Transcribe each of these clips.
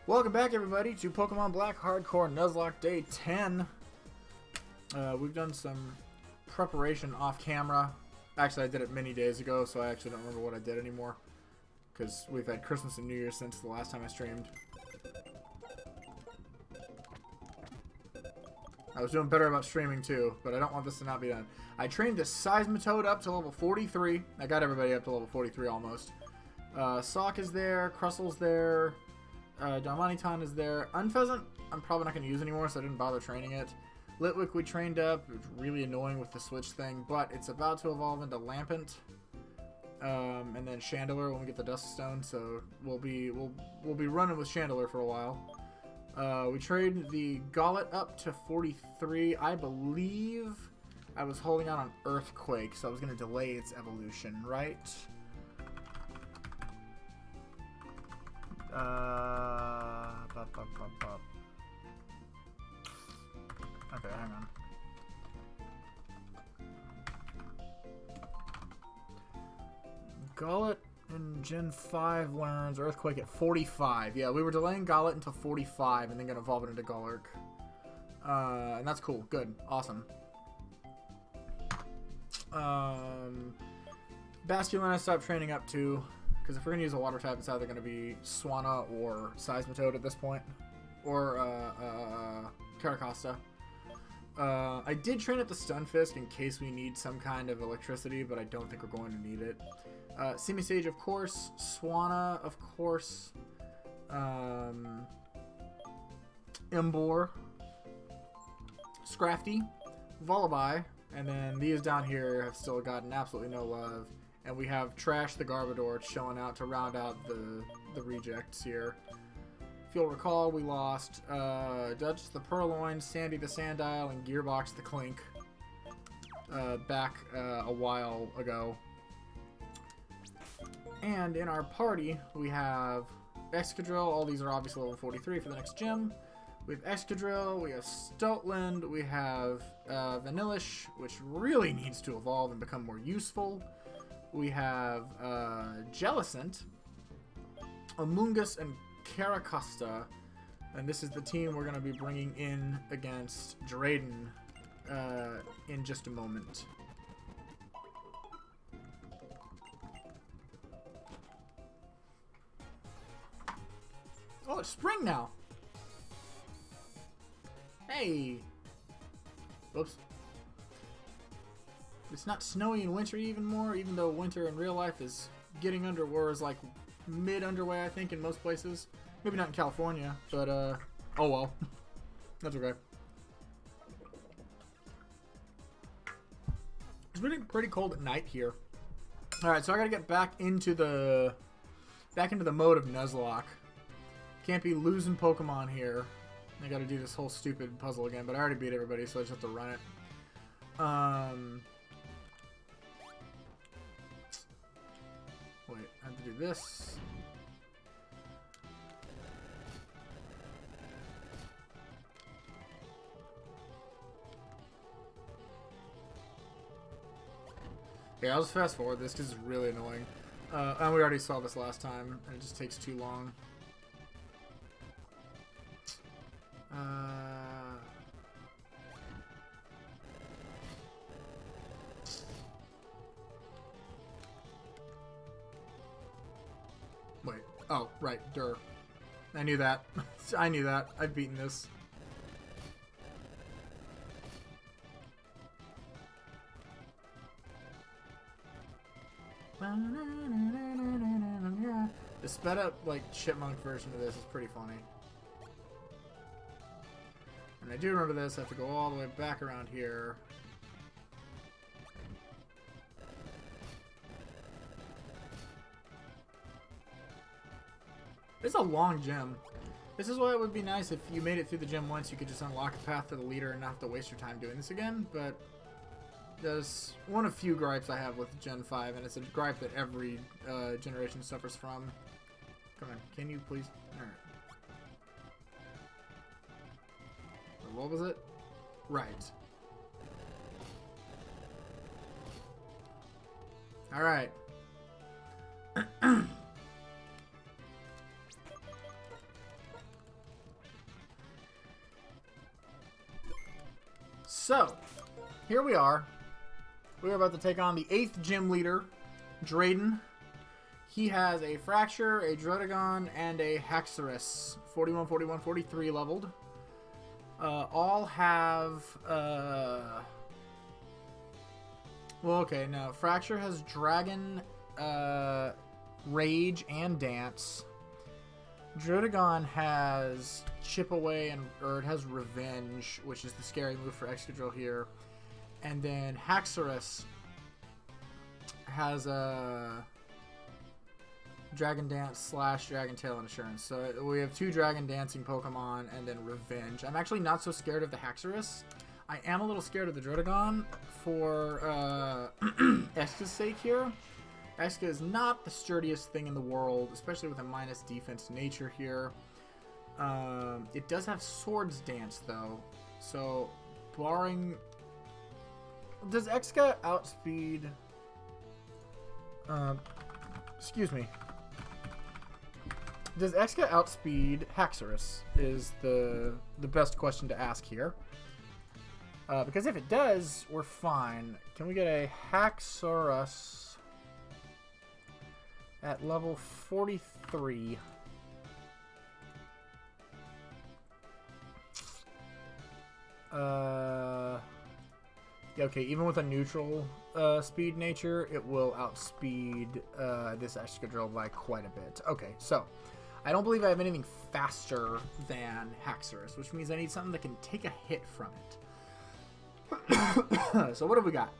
Welcome back, everybody, to Pokemon Black Hardcore Nuzlocke Day 10. We've done some preparation off camera. Actually, I did it many days ago, so I actually don't remember what I did anymore. Because we've had Christmas and New Year since the last time I streamed. I was doing better about streaming too, but I don't want this to not be done. I trained the Seismitoad up to level 43. I got everybody up to level 43 almost. Sock is there, Crustle's there. Darmanitan is there. Unpheasant, I'm probably not going to use anymore, so I didn't bother training it. Litwick we trained up. It was really annoying with the switch thing, but it's about to evolve into Lampent. And then Chandelure when we get the Dust Stone, so we'll be running with Chandelure for a while. We traded the Gollet up to 43. I believe I was holding out on Earthquake, so I was going to delay its evolution, right? Okay, hang on. Gollet in Gen 5 learns Earthquake at 45. Yeah, we were delaying Gollet until 45 and then gonna evolve it into Golurk. And that's cool. Good. Awesome. Basculin I stopped training up to. Because if we're going to use a water type, it's either going to be Swanna or Seismitoad at this point. Or Caracosta. I did train up the Stunfisk in case we need some kind of electricity, but I don't think we're going to need it. Simisage, of course. Swanna, of course. Embor. Scrafty. Vullaby. And then these down here have still gotten absolutely no love. And we have Trash the Garbodor showing out to round out the rejects here. If you'll recall, we lost Dutch the Purloin, Sandy the Sandile, and Gearbox the Clink back a while ago. And in our party, we have Excadrill. All these are obviously level 43 for the next gym. We have Excadrill, we have Stoutland, we have Vanillish, which really needs to evolve and become more useful. We have Jellicent, Amoonguss, and Caracosta. And this is the team we're going to be bringing in against Drayden in just a moment. Oh, it's spring now. Hey. Whoops. It's not snowy and wintry even more, even though winter in real life is getting under, or is like mid-underway, I think, in most places. Maybe not in California, but, oh well. That's okay. It's been pretty cold at night here. Alright, so I gotta get back into the mode of Nuzlocke. Can't be losing Pokemon here. I gotta do this whole stupid puzzle again, but I already beat everybody, so I just have to run it. Wait, I have to do this. Yeah, I'll just fast forward this because it's really annoying. And we already saw this last time, and it just takes too long. Wait. Oh, right. Durr. I knew that. I knew that. I've beaten this. The sped up, like, chipmunk version of this is pretty funny. And I do remember this. I have to go all the way back around here. It's a long gym. This is why it would be nice if you made it through the gym once, you could just unlock a path to the leader and not have to waste your time doing this again, but there's one of few gripes I have with Gen 5, and it's a gripe that every generation suffers from. Come on, can you please? Alright. What was it? Right. Alright. So, here we are. We're about to take on the 8th gym leader, Drayden. He has a Fracture, a Drodagon, and a Haxorus. 41, 41, 43 leveled. All have... Well, okay, now Fracture has Dragon, Rage, and Dance. Drodagon has Chip Away, or it has Revenge, which is the scary move for Excadrill here. And then Haxorus has a Dragon Dance / Dragon Tail and Assurance. So we have 2 Dragon Dancing Pokemon and then Revenge. I'm actually not so scared of the Haxorus. I am a little scared of the Drodagon for Eska's sake here. Eska is not the sturdiest thing in the world, especially with a minus defense nature here. It does have Swords Dance, though. So, barring... Does Eska outspeed... excuse me. Does Eska outspeed Haxorus is the best question to ask here. Because if it does, we're fine. Can we get a Haxorus at level 43? Okay, even with a neutral speed nature, it will outspeed this Excadrill by quite a bit. Okay, so I don't believe I have anything faster than Haxorus, which means I need something that can take a hit from it. So what have we got?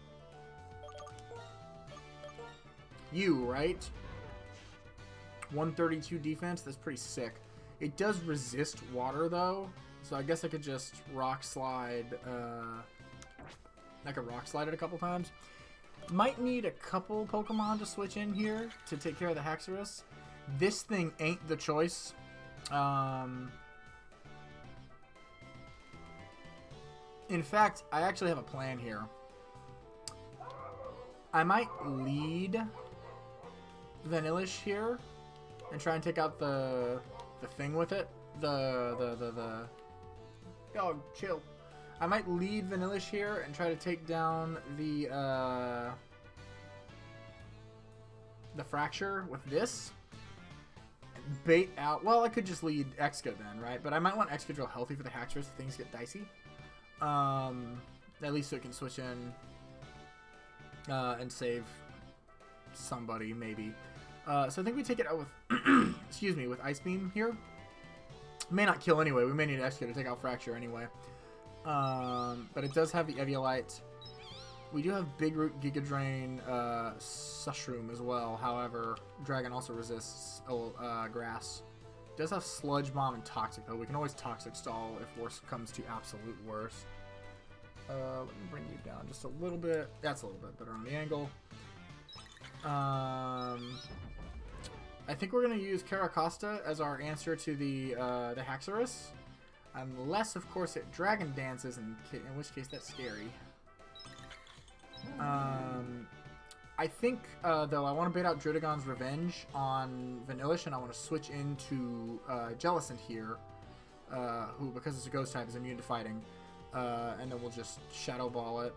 You, right? 132 defense. That's pretty sick. It does resist water, though. So I guess I could just Rock Slide. I could Rock Slide it a couple times. Might need a couple Pokemon to switch in here to take care of the Haxorus. This thing ain't the choice. In fact, I actually have a plan here. I might lead Vanillish here and try and take out the thing with it. Oh, chill. I might lead Vanillish here and try to take down the Fracture with this. Bait out. Well, I could just lead Exca then, right? But I might want Excadrill healthy for the Haxorus if things get dicey. At least so it can switch in and save somebody, maybe. So I think we take it out with, excuse me, with Ice Beam here. May not kill anyway. We may need Exca to take out Fracture anyway. But it does have the Eviolite. We do have Big Root, Giga Drain, Sushroom as well. However, Dragon also resists Grass. It does have Sludge Bomb and Toxic, though. We can always Toxic Stall if worse comes to absolute worse. Let me bring you down just a little bit. That's a little bit better on the angle. I think we're going to use Caracosta as our answer to the Haxorus. Unless, of course, it Dragon Dances, in which case that's scary. I think, though, I want to bait out Drodagon's Revenge on Vanillish, and I want to switch into Jellicent here, who, because it's a Ghost type, is immune to fighting. And then we'll just Shadow Ball it,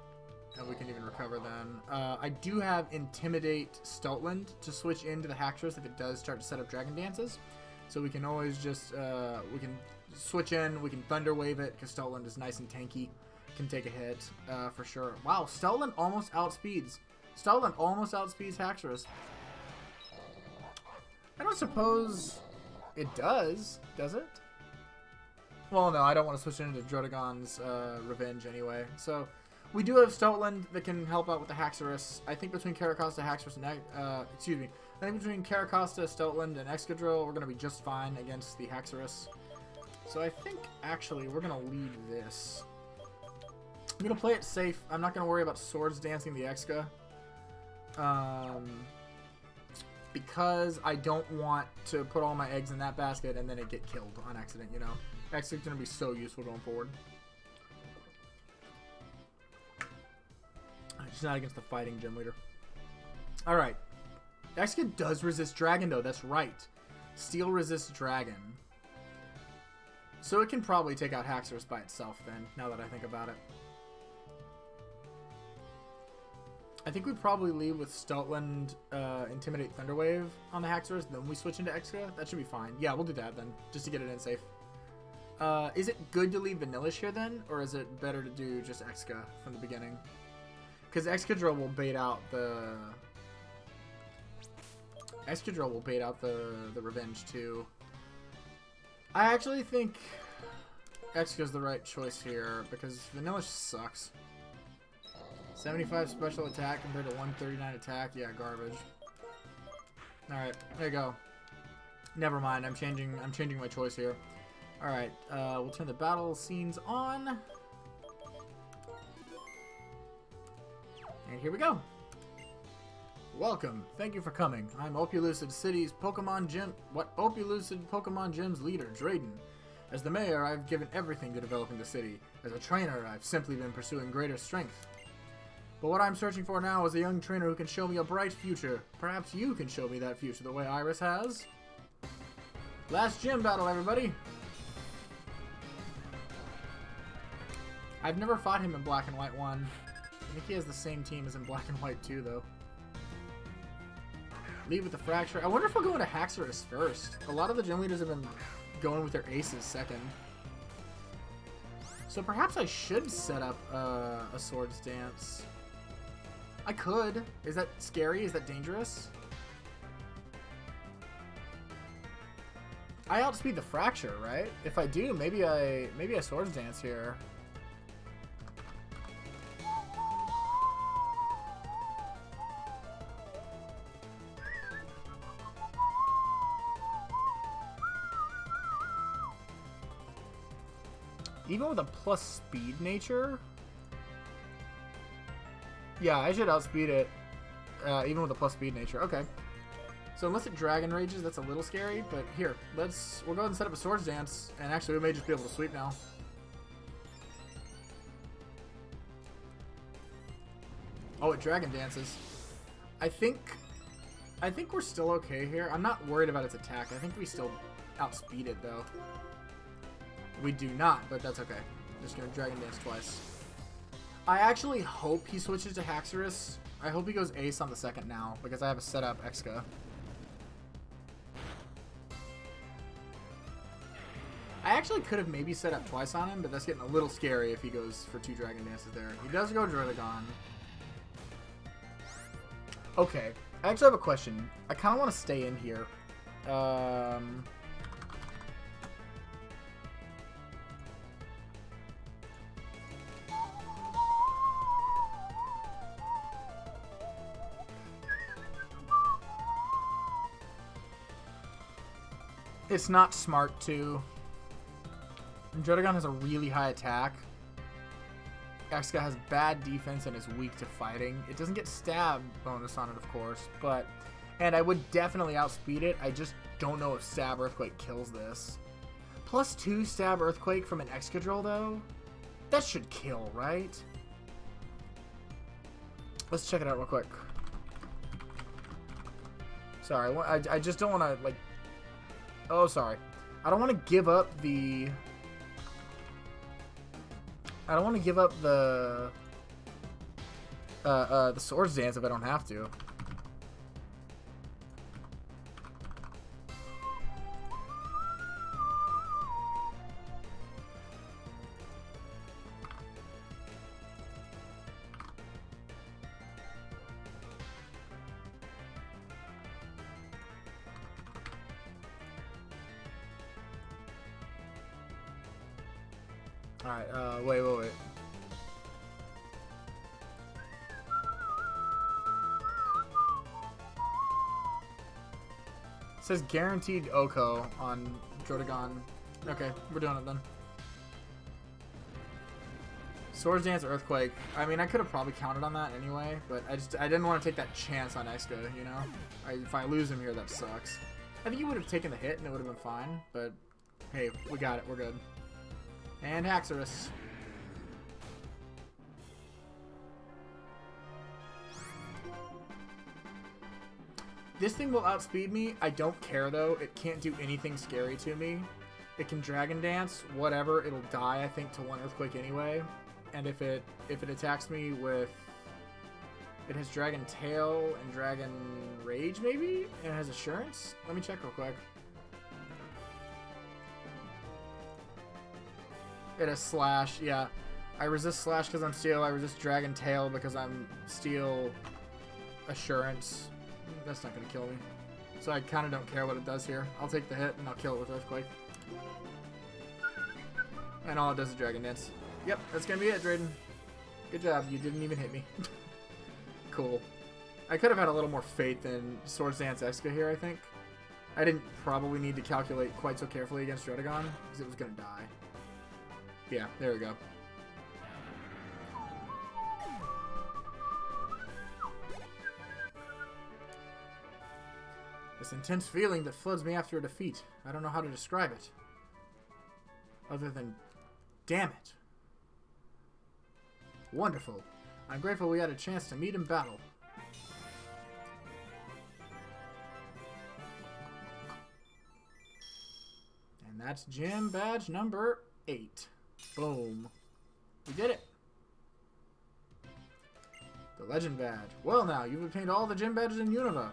and we can even recover then. I do have Intimidate Stoutland to switch into the Haxorus if it does start to set up Dragon Dances. So we can always just, we can switch in, we can Thunder Wave it, because Stoutland is nice and tanky. Can take a hit, for sure. Wow, Stoutland almost outspeeds. Stoutland almost outspeeds Haxorus. I don't suppose it does it? Well, no, I don't want to switch into Drodagon's Revenge anyway. So, we do have Stoutland that can help out with the Haxorus. I think between Caracosta, Haxorus, and excuse me. I think between Caracosta, Stoutland, and Excadrill, we're going to be just fine against the Haxorus. So I think, actually, we're going to lead this. I'm going to play it safe. I'm not going to worry about Swords Dancing the Exca. Because I don't want to put all my eggs in that basket and then it get killed on accident, you know. Exca's going to be so useful going forward. Just not against the fighting gym leader. Alright. Exca does resist Dragon, though. That's right. Steel resists Dragon. So it can probably take out Haxorus by itself, then, now that I think about it. I think we'd probably leave with Steltland, Intimidate Thunderwave on the Haxorus, then we switch into Exca. That should be fine. Yeah, we'll do that then, just to get it in safe. Is it good to leave Vanillish here then, or is it better to do just Exca from the beginning? Because Excadrill will bait out the... Excadrill will bait out the Revenge too. I actually think Exca's the right choice here, because Vanillish sucks. 75 special attack compared to 139 attack. Yeah, garbage. Alright, there you go. Never mind, I'm changing my choice here. Alright, we'll turn the battle scenes on. And here we go. Welcome. Thank you for coming. I'm Opelucid City's Pokemon Gym... Opelucid Pokemon Gym's leader, Drayden. As the mayor, I've given everything to developing the city. As a trainer, I've simply been pursuing greater strength. But what I'm searching for now is a young trainer who can show me a bright future. Perhaps you can show me that future the way Iris has. Last gym battle, everybody. I've never fought him in Black and White 1. I think he has the same team as in Black and White 2, though. Lead with the Fracture. I wonder if we'll go into Haxorus first. A lot of the gym leaders have been going with their aces second. So perhaps I should set up a Swords Dance. I could. Is that scary? Is that dangerous? I outspeed the Fracture, right? If I do, maybe I Swords Dance here. Even with a plus speed nature? Yeah, I should outspeed it, even with a plus speed nature. Okay. So unless it Dragon Rages, that's a little scary, but here, we'll go ahead and set up a Swords Dance, and actually we may just be able to sweep now. Oh, it Dragon Dances. I think we're still okay here. I'm not worried about its attack. I think we still outspeed it, though. We do not, but that's okay. Just gonna Dragon Dance twice. I actually hope he switches to Haxorus. I hope he goes Ace on the second now, because I have a set up Exca. I actually could have maybe set up twice on him, but that's getting a little scary if he goes for 2 Dragon Dances there. He does go Drayden. Okay, I actually have a question. I kind of want to stay in here. It's not smart to. Drayden has a really high attack. Exca has bad defense and is weak to fighting. It doesn't get stab bonus on it, of course, but... And I would definitely outspeed it. I just don't know if Stab Earthquake kills this. Plus 2 Stab Earthquake from an Excadrill, though? That should kill, right? Let's check it out real quick. Sorry, I just don't want to, like... Oh, sorry. I don't want to give up the... I don't want to give up the Swords Dance if I don't have to. Alright, wait. It says guaranteed Oko on Drayden. Okay, we're doing it then. Swords Dance, Earthquake. I mean, I could have probably counted on that anyway, but I didn't want to take that chance on Exca, you know? If I lose him here, that sucks. I think he would have taken the hit and it would have been fine, but hey, we got it. We're good. And Haxorus. This thing will outspeed me. I don't care though. It can't do anything scary to me. It can Dragon Dance, whatever. It'll die, I think, to 1 Earthquake anyway. And if it attacks me with It has Dragon Tail and Dragon Rage, maybe? And it has Assurance? Let me check real quick. It has Slash, yeah. I resist Slash because I'm Steel. I resist Dragon Tail because I'm Steel. Assurance. That's not going to kill me. So I kind of don't care what it does here. I'll take the hit and I'll kill it with Earthquake. And all it does is Dragon Dance. Yep, that's going to be it, Drayden. Good job. You didn't even hit me. Cool. I could have had a little more faith in Swords Dance Eska here, I think. I didn't probably need to calculate quite so carefully against Drayden because it was going to die. Yeah, there we go. This intense feeling that floods me after a defeat. I don't know how to describe it. Other than, damn it. Wonderful. I'm grateful we had a chance to meet in battle. And that's gym badge number 8. Boom. We did it. The legend badge. Well now, you've obtained all the gym badges in Unova.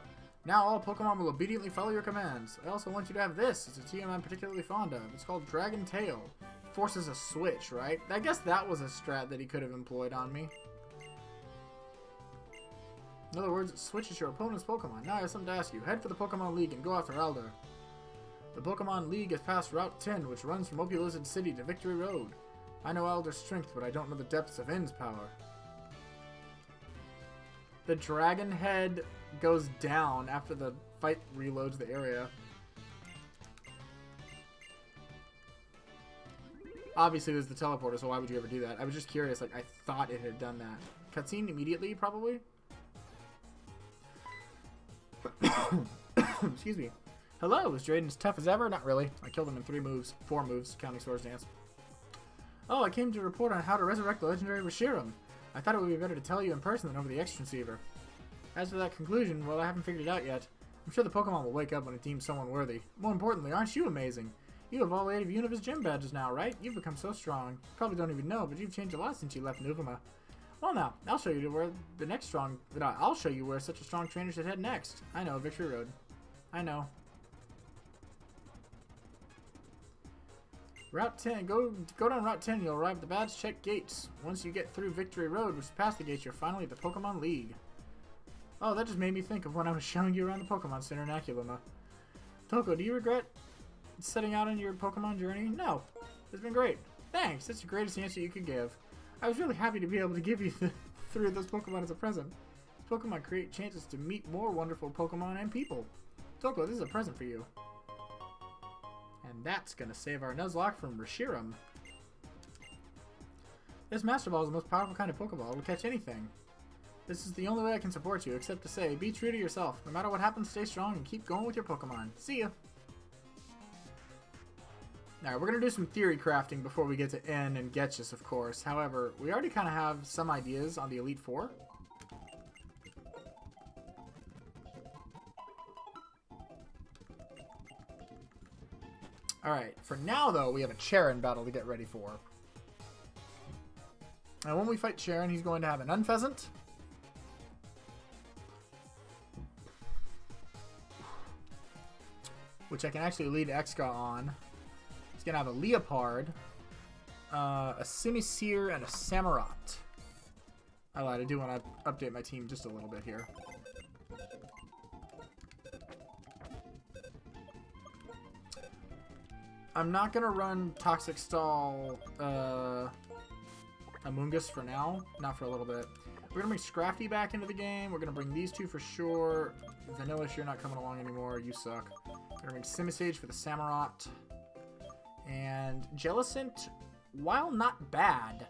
Now all Pokemon will obediently follow your commands. I also want you to have this. It's a TM I'm particularly fond of. It's called Dragon Tail. Forces a switch, right? I guess that was a strat that he could have employed on me. In other words, it switches your opponent's Pokemon. Now I have something to ask you. Head for the Pokemon League and go after Alder. The Pokemon League is past Route 10, which runs from Opelucid City to Victory Road. I know Alder's strength, but I don't know the depths of N's power. The Dragon Head goes down after the fight reloads the area. Obviously, there's the teleporter, so why would you ever do that? I was just curious. Like, I thought it had done that. Cutscene immediately, probably? Excuse me. Hello, is Drayden as tough as ever? Not really. I killed him in 4 moves, counting Swords Dance. Oh, I came to report on how to resurrect the legendary Reshiram. I thought it would be better to tell you in person than over the X-Transceiver. As for that conclusion, well, I haven't figured it out yet. I'm sure the Pokemon will wake up when it deems someone worthy. More importantly, aren't you amazing? You have all 8 of Unova's gym badges now, right? You've become so strong. You probably don't even know, but you've changed a lot since you left Nuvema. Well now, I'll show you where I'll show you where such a strong trainer should head next. I know, Victory Road. I know. Route 10. Go down Route 10. You'll arrive at the badge check gates. Once you get through Victory Road, which is past the gates, you're finally at the Pokemon League. Oh, that just made me think of when I was showing you around the Pokemon Center in Akulima. Toko, do you regret setting out on your Pokemon journey? No. It's been great. Thanks. That's the greatest answer you could give. I was really happy to be able to give you 3 of those Pokemon as a present. These Pokemon create chances to meet more wonderful Pokemon and people. Toko, this is a present for you. And that's going to save our Nuzlocke from Reshiram. This Master Ball is the most powerful kind of Pokeball. It will catch anything. This is the only way I can support you, except to say, be true to yourself. No matter what happens, stay strong and keep going with your Pokemon. See ya! Alright, we're going to do some theory crafting before we get to N and Getchus, of course. However, we already kind of have some ideas on the Elite Four. Alright, for now, though, we have a Cheren battle to get ready for. And when we fight Cheren, he's going to have an Unpheasant. Which I can actually lead Exca on. He's going to have a Leopard, a Simisear, and a Samurott. I lied, I do want to update my team just a little bit here. I'm not going to run Toxic Stall Amoonguss for now. Not for a little bit. We're going to bring Scrafty back into the game. We're going to bring these 2 for sure. Vanillish, you're not coming along anymore. You suck. We're going to bring Simisage for the Samurott. And Jellicent, while not bad,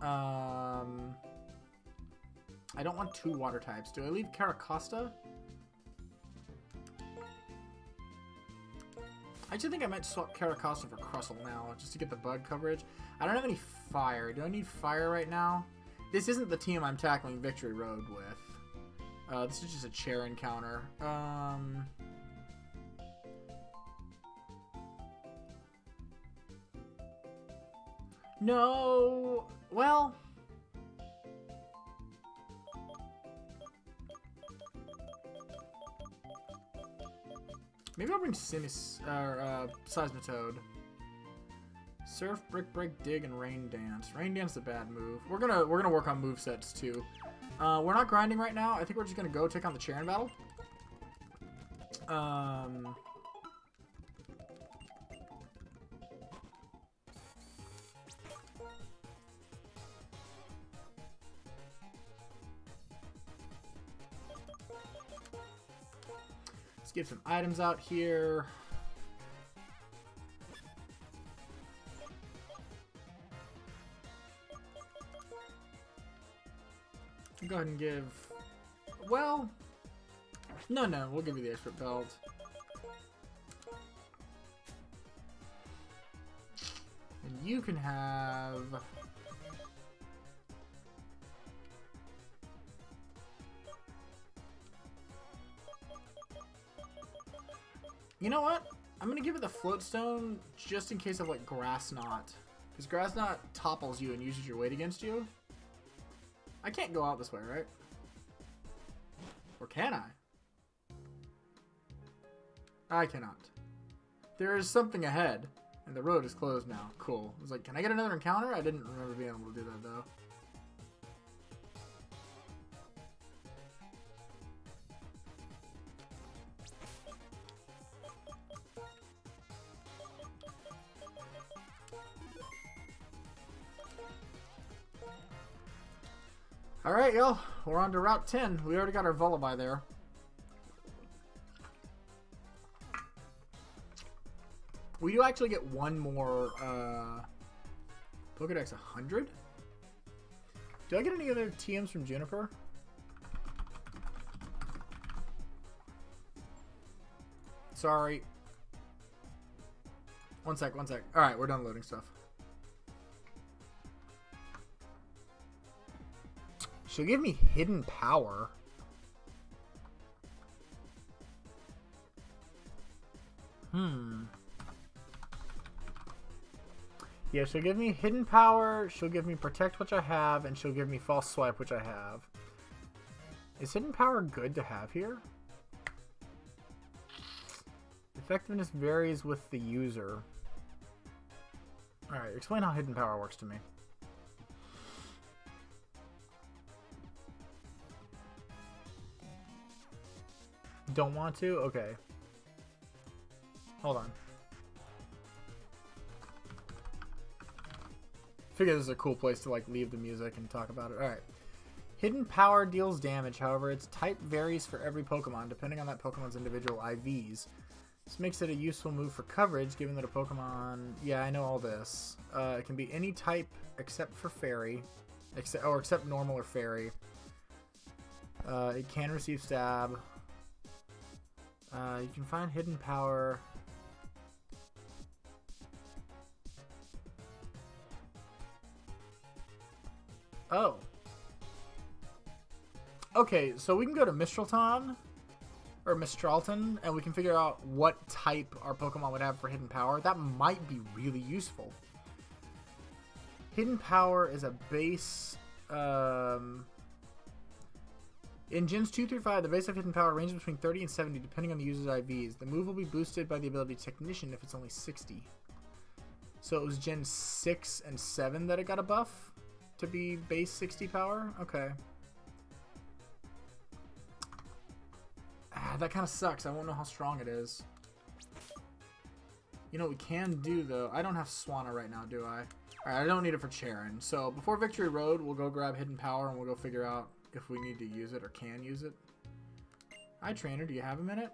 I don't want 2 water types. Do I leave Caracosta? I actually think I might swap Caracosta for Crustle now, just to get the bug coverage. I don't have any fire. Do I need fire right now? This isn't the team I'm tackling Victory Road with. This is just a Cheren counter. No! Well... Maybe I'll bring Seismitoad. Surf, Brick Break, Dig, and Rain Dance. Rain Dance is a bad move. We're gonna work on movesets too. We're not grinding right now. I think we're just gonna go take on the Cheren battle. Let's get some items out here. Go ahead and give... Well... No, we'll give you the expert belt. And you can have... You know what? I'm gonna give it the float stone just in case of like Grass Knot. Because Grass Knot topples you and uses your weight against you. I can't go out this way, right? Or can I? I cannot. There is something ahead, and the road is closed now. Cool. I was like, can I get another encounter? I didn't remember being able to do that, though. Alright, y'all. We're on to Route 10. We already got our Vullaby there. We do actually get one more Pokedex 100. Do I get any other TMs from Juniper? Sorry. One sec. Alright, we're done loading stuff. She'll give me hidden power. Yeah, she'll give me hidden power, she'll give me protect, which I have, and she'll give me false swipe, which I have. Is hidden power good to have here? Effectiveness varies with the user. Alright, explain how hidden power works to me. Don't want to? Okay. Hold on. Figure this is a cool place to like leave the music and talk about it. Alright. Hidden power deals damage, however, its type varies for every Pokemon, depending on that Pokemon's individual IVs. This makes it a useful move for coverage, given that a Pokemon... Yeah, I know all this. It can be any type except for Fairy. Except normal or Fairy. It can receive Stab. You can find hidden power. Oh. Okay, so we can go to Mistralton, or Mistralton, and we can figure out what type our Pokemon would have for hidden power. That might be really useful. Hidden power is a base... In Gens 2 through 5, the base of hidden power ranges between 30 and 70 depending on the user's IVs. The move will be boosted by the ability Technician if it's only 60. So it was Gen 6 and 7 that it got a buff to be base 60 power? Okay. That kind of sucks. I won't know how strong it is. You know what we can do, though? I don't have Swanna right now, do I? Alright, I don't need it for Cheren. So before Victory Road, we'll go grab hidden power and we'll go figure out if we need to use it or can use it. Hi, trainer. Do you have a minute?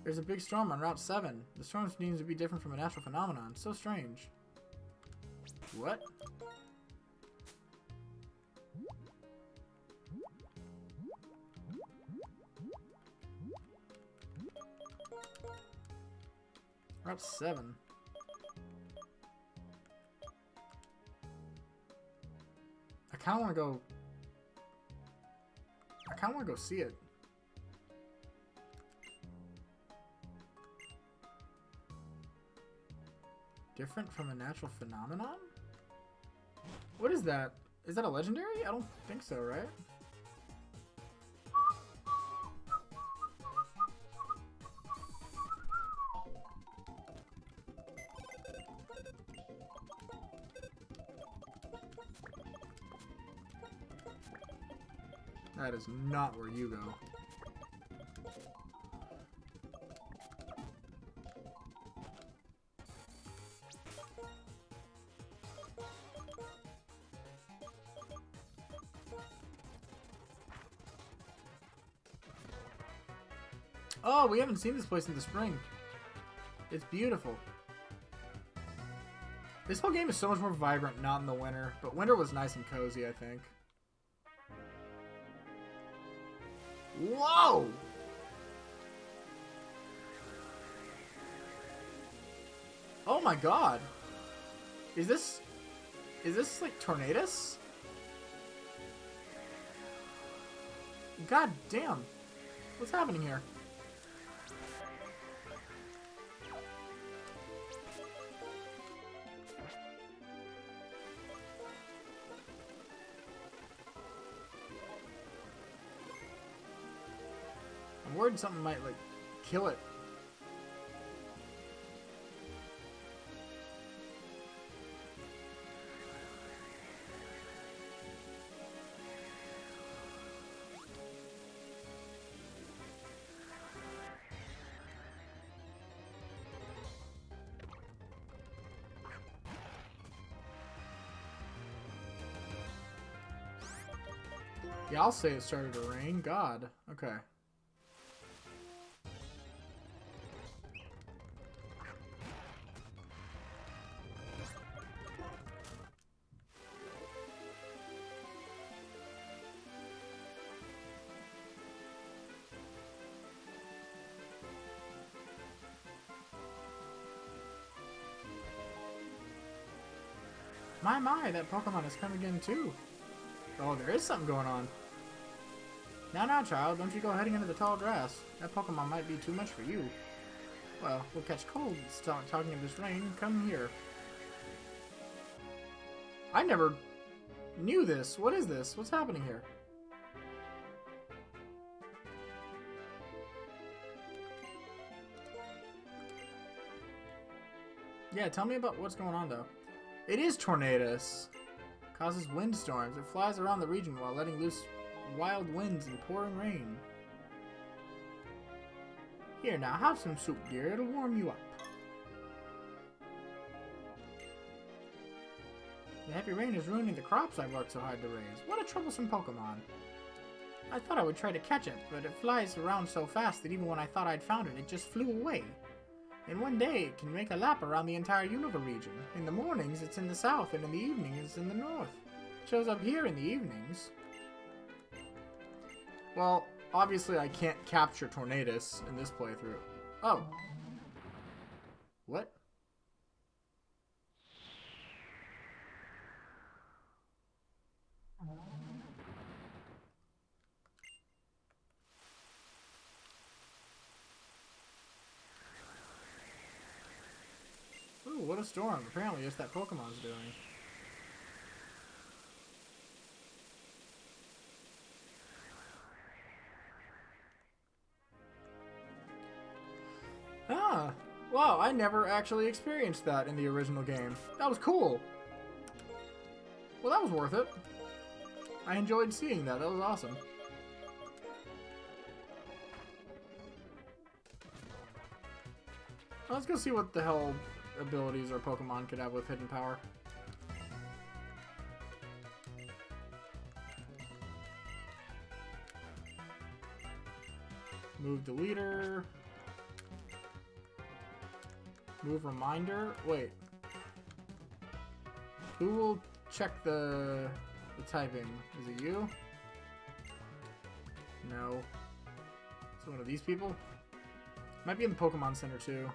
There's a big storm on Route 7. The storm seems to be different from a natural phenomenon. So strange. What? Route 7. I kind of want to go... I kind of want to go see it. Different from a natural phenomenon? What is that? Is that a legendary? I don't think so, right? That is not where you go. Oh, we haven't seen this place in the spring. It's beautiful. This whole game is so much more vibrant not in the winter, but winter was nice and cozy, I think. Whoa! Oh my god. Is this like Tornadus? God damn. What's happening here? I'm worried something might, like, kill it. Yeah, I'll say it started to rain. God. Okay. My, that Pokemon has come again too. Oh, there is something going on. Now, child, don't you go heading into the tall grass. That Pokemon might be too much for you. Well, we'll catch cold talking of this rain. Come here. I never knew this. What is this? What's happening here? Yeah, tell me about what's going on, though. It is Tornadus. Causes windstorms. It flies around the region while letting loose wild winds and pouring rain. Here, now, have some soup, dear. It'll warm you up. The heavy rain is ruining the crops I've worked so hard to raise. What a troublesome Pokemon. I thought I would try to catch it, but it flies around so fast that even when I thought I'd found it, it just flew away. In one day, it can make a lap around the entire Unova region. In the mornings, it's in the south, and in the evenings, it's in the north. It shows up here in the evenings. Well, obviously I can't capture Tornadus in this playthrough. Oh. What? Ooh, what a storm. Apparently it's that Pokemon's doing. Ah, wow, I never actually experienced that in the original game. That was cool. Well, that was worth it. I enjoyed seeing that. That was awesome. Let's go see what the hell abilities our Pokemon could have with hidden power. Move the leader. Move reminder. Wait. Who will check the typing? Is it you? No. Is it one of these people? Might be in the Pokemon Center too.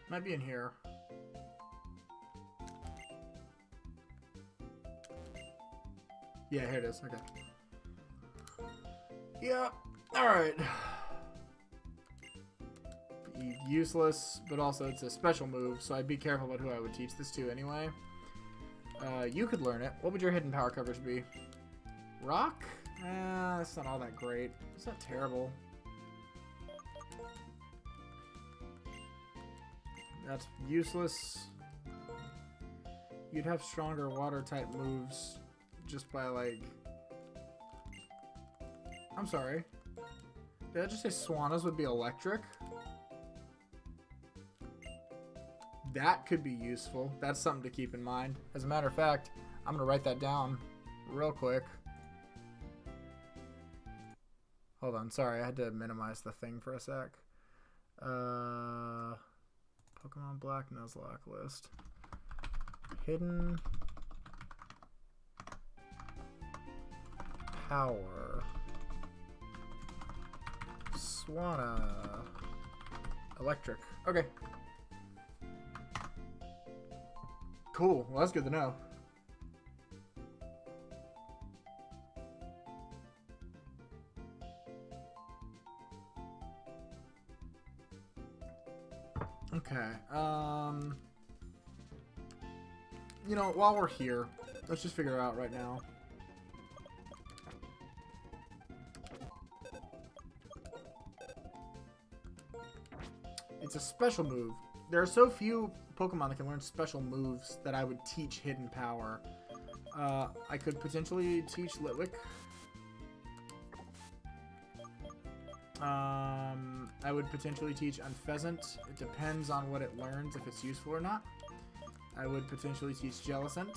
Might be in here. Yeah, here it is. Okay. Yeah. Alright. Useless, but also it's a special move, so I'd be careful about who I would teach this to anyway. You could learn it. What would your hidden power coverage be? Rock? That's not all that great. It's not terrible. That's useless. You'd have stronger water type moves just by like... I'm sorry. Did I just say Swannas would be electric? That could be useful. That's something to keep in mind. As a matter of fact, I'm going to write that down real quick. Hold on. Sorry, I had to minimize the thing for a sec. Pokemon Black Nuzlocke list. Hidden Power. Swanna. Electric. Okay. Cool. Well, that's good to know. Okay. You know, while we're here, let's just figure it out right now. It's a special move. There are so few Pokemon that can learn special moves that I would teach Hidden Power. I could potentially teach Litwick. I would potentially teach Unpheasant. It depends on what it learns, if it's useful or not. I would potentially teach Jellicent.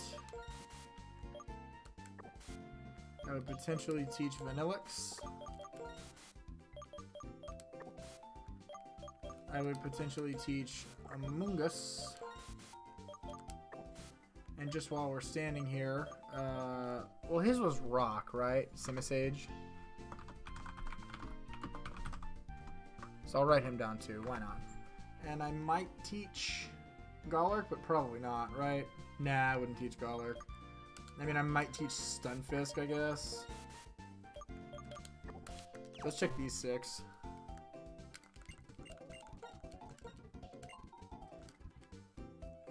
I would potentially teach Vanillix. I would potentially teach Amoonguss. And just while we're standing here, well, his was Rock, right? Simisage. So I'll write him down too. Why not? And I might teach Golurk, but probably not, right? Nah, I wouldn't teach Golurk. I mean, I might teach Stunfisk, I guess. Let's check these 6.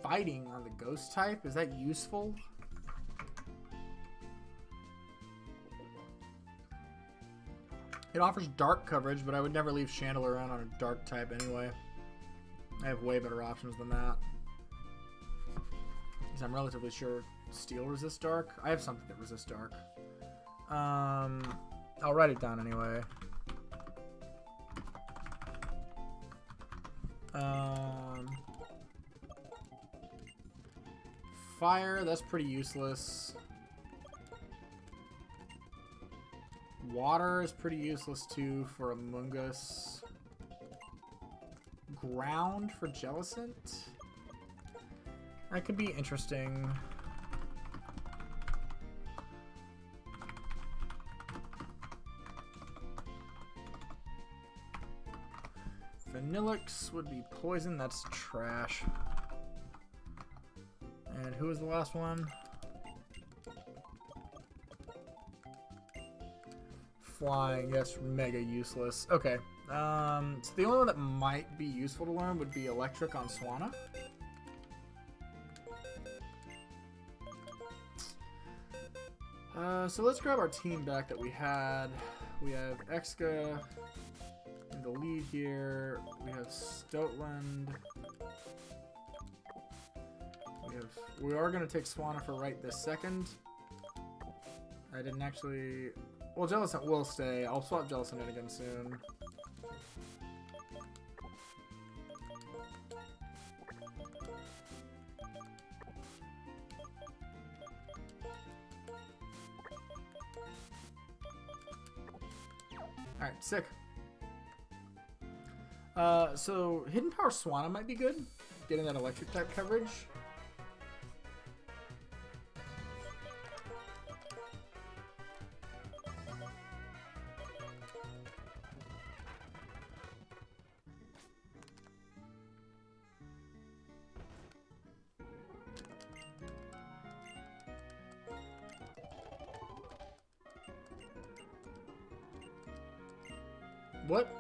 Fighting on the ghost type? Is that useful? It offers dark coverage, but I would never leave Chandelure around on a dark type anyway. I have way better options than that. Because I'm relatively sure Steel resists dark. I have something that resists dark. I'll write it down anyway. Fire, that's pretty useless. Water is pretty useless too for Amoonguss. Ground for Jellicent? That could be interesting. Vanillix would be poison, that's trash. And who was the last one? Flying, that's mega useless. Okay. So the only one that might be useful to learn would be Electric on Swanna. So let's grab our team back that we had. We have Exca in the lead here. We have Stoutland. We are going to take Swanna for right this second. I didn't actually... Well, Jellicent will stay. I'll swap Jellicent in again soon. Alright, sick. So Hidden Power Swanna might be good. Getting that electric type coverage. What?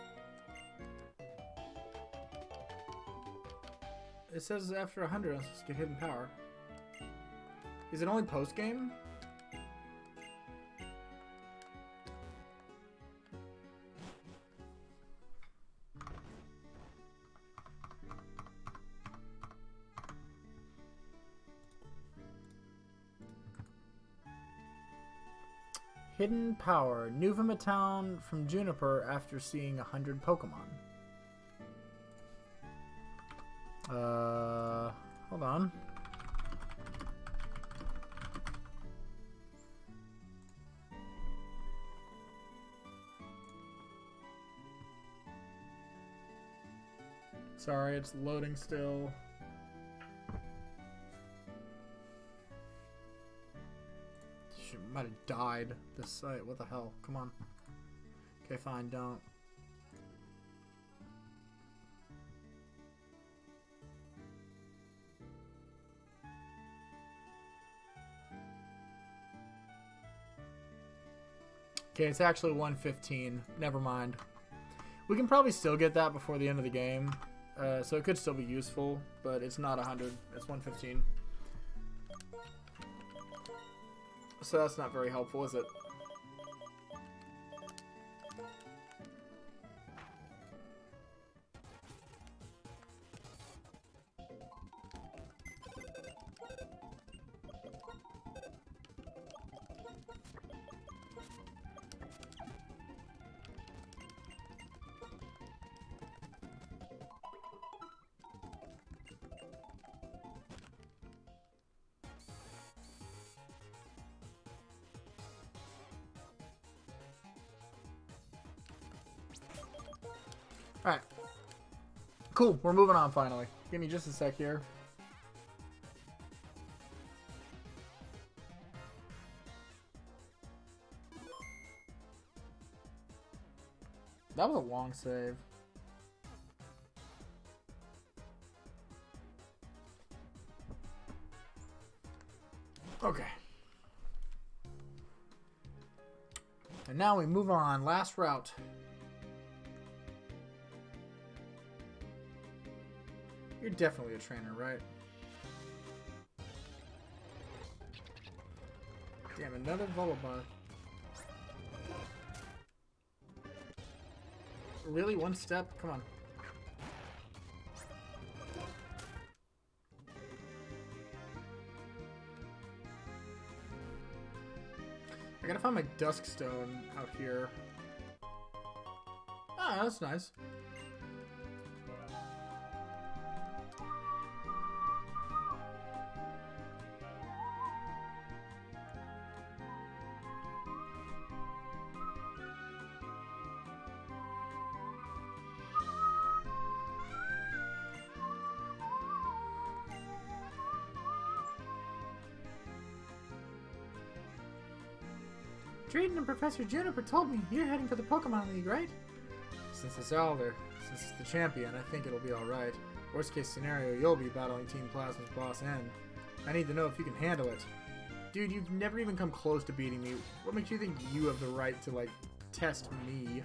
It says after 100, I'm supposed to get Hidden Power. Is it only post-game? Hidden power. Nuvema town from Juniper after seeing 100 Pokemon. Hold on. Sorry, it's loading still. Shit, might have died this site. What the hell? Come on. Okay, fine, don't. Okay, it's actually 115. Never mind. We can probably still get that before the end of the game. So it could still be useful, but it's not 100. It's 115. So that's not very helpful, is it? Alright. Cool, we're moving on finally. Give me just a sec here. That was a long save. Okay. And now we move on. Last route. You're definitely a trainer, right? Damn, another Volleyball. Really? One step? Come on. I gotta find my Dusk Stone out here. Ah, that's nice. Drayden and Professor Juniper told me you're heading for the Pokemon League, right? Since it's Alder, since it's the champion, I think it'll be alright. Worst case scenario, you'll be battling Team Plasma's boss N. I need to know if you can handle it. Dude, you've never even come close to beating me. What makes you think you have the right to, like, test me?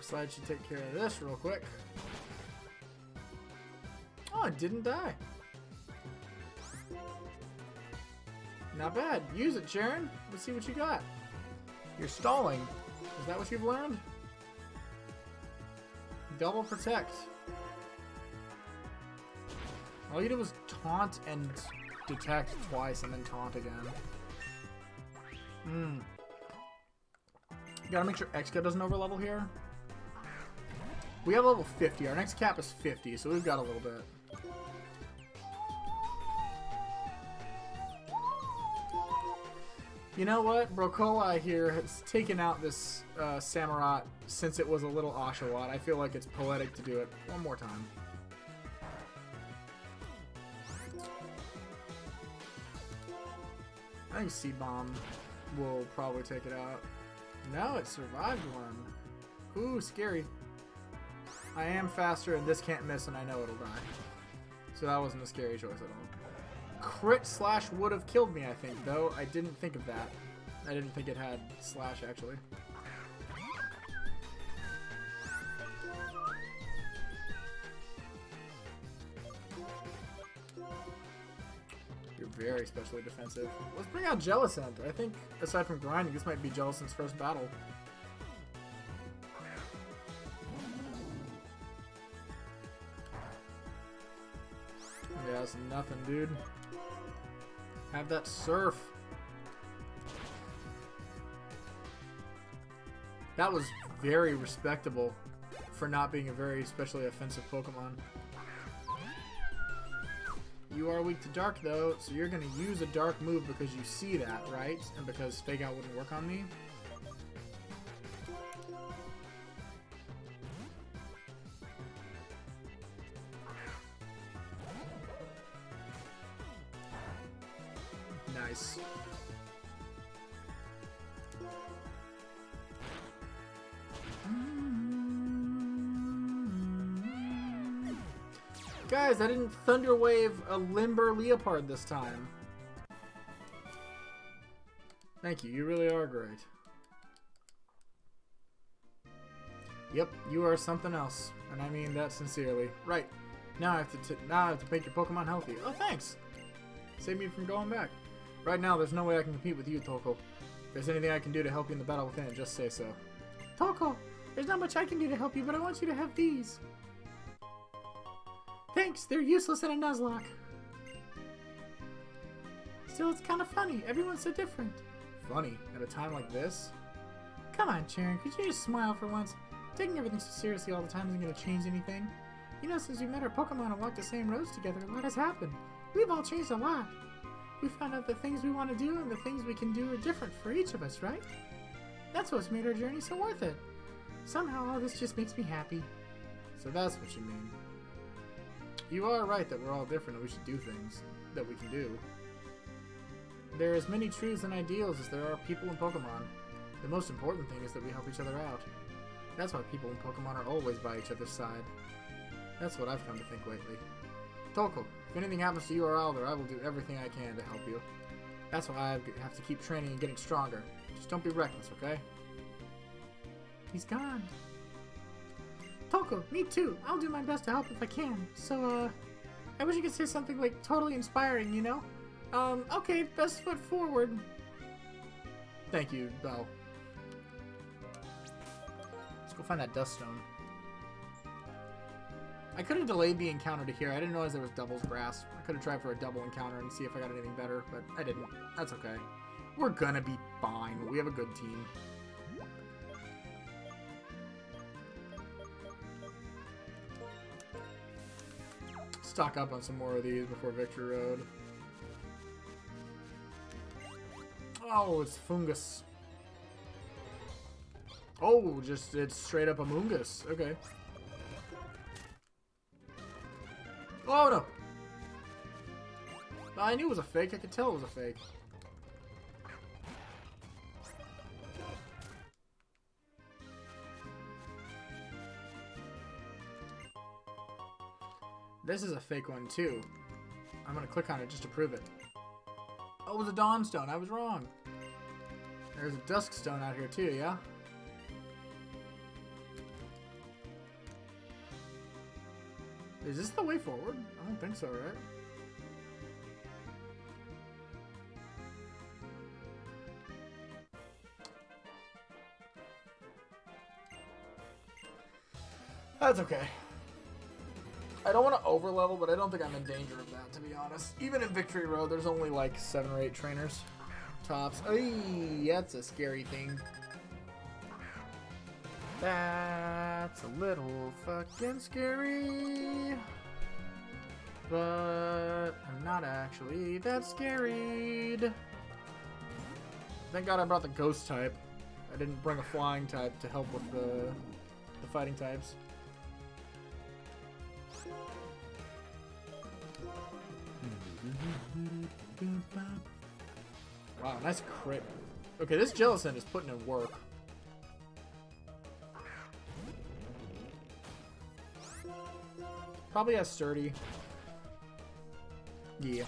Slide should take care of this real quick. Oh, it didn't die. Not bad. Use it, Cheren. Let's see what you got. You're stalling. Is that what you've learned? Double protect. All you did was taunt and detect twice and then taunt again. Gotta make sure X-Cut doesn't overlevel here. We have level 50. Our next cap is 50, so we've got a little bit. You know what? Brocola here has taken out this Samurott since it was a little Oshawott. I feel like it's poetic to do it one more time. I think Seed Bomb will probably take it out. No, it survived one. Ooh, scary. I am faster, and this can't miss, and I know it'll die. So that wasn't a scary choice at all. Crit slash would have killed me, I think, though. I didn't think of that. I didn't think it had slash, actually. You're very specially defensive. Let's bring out Jellicent. I think, aside from grinding, this might be Jellicent's first battle. Yeah, that's nothing, dude. Have that surf. That was very respectable for not being a very specially offensive Pokemon. You are weak to dark though, so you're gonna use a dark move because you see that, right? And because Fake Out wouldn't work on me. Nice. Guys, I didn't Thunder Wave a Limber Leopard this time. Thank you, you really are great. Yep, you are something else, and I mean that sincerely. Right, now I have to make your Pokemon healthy. Oh, thanks! Save me from going back. Right now, there's no way I can compete with you, Toko. If there's anything I can do to help you in the battle within, just say so. Toko, there's not much I can do to help you, but I want you to have these. Thanks, they're useless in a Nuzlocke. Still, it's kind of funny. Everyone's so different. Funny? At a time like this? Come on, Cheren, could you just smile for once? Taking everything so seriously all the time isn't going to change anything. You know, since we met our Pokemon and walked the same roads together, a lot has happened. We've all changed a lot. We found out the things we want to do and the things we can do are different for each of us, right? That's what's made our journey so worth it. Somehow all this just makes me happy. So that's what you mean. You are right that we're all different and we should do things that we can do. There are as many truths and ideals as there are people in Pokemon. The most important thing is that we help each other out. That's why people in Pokemon are always by each other's side. That's what I've come to think lately. Toko, if anything happens to you or Alder, I will do everything I can to help you. That's why I have to keep training and getting stronger. Just don't be reckless, okay? He's gone. Toko, me too. I'll do my best to help if I can. So, I wish you could say something like totally inspiring, you know? Okay, best foot forward. Thank you, Belle. Let's go find that dust stone. I could have delayed the encounter to here. I didn't realize there was doubles grass. I could have tried for a double encounter and see if I got anything better, but I didn't. That's okay. We're gonna be fine. We have a good team. Stock up on some more of these before Victory Road. Oh, it's fungus. Oh, just it's straight up Amoongus. Okay. Oh no! I knew it was a fake. I could tell it was a fake. This is a fake one too. I'm gonna click on it just to prove it. Oh, it was a Dawn Stone. I was wrong. There's a Dusk Stone out here too, yeah? Is this the way forward? I don't think so, right? That's okay. I don't want to overlevel, but I don't think I'm in danger of that, to be honest. Even in Victory Road, there's only like 7 or 8 trainers. Tops. Ay, that's a scary thing. That's a little fucking scary. But I'm not actually that scared. Thank God I brought the ghost type. I didn't bring a flying type to help with the fighting types. Wow, nice crit. Okay, this Jellicent is putting in work. Probably has sturdy. Yeah.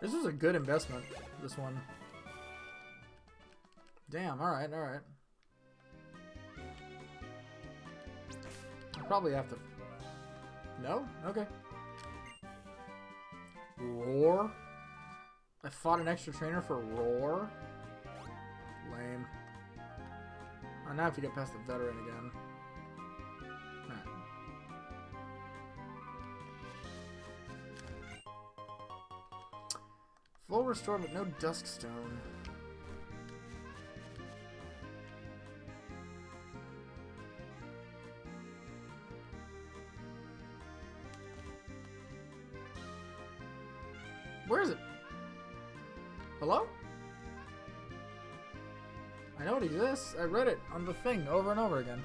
This was a good investment, this one. Damn, alright, alright. I probably have to... No? Okay. Roar? I fought an extra trainer for Roar? Lame. I now have to get past the veteran again. Alright. Full restore, but no Duskstone. Where is it? Hello? I know it exists. I read it on the thing over and over again.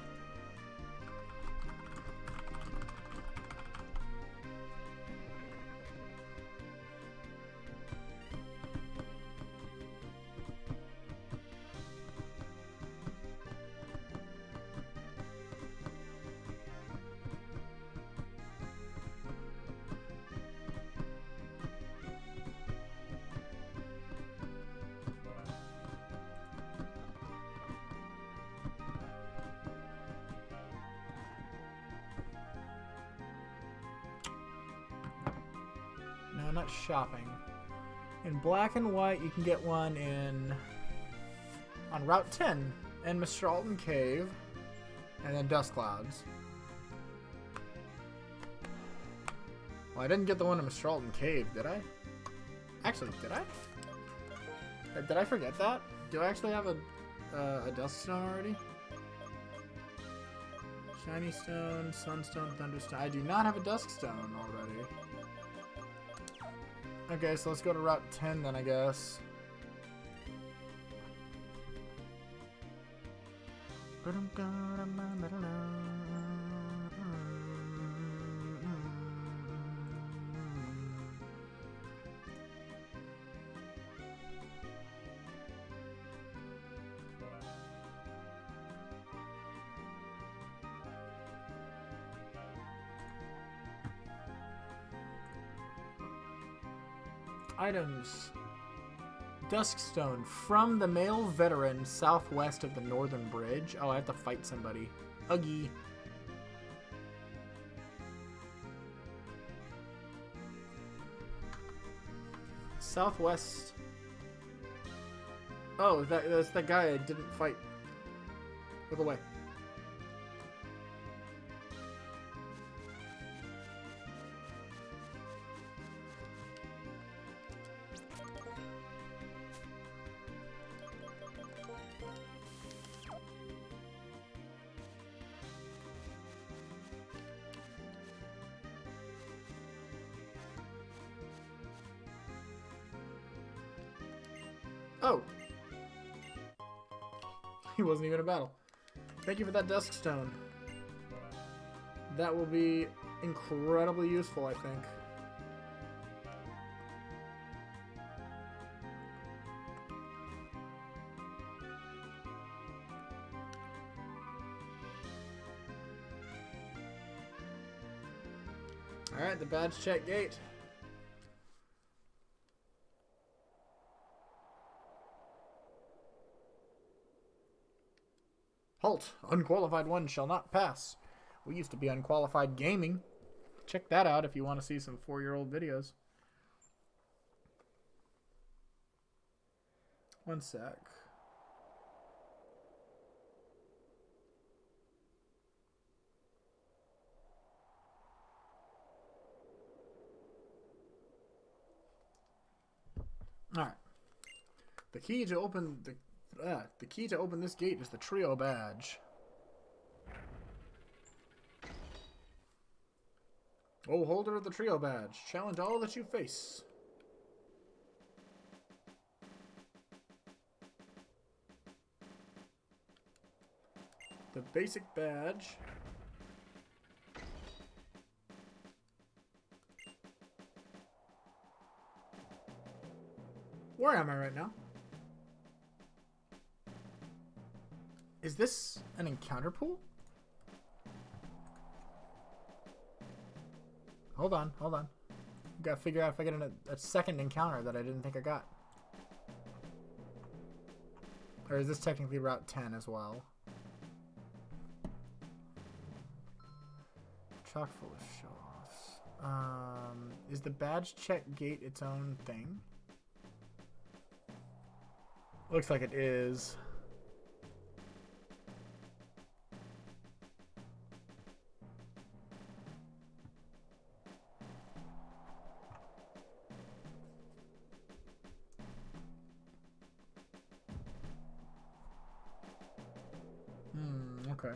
No, not shopping. In black and white, you can get one on Route 10 in Mistralton Cave, and then Dust Clouds. Well, I didn't get the one in Mistralton Cave, did I? Actually, did I? Did I forget that? Do I actually have a Duskstone already? Shiny Stone, Sunstone, Thunderstone. I do not have a Duskstone already. Okay, so let's go to Route 10 then, I guess. Items. Duskstone from the male veteran southwest of the northern bridge. Oh, I have to fight somebody. Uggy. Southwest. Oh, that's that guy I didn't fight. Look away. Oh. He wasn't even in battle. Thank you for that Duskstone. That will be incredibly useful, I think. Alright, the badge check gate. Halt! Unqualified one shall not pass. We used to be Unqualified Gaming. Check that out if you want to see some 4-year-old videos. One sec. Alright. The key to open this gate is the trio badge. Oh, holder of the trio badge, challenge all that you face. The basic badge. Where am I right now? Is this an encounter pool? Hold on, hold on. Gotta figure out if I get a second encounter that I didn't think I got. Or is this technically Route 10 as well? Chock full of show-offs. Is the badge check gate its own thing? Looks like it is. Okay.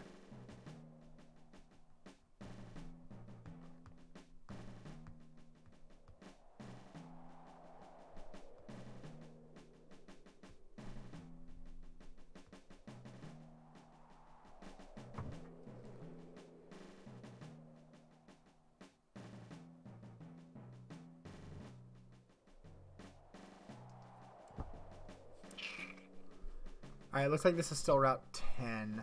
Alright, looks like this is still Route 10.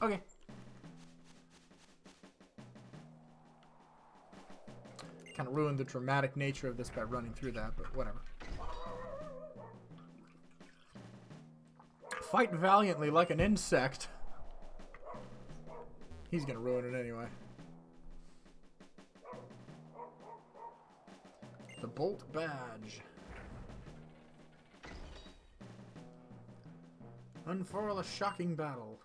Okay. Kind of ruined the dramatic nature of this by running through that, but whatever. Fight valiantly like an insect. He's gonna ruin it anyway. The Bolt Badge. Unfurl a shocking battle.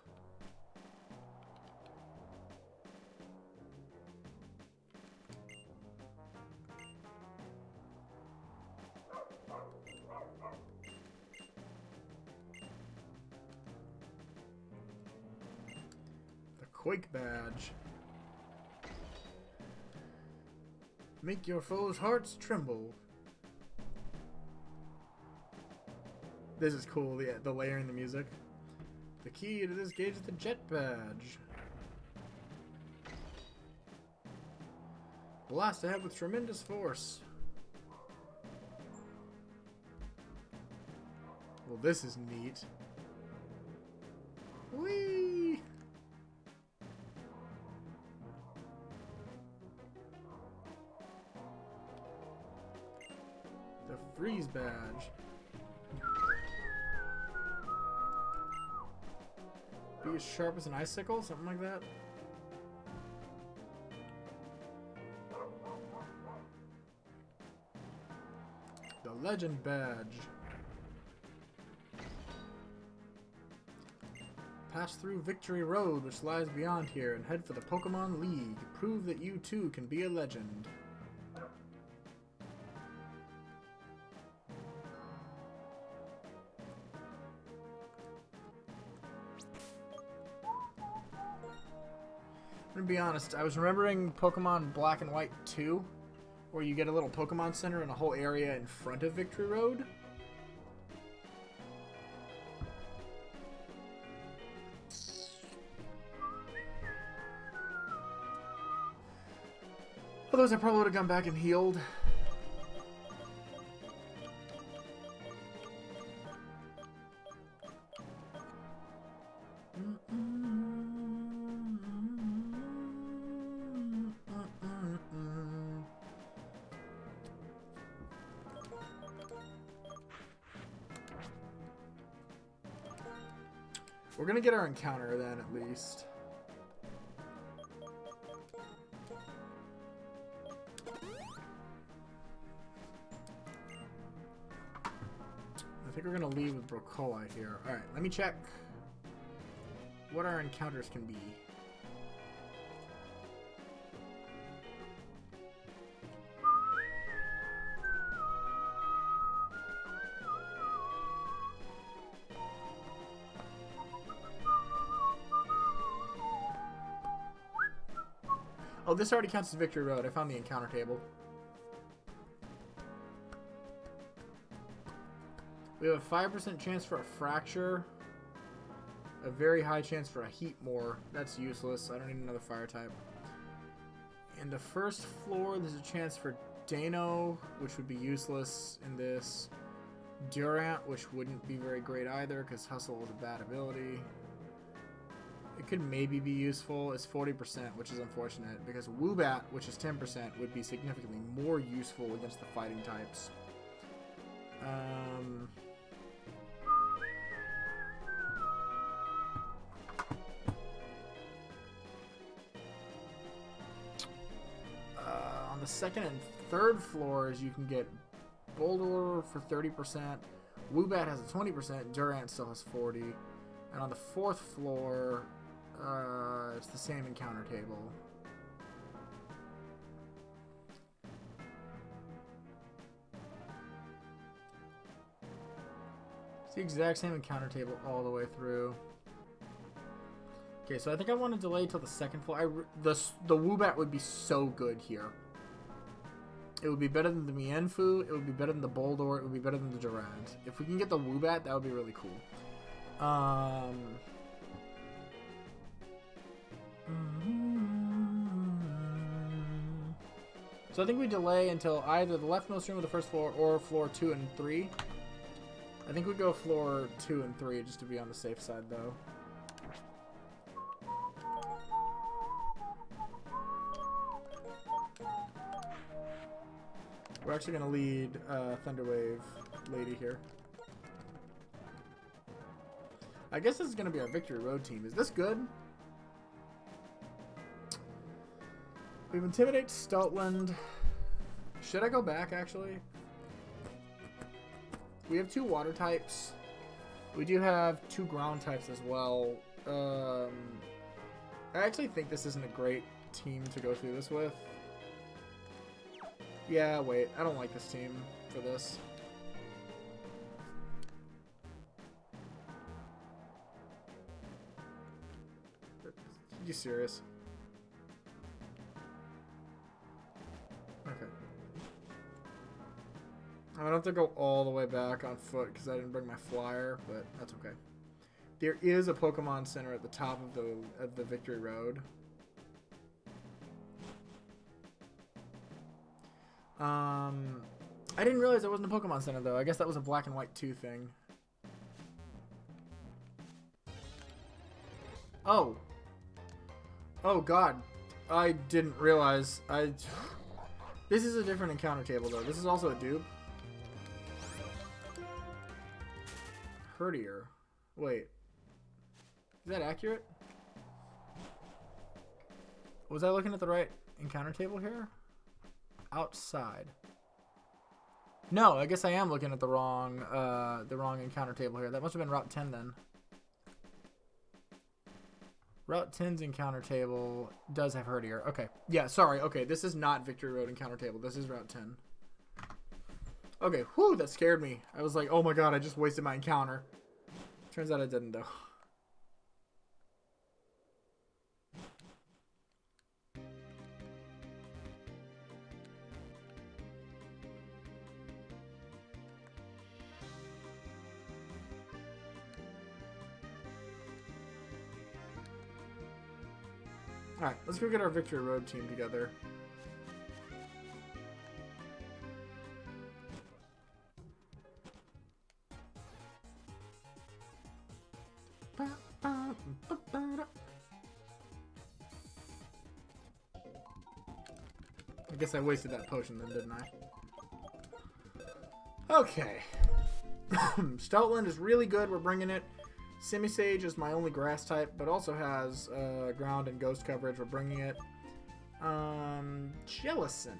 Quake Badge. Make your foes' hearts tremble. This is cool, the layering the music. The key to this gate is the Jet Badge. Blast ahead with tremendous force. Well, this is neat. Whee! Freeze Badge. Be as sharp as an icicle? Something like that? The Legend Badge. Pass through Victory Road, which lies beyond here, and head for the Pokemon League. Prove that you too can be a legend. I'm gonna be honest, I was remembering Pokemon Black and White 2, where you get a little Pokemon Center and a whole area in front of Victory Road. Otherwise, I probably would have gone back and healed. We're gonna get our encounter then, at least. I think we're gonna leave with Brocoa here. Alright, let me check what our encounters can be. Oh, this already counts as Victory Road. I found the encounter table. We have a 5% chance for a fracture. A very high chance for a heat more. That's useless. I don't need another fire type. In the first floor, there's a chance for Dano, which would be useless in this. Durant, which wouldn't be very great either because Hustle is a bad ability. It could maybe be useful. It's 40%, which is unfortunate because Woobat, which is 10%, would be significantly more useful against the fighting types. On the second and third floors, you can get Boulder for 30%. Woobat has a 20%. Durant still has 40. And on the fourth floor, it's the same encounter table. It's the exact same encounter table all the way through. Okay, so I think I want to delay till the second floor. The Woobat would be so good here. It would be better than the Mienfoo. It would be better than the Boldor. It would be better than the Durant. If we can get the Woobat, that would be really cool. So I think we delay until either the leftmost room of the first floor or floor 2 and 3. I think we go floor 2 and 3 just to be on the safe side, though. We're actually going to lead Thunderwave Lady here. I guess this is going to be our Victory Road team. Is this good? We've Intimidate Stoutland. Should I go back, actually? We have 2 water types. We do have 2 ground types as well. I actually think this isn't a great team to go through this with. Yeah, wait. I don't like this team for this. Are you serious? Okay. I'm gonna have to go all the way back on foot because I didn't bring my flyer, but that's okay. There is a Pokemon Center at the top of the Victory Road. I didn't realize there wasn't a Pokemon Center though. I guess that was a Black and White 2 thing. Oh. Oh god. I didn't realize. This is a different encounter table though. This is also a dupe. Herdier. Wait. Is that accurate? Was I looking at the right encounter table here? Outside. No, I guess I am looking at the wrong encounter table here. That must have been Route 10 then. Route 10's encounter table does have Herdier. Okay. Yeah, sorry. Okay, this is not Victory Road encounter table. This is Route 10. Okay, whew, that scared me. I was like, oh my god, I just wasted my encounter. Turns out I didn't, though. Alright, let's go get our Victory Road team together. I guess I wasted that potion then, didn't I? Okay. Stoutland is really good. We're bringing it. Simisage is my only grass type, but also has ground and ghost coverage. We're bringing it. Jellicent.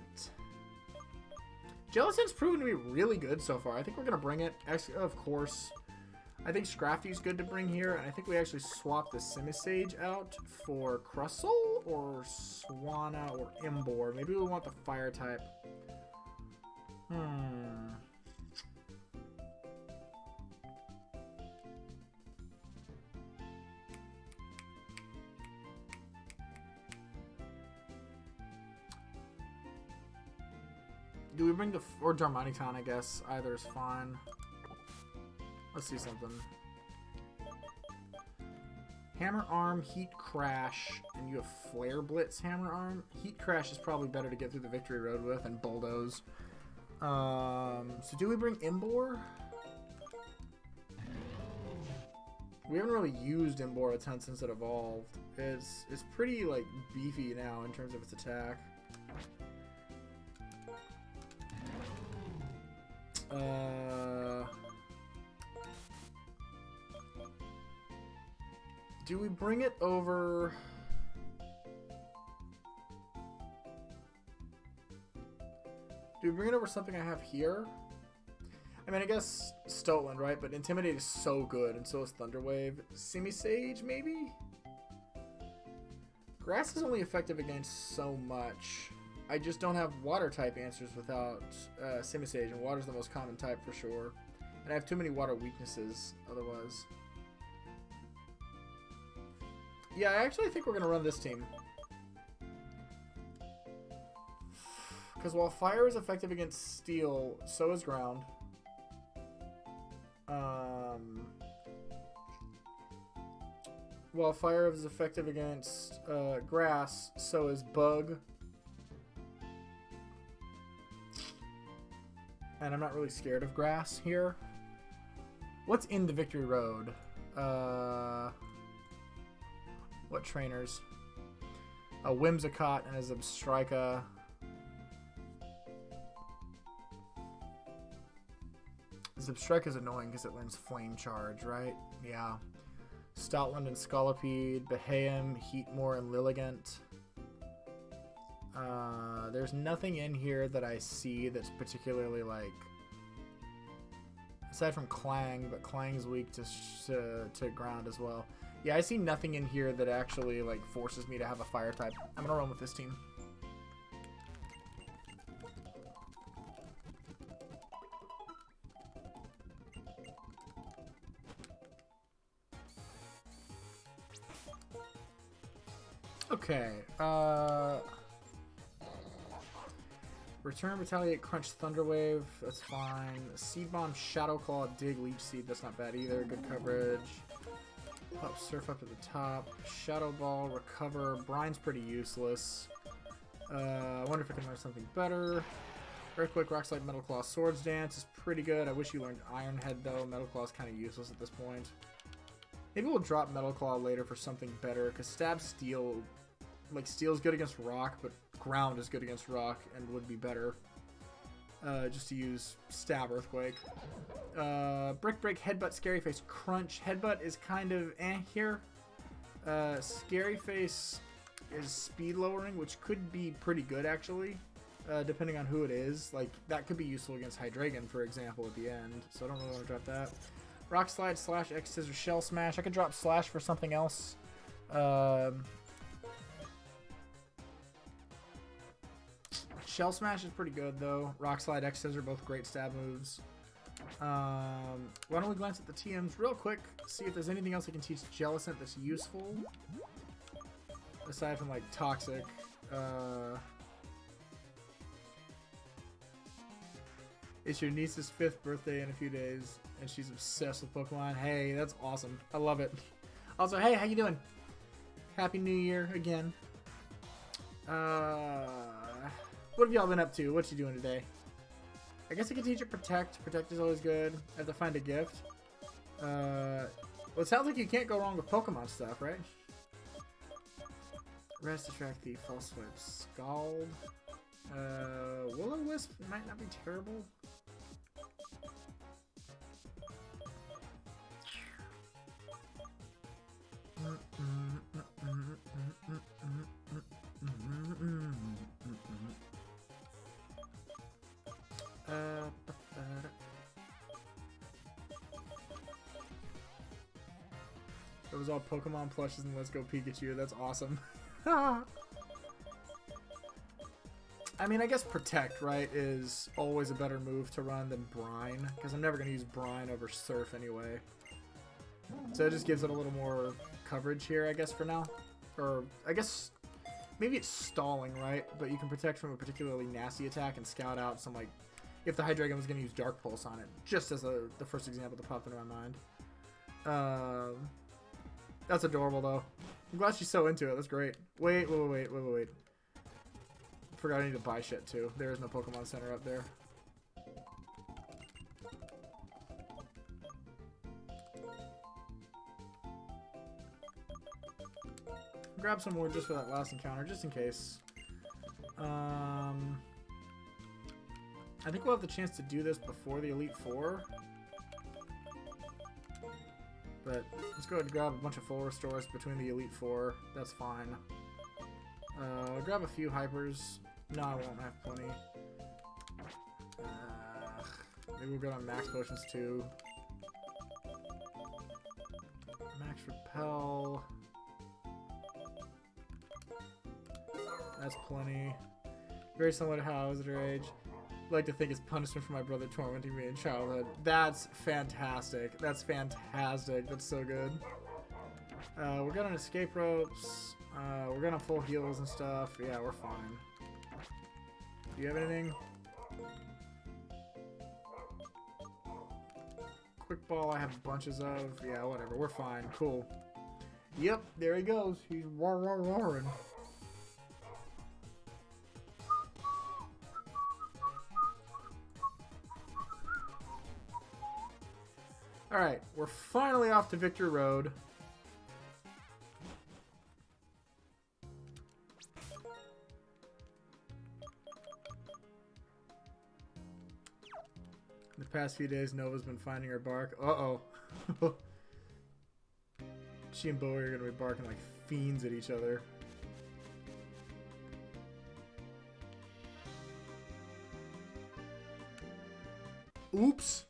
Jellicent's proven to be really good so far. I think we're going to bring it. Of course, I think Scrafty's good to bring here, and I think we actually swap the Simisage out for Crustle or Swanna or Imbor. Maybe we want the fire type. Do we bring the... or Darmanitan, I guess. Either is fine. Let's see something. Hammer Arm, Heat Crash, and you have Flare Blitz Hammer Arm. Heat Crash is probably better to get through the Victory Road with, and Bulldoze. So do we bring Imbor? We haven't really used Imbora since it evolved. It's pretty like beefy now in terms of its attack. Do we bring it over? Do we bring it over something I have here? I mean, I guess Stoutland, right? But Intimidate is so good, and so is Thunderwave. Simisage, maybe? Grass is only effective against so much. I just don't have water-type answers without Simisage, and water's the most common type for sure. And I have too many water weaknesses otherwise. Yeah, I actually think we're going to run this team. Because while fire is effective against steel, so is ground. While fire is effective against grass, so is bug. And I'm not really scared of grass here. What's in the Victory Road? What trainers? A Whimsicott and a Zebstrika. Zebstrika is annoying because it learns Flame Charge, right? Yeah. Stoutland and Scolipede, Behaim, Heatmore, and Lilligant. There's nothing in here that I see that's particularly like... Aside from Clang, but Clang's weak to ground as well. Yeah, I see nothing in here that actually like forces me to have a fire type. I'm gonna run with this team. Okay, Return, Retaliate, Crunch, Thunderwave, that's fine. Seed Bomb, Shadow Claw, Dig, Leech Seed, that's not bad either, good coverage. Up, Surf up at the top. Shadow Ball, Recover, Brine's pretty useless. I wonder if I can learn something better. Earthquake, Rock Slide, Metal Claw, Swords Dance is pretty good. I wish you learned Iron Head though, Metal Claw is kind of useless at this point. Maybe we'll drop Metal Claw later for something better, because Stab Steel... Like, Steel's good against rock, but ground is good against rock and would be better. Just to use Stab Earthquake. Brick Break, Headbutt, Scary Face, Crunch. Headbutt is kind of here. Scary Face is speed lowering, which could be pretty good, actually. Depending on who it is. Like, that could be useful against Hydreigon, for example, at the end. So I don't really want to drop that. Rock Slide, Slash, X Scissors, Shell Smash. I could drop Slash for something else. Shell Smash is pretty good, though. Rock Slide, X Scissor, both great stab moves. Why don't we glance at the TMs real quick, see if there's anything else I can teach Jellicent that's useful. Aside from, like, Toxic. It's your niece's 5th birthday in a few days, and she's obsessed with Pokemon. Hey, that's awesome. I love it. Also, hey, how you doing? Happy New Year again. What have y'all been up to? What you doing today? I guess I could teach it Protect. Protect is always good. I have to find a gift. Well, it sounds like you can't go wrong with Pokemon stuff, right? Rest, Attract, Thief, False Swipe, Scald. Will-O-Wisp might not be terrible. It was all Pokemon plushes and Let's Go Pikachu. That's awesome. I mean, I guess Protect, right, is always a better move to run than Brine, because I'm never going to use Brine over Surf anyway. So it just gives it a little more coverage here, I guess, for now. Or, I guess, maybe it's stalling, right? But you can Protect from a particularly nasty attack and scout out some, like, if the Hydreigon was going to use Dark Pulse on it, just as the first example that popped into my mind. That's adorable, though. I'm glad she's so into it. That's great. Wait. Forgot I need to buy shit, too. There is no Pokemon Center up there. Grab some more just for that last encounter, just in case. I think we'll have the chance to do this before the Elite Four. But let's go ahead and grab a bunch of full restores between the Elite Four. That's fine. Grab a few hypers. No, I won't have plenty. Maybe we'll go on max potions too. Max repel. That's plenty. Very similar to how I was at her age. I'd like to think it's punishment for my brother tormenting me in childhood. That's fantastic. That's fantastic. That's so good. We're good on escape ropes. We're good on full heals and stuff. Yeah, we're fine. Do you have anything? Quick ball I have bunches of. Yeah, whatever. We're fine. Cool. Yep, there he goes. He's roaring. Alright, we're finally off to Victory Road. The past few days, Nova's been finding her bark. Uh-oh. She and Bowie are going to be barking like fiends at each other. Oops.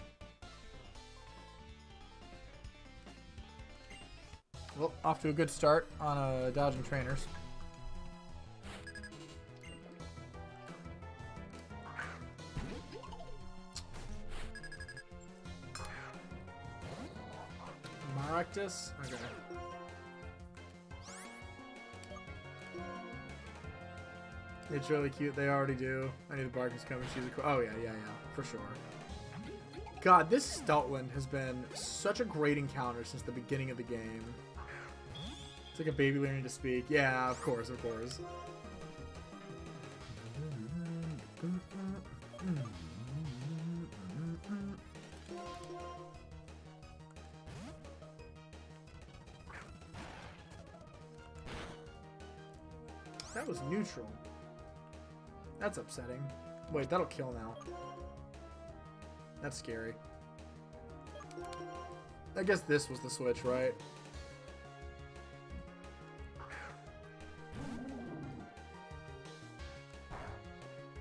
Well, off to a good start on dodging trainers. Maractus? Okay. It's really cute. They already do. I need the Barker's coming. She's a cool. Oh, yeah, for sure. God, this Stoutland has been such a great encounter since the beginning of the game. It's like a baby learning to speak. Yeah, of course, of course. That was neutral. That's upsetting. Wait, that'll kill now. That's scary. I guess this was the switch, right?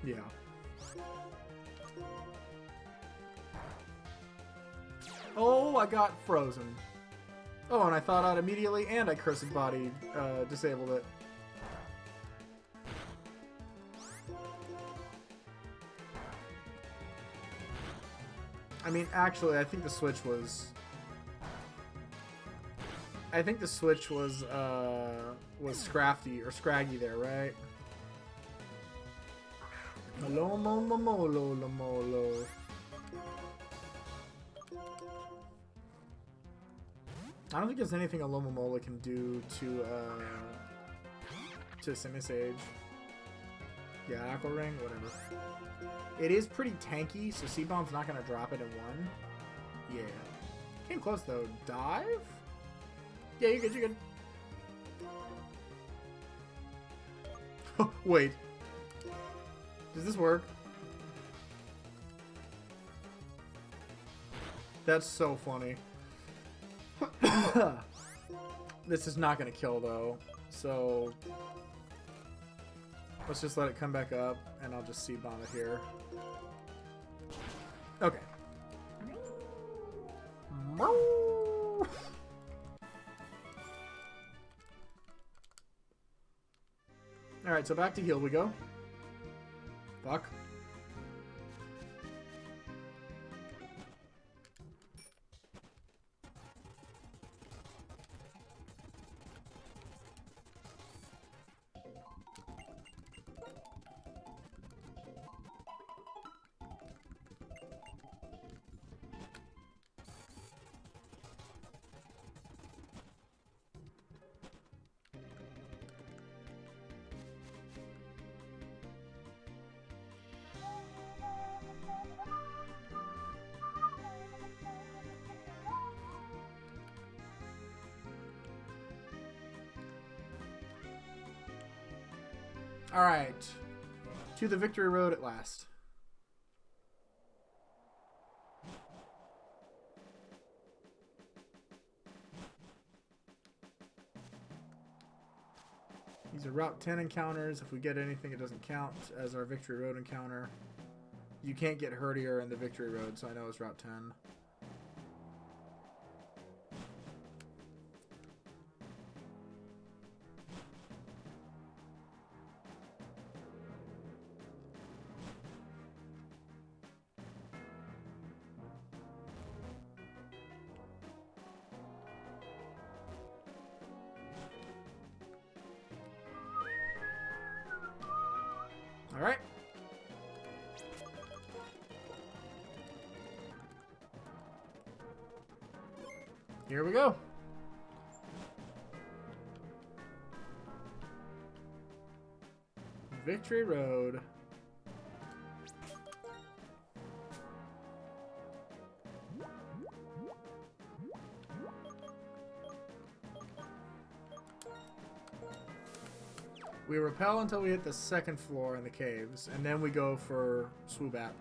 Yeah. Oh, I got frozen. Oh, and I thought out immediately, and I Cursed Body disabled it. I mean, actually, I think the switch was... was Scrafty or Scraggy there, right? Lomolo. I don't think there's anything a Lomomola can do to Simisage. Yeah, Aqua Ring, whatever. It is pretty tanky, so C-Bomb's not going to drop it in one. Yeah. Came close, though. Dive? Yeah, you're good, you're good. Wait. Does this work? That's so funny. This is not going to kill, though. So... let's just let it come back up, and I'll just C-Bomb it here. Okay. Alright, so back to heal we go. Fuck. Alright. To the victory road at last. These are Route 10 encounters. If we get anything, it doesn't count as our Victory Road encounter. You can't get Herdier in the Victory Road, so I know it's Route 10. All right. Here we go. Victory Road. We repel until we hit the second floor in the caves, and then we go for Swoobat.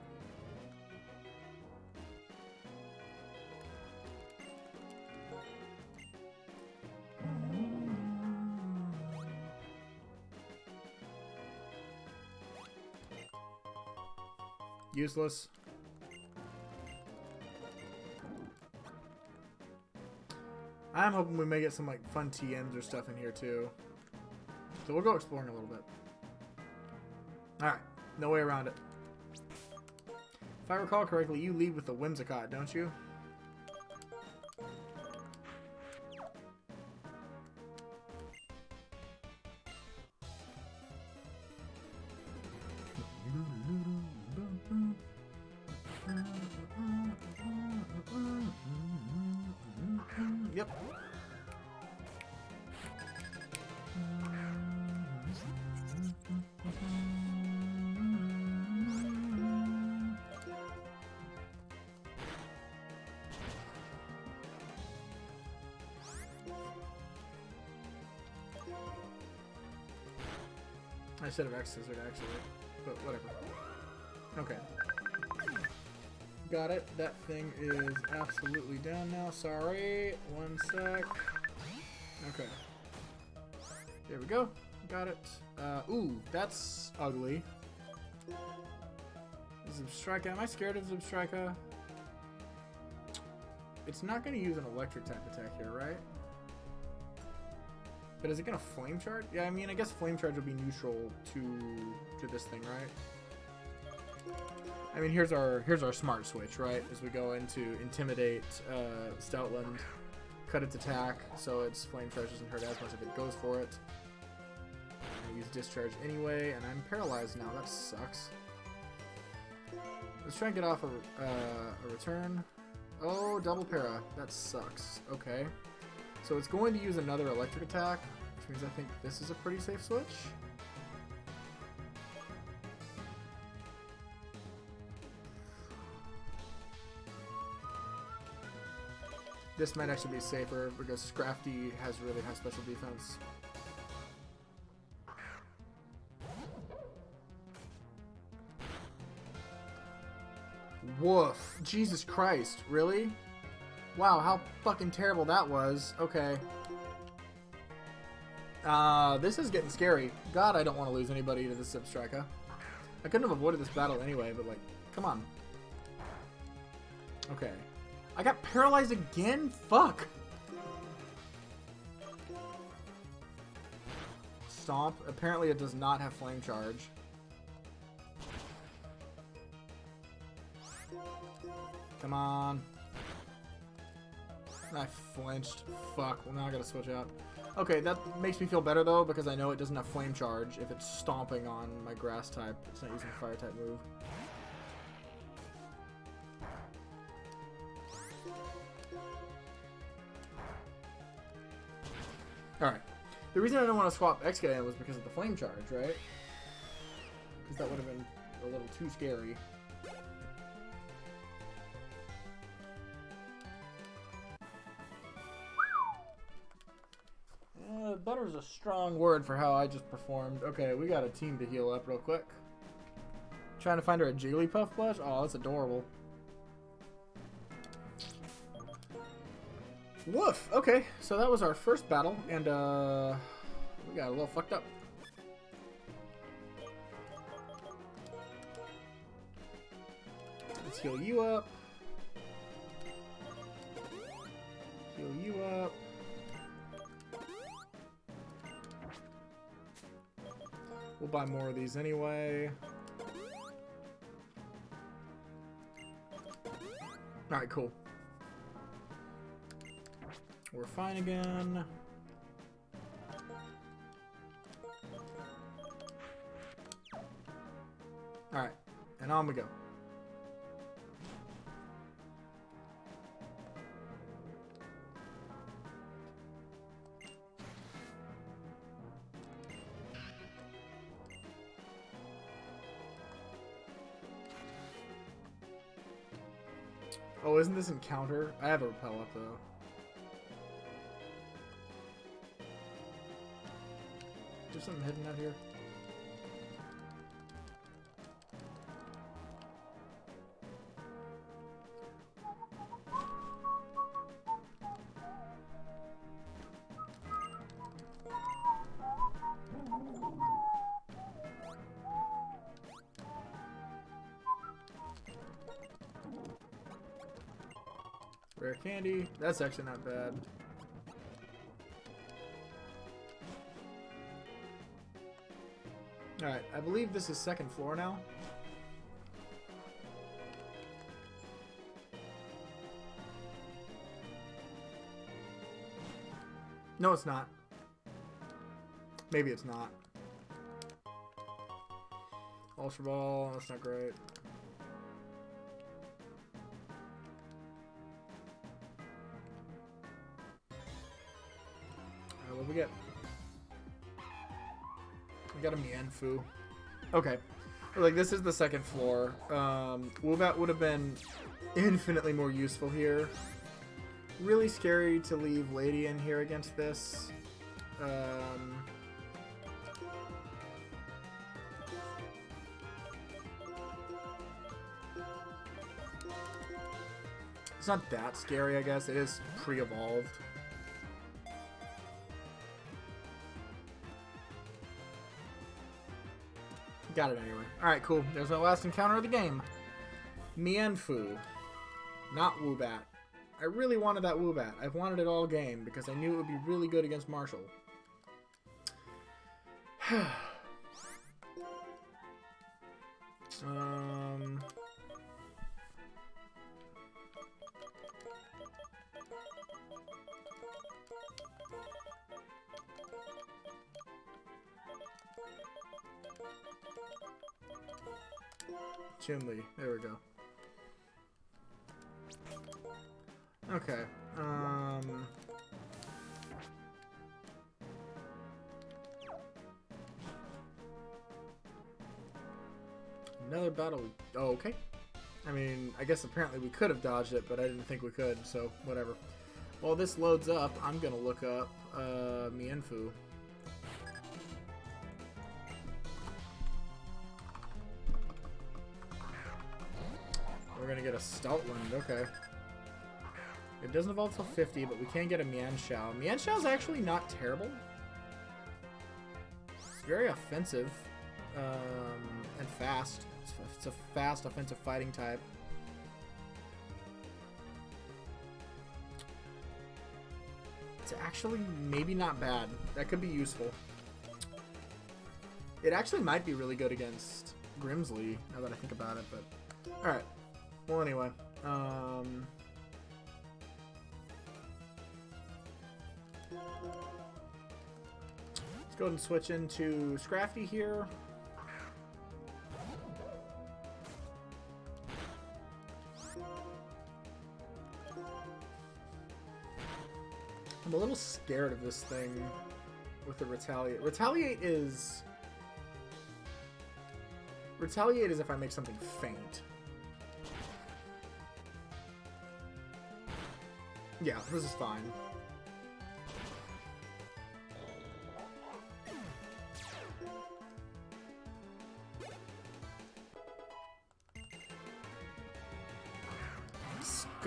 Useless. I'm hoping we may get some like fun TMs or stuff in here too. So we'll go exploring a little bit. Alright, no way around it. If I recall correctly, you lead with the Whimsicott, don't you? Yep. I should have X-scissored actually, but whatever. Okay. Got it. That thing is absolutely down now. Sorry. One sec. Okay. There we go. Got it. Ooh, that's ugly. Zubstrika. Am I scared of Zubstrika? It's not going to use an electric type attack here, right? But is it going to flame charge? Yeah, I mean, I guess flame charge will be neutral to this thing, right? I mean, here's our smart switch, right? As we go into intimidate Stoutland, cut its attack, so its flame charge doesn't hurt as much if it goes for it. I use discharge anyway, and I'm paralyzed now. That sucks. Let's try and get off a return. Oh, double para. That sucks. Okay. So it's going to use another electric attack, which means I think this is a pretty safe switch. This might actually be safer because Scrafty has really high special defense. Woof. Jesus Christ. Really? Wow, how fucking terrible that was. Okay. This is getting scary. God, I don't want to lose anybody to this Zubstrika. I couldn't have avoided this battle anyway, but like, come on. Okay. I got paralyzed again? Fuck. Stomp. Apparently it does not have flame charge. Come on. I flinched. Fuck. Well, now I gotta switch out. Okay, that makes me feel better though, because I know it doesn't have flame charge if it's stomping on my grass type. It's not using a fire type move. Alright. The reason I didn't want to swap X-Guy in was because of the flame charge, right? Because that would have been a little too scary. Better is a strong word for how I just performed. Okay, we got a team to heal up real quick. Trying to find her a Jigglypuff plush? Oh, that's adorable. Woof! Okay, so that was our first battle, and we got a little fucked up. Let's heal you up. Heal you up. We'll buy more of these anyway. Alright, cool. We're fine again. Alright, and on we go. Oh, isn't this encounter? I have a repel up though. Is there something hidden out here? Rare candy. That's actually not bad. Alright, I believe this is second floor now. No, it's not. Maybe it's not. Ultra Ball, that's not great. Alright, what do we get? We got a Mienfoo. Okay. Like, this is the second floor. Woobat would have been infinitely more useful here. Really scary to leave Lady in here against this. It's not that scary, I guess. It is pre-evolved. Got it anyway. Alright, cool. There's our last encounter of the game. Mienfoo. Not Woobat. I really wanted that Woobat. I've wanted it all game because I knew it would be really good against Marshall. Chinley. There we go. Okay. Another battle. Oh, okay. I mean, I guess apparently we could have dodged it, but I didn't think we could, so whatever. While this loads up, I'm gonna look up Mienfoo. We're gonna get a Stoutland, okay. It doesn't evolve till 50, but we can get a Mienshao. Mienshao's actually not terrible. It's very offensive and fast. It's a fast offensive fighting type. It's actually maybe not bad. That could be useful. It actually might be really good against Grimsley, now that I think about it, but... Alright. Well, anyway. Let's go ahead and switch into Scrafty here. I'm a little scared of this thing with the Retaliate. Retaliate is if I make something faint. Yeah, this is fine.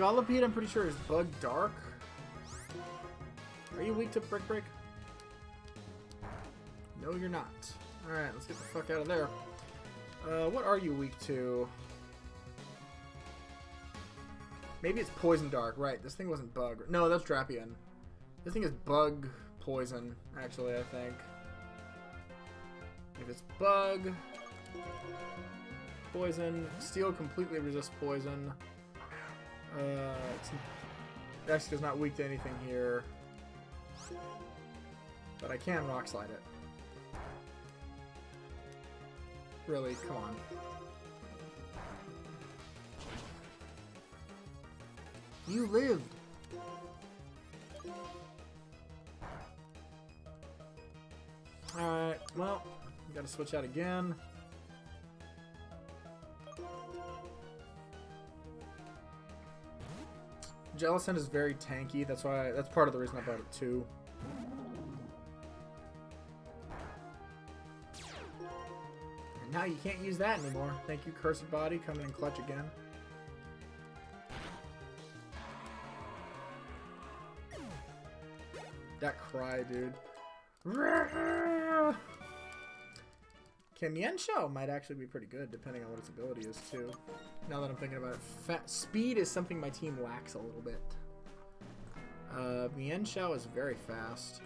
Scolipede, I'm pretty sure, is Bug Dark. Are you weak to Brick Break? No, you're not. Alright, let's get the fuck out of there. What are you weak to? Maybe it's Poison Dark. Right, this thing wasn't Bug. No, that's Drapion. This thing is Bug Poison, actually, I think. If it's Bug... Poison. Steel completely resists Poison. Dexica's not weak to anything here. But I can Rock Slide it. Really, come on. You lived! Alright, well, gotta switch out again. Jellicent is very tanky, that's part of the reason I bought it too. And now you can't use that anymore. Thank you, Cursed Body, coming in clutch again. That cry, dude. Kamiensho might actually be pretty good, depending on what its ability is, too. Now that I'm thinking about it. Speed is something my team lacks a little bit. Mienshao is very fast,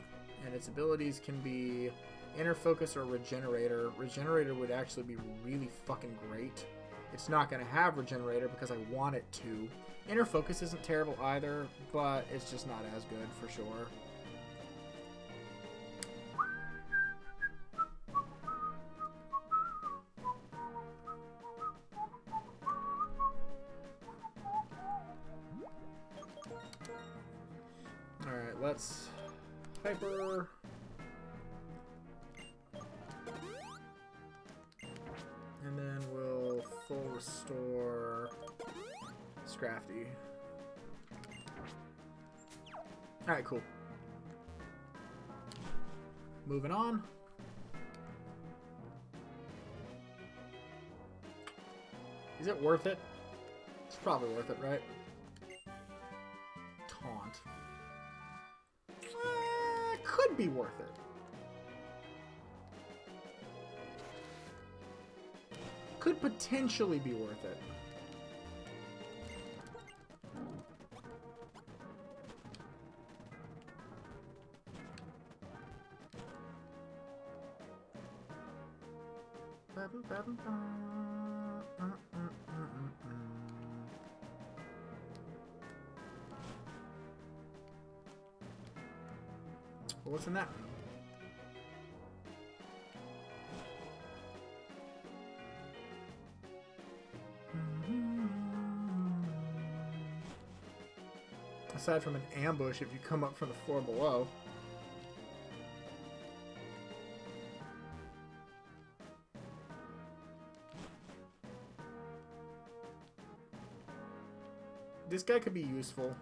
and its abilities can be Inner Focus or Regenerator. Regenerator would actually be really fucking great. It's not going to have Regenerator because I want it to. Inner Focus isn't terrible either, but it's just not as good for sure. Alright, let's Hyper. And then we'll full restore Scrafty. Alright, cool. Moving on. Is it worth it? It's probably worth it, right? Taunt. Could be worth it. Could potentially be worth it. Well, what's in that? Aside from an ambush if you come up from the floor below. This guy could be useful.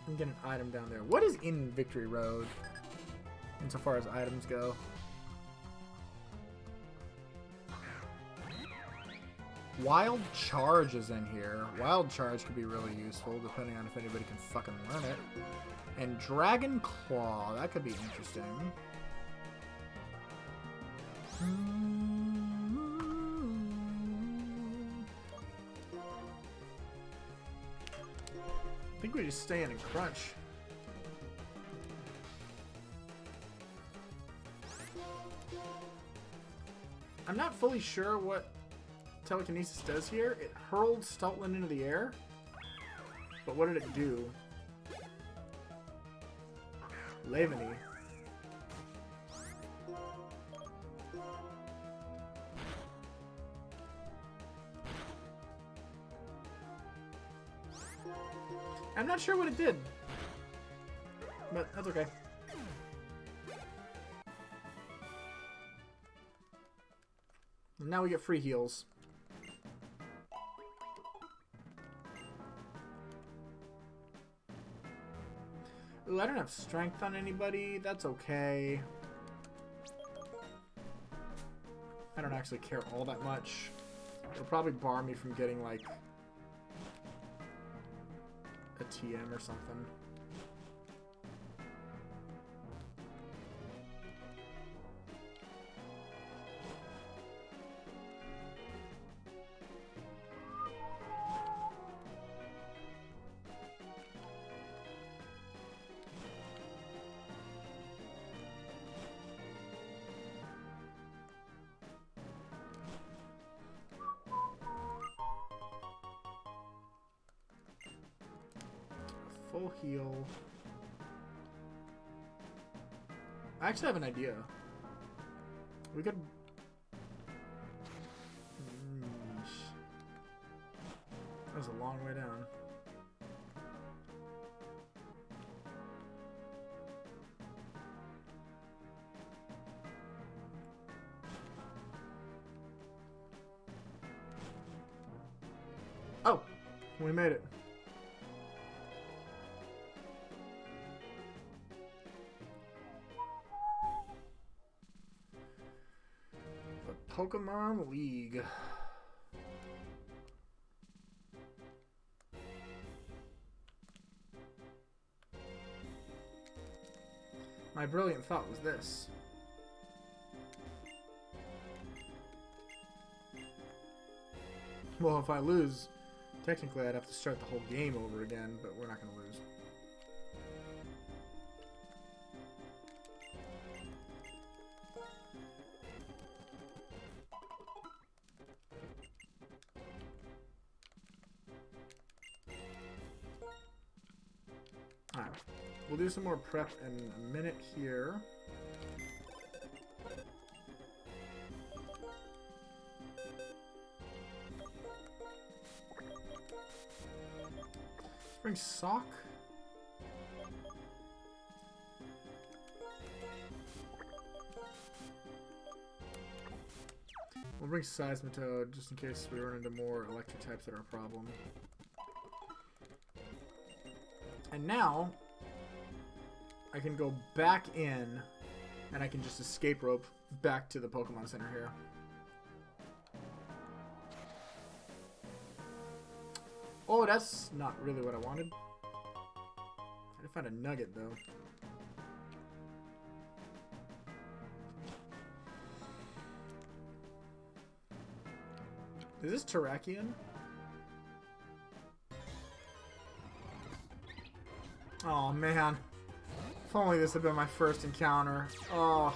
And get an item down there. What is in Victory Road? Insofar as items go. Wild Charge is in here. Wild Charge could be really useful, depending on if anybody can fucking learn it. And Dragon Claw, that could be interesting. I think we just stay in and crunch. I'm not fully sure what Telekinesis does here. It hurled Stultland into the air. But what did it do? Levany. I'm not sure what it did. But that's okay. And now we get free heals. Ooh, I don't have strength on anybody. That's okay. I don't actually care all that much. It'll probably bar me from getting, like, a TM or something. Full heal. I actually have an idea. We could... That was a long way down. Oh! We made it. Pokemon League. My brilliant thought was this. Well, if I lose, technically I'd have to start the whole game over again, but we're not going to lose. Alright, we'll do some more prep in a minute here. Let's bring Sock. We'll bring Seismitoad just in case we run into more electric types that are a problem. And now, I can go back in, and I can just escape rope back to the Pokemon Center here. Oh, that's not really what I wanted. I had to find a nugget, though. Is this Terrakion? Oh man. If only this had been my first encounter. Oh.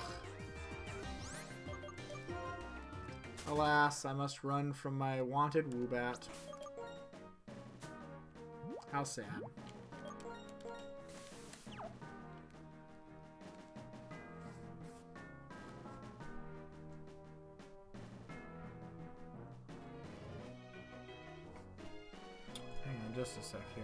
Alas, I must run from my wanted Woobat. How sad. Hang on just a sec here.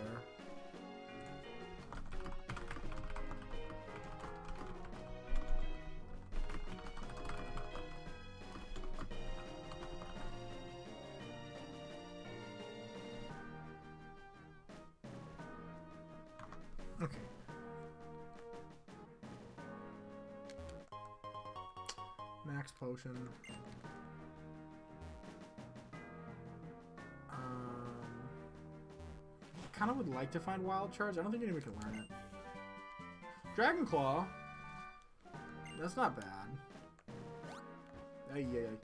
Okay. Max potion. Kind of would like to find Wild Charge. I don't think anybody can learn it. Dragon Claw. That's not bad. Ay, ay, ay.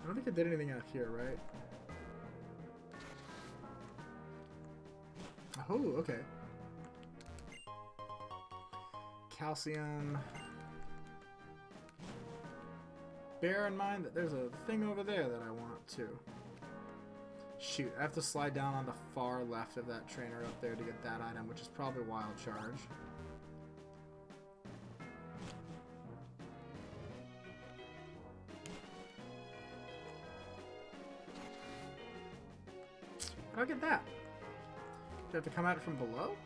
I don't think I did anything out here, right? Oh, okay. Calcium. Bear in mind that there's a thing over there that I want too. Shoot, I have to slide down on the far left of that trainer up there to get that item, which is probably Wild Charge. How do I get that? Do I have to come at it from below?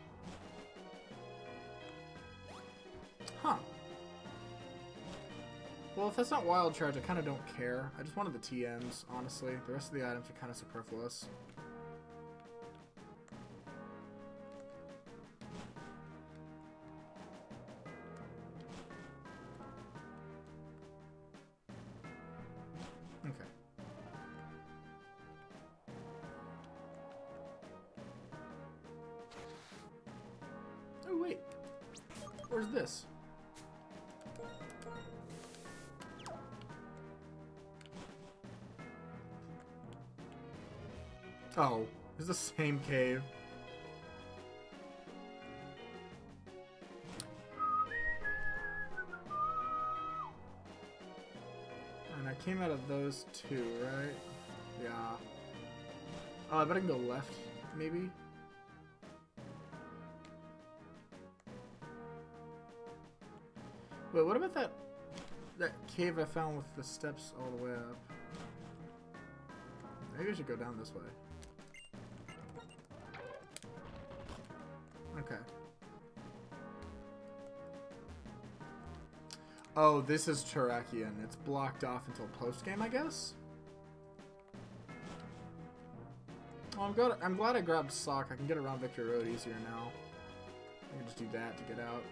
Huh. Well, if that's not wild charge, I kind of don't care. I just wanted the TMs, honestly. The rest of the items are kind of superfluous. Okay. Oh, wait. Where's this? Oh, it's the same cave. And I came out of those two, right? Yeah. Oh, I bet I can go left, maybe? Wait, what about that cave I found with the steps all the way up? Maybe I should go down this way. Okay. Oh, this is Cherakian. It's blocked off until post-game, I guess? Oh, I'm glad I grabbed Sock. I can get around Victory Road easier now. I can just do that to get out.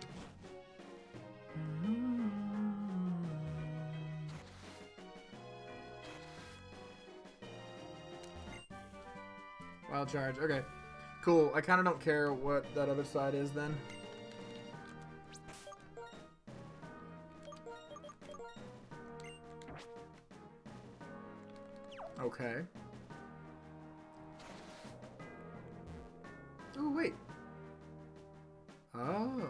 Wild charge. Okay. Cool. I kind of don't care what that other side is then. Okay. Oh, wait. Oh.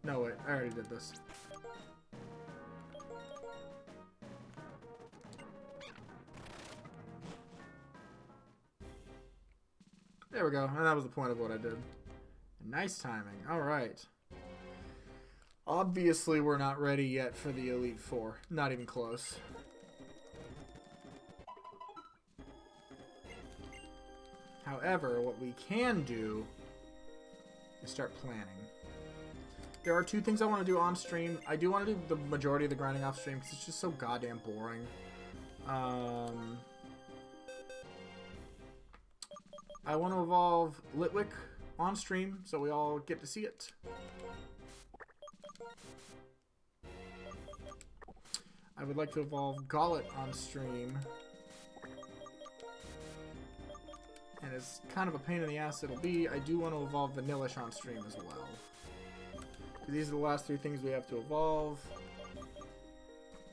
No, wait. I already did this. There we go. And that was the point of what I did. Nice timing. Alright. Obviously, we're not ready yet for the Elite Four. Not even close. However, what we can do is start planning. There are two things I want to do on stream. I do want to do the majority of the grinding off stream because it's just so goddamn boring. I want to evolve Litwick on stream so we all get to see it. I would like to evolve Gullet on stream. And as kind of a pain in the ass it'll be, I do want to evolve Vanillish on stream as well. These are the last three things we have to evolve.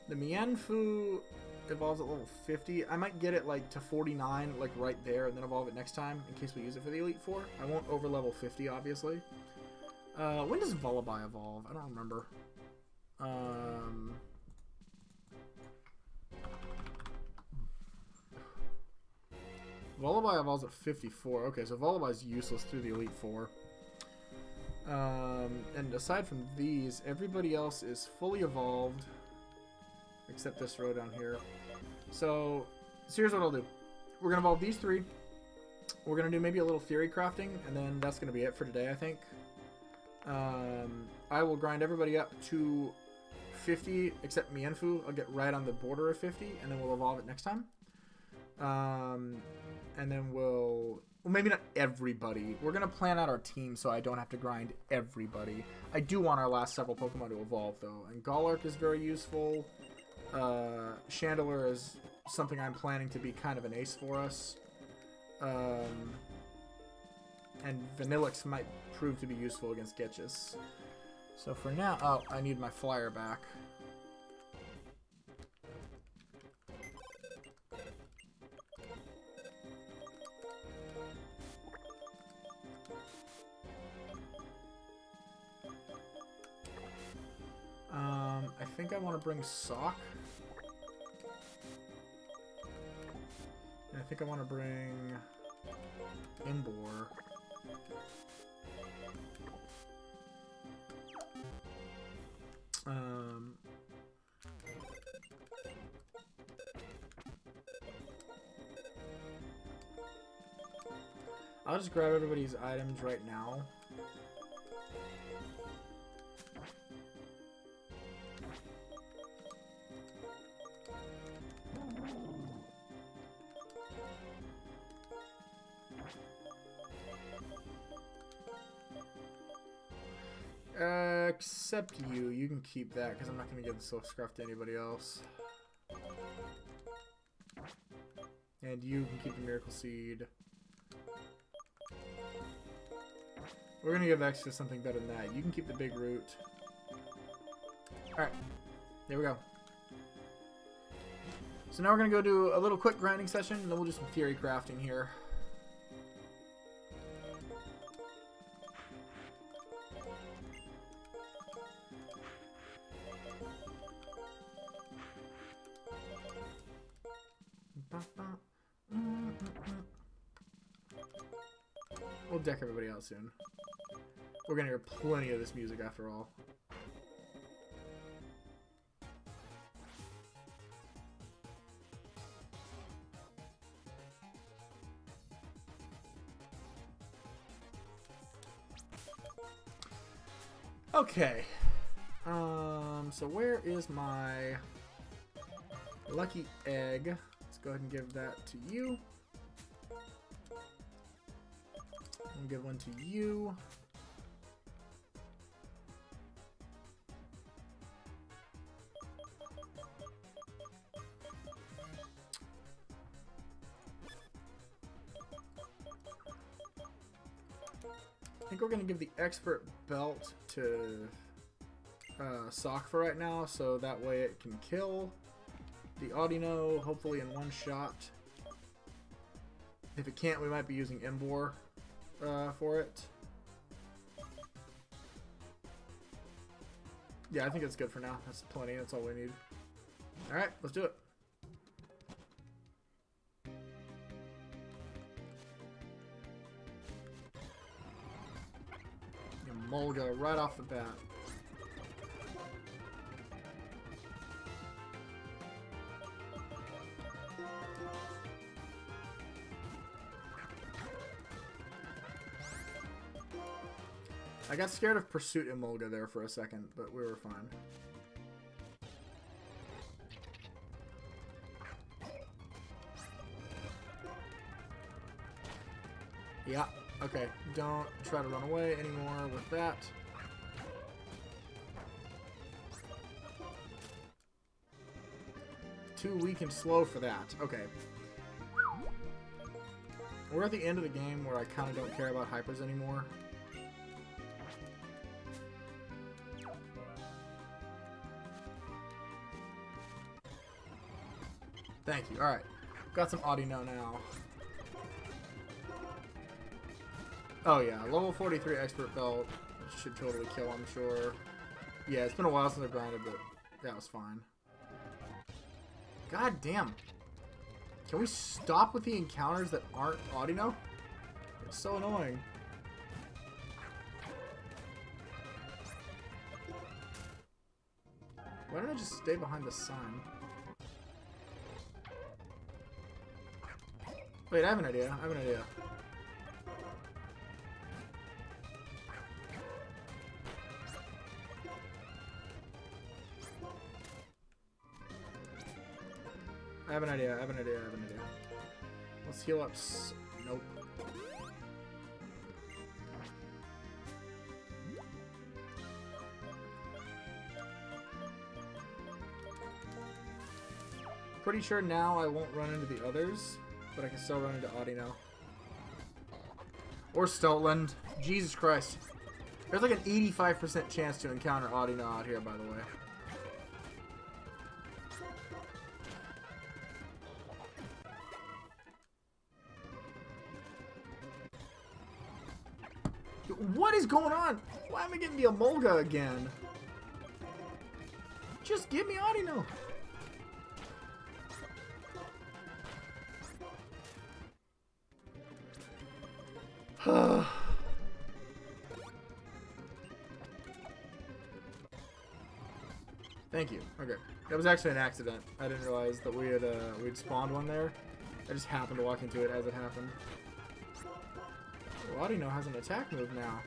The Mienfoo evolves at level 50. I might get it like to 49, like right there, and then evolve it next time in case we use it for the Elite Four. I won't over level 50, obviously. When does Vullaby evolve? I don't remember. Vullaby evolves at 54. Okay, so Vullaby's useless through the Elite Four. And aside from these, everybody else is fully evolved. Except this row down here. So here's what I'll do. We're going to evolve these three. We're going to do maybe a little theory crafting, and then that's going to be it for today, I think. I will grind everybody up to 50, except Mienfoo. I'll get right on the border of 50, and then we'll evolve it next time. And then we'll maybe not everybody. We're going to plan out our team so I don't have to grind everybody. I do want our last several Pokemon to evolve, though. And Golurk is very useful. Chandelure is something I'm planning to be kind of an ace for us. And Vanillix might prove to be useful against Gitchis. So for now... Oh, I need my flyer back. I think I want to bring Sock. And I think I want to bring Imbor. I'll just grab everybody's items right now. Except you. You can keep that because I'm not going to give the silk scarf to anybody else. And you can keep the miracle seed. We're going to give X to something better than that. You can keep the big root. Alright. There we go. So now we're going to go do a little quick grinding session, and then we'll do some theory crafting here. We'll deck everybody out soon. We're gonna hear plenty of this music after all. Okay. So where is my lucky egg? Let's go ahead and give that to you. And give one to you. I think we're going to give the expert belt to Sock for right now, so that way it can kill the Audino, hopefully in one shot. If it can't, we might be using Embor for it. Yeah, I think it's good for now. That's plenty. That's all we need. Alright, let's do it. Mulga right off the bat. I got scared of Pursuit and Mulga there for a second, but we were fine. Yeah, okay. Don't try to run away anymore with that. Too weak and slow for that. Okay. We're at the end of the game where I kind of don't care about hypers anymore. Thank you. Alright. Got some Audino now. Oh yeah, level 43 expert belt. Should totally kill, I'm sure. Yeah, it's been a while since I grinded, but that was fine. God damn. Can we stop with the encounters that aren't Audino? It's so annoying. Why don't I just stay behind the sun? Wait, I have an idea. I have an idea. I have an idea. I have an idea. I have an idea. Let's heal up. Nope. Pretty sure now I won't run into the others, but I can still run into Audino. Or Stoltland. Jesus Christ. There's like an 85% chance to encounter Audino out here, by the way. What is going on? Why am I getting the Emolga again? Just give me Audino. Thank you. Okay. That was actually an accident. I didn't realize that we'd spawned one there. I just happened to walk into it as it happened. Audino has an attack move now.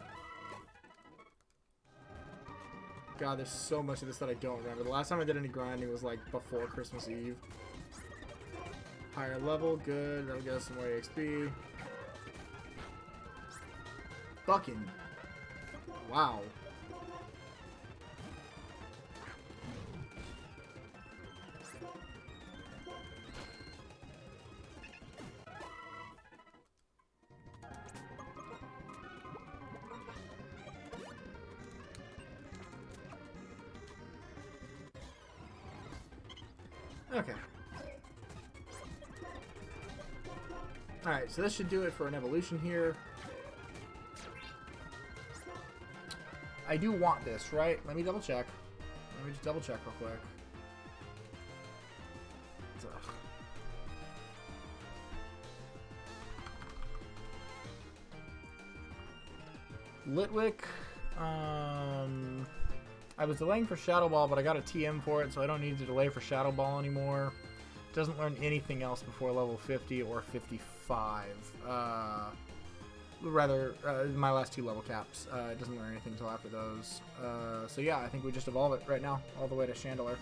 God, there's so much of this that I don't remember. The last time I did any grinding was like before Christmas Eve. Higher level, good. That'll get us some more XP. Fucking. Wow. Okay. Alright, so this should do it for an evolution here. I do want this, right? Let me double check. Let me just double check real quick. Litwick. I was delaying for Shadow Ball, but I got a TM for it, so I don't need to delay for Shadow Ball anymore. Doesn't learn anything else before level 50 or 55. My last two level caps. It doesn't learn anything until after those. So yeah, I think we just evolve it right now, all the way to Chandelure.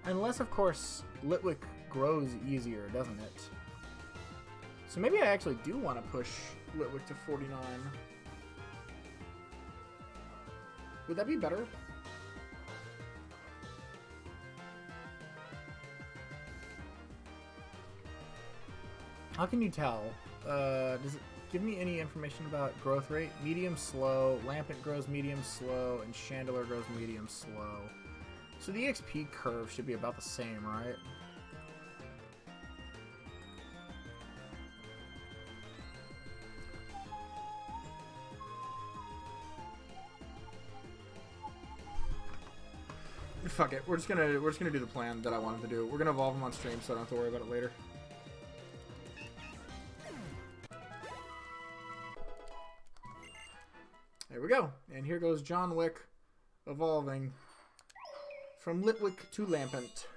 Unless, of course, Litwick grows easier, doesn't it? So maybe I actually do want to push Litwick to 49. Would that be better? How can you tell? Does it give me any information about growth rate? Medium slow, Lampent grows medium slow, and Chandelure grows medium slow. So the XP curve should be about the same, right? Fuck it. We're just gonna do the plan that I wanted to do. We're gonna evolve them on stream, so I don't have to worry about it later. There we go. And here goes John Wick evolving from Litwick to Lampent.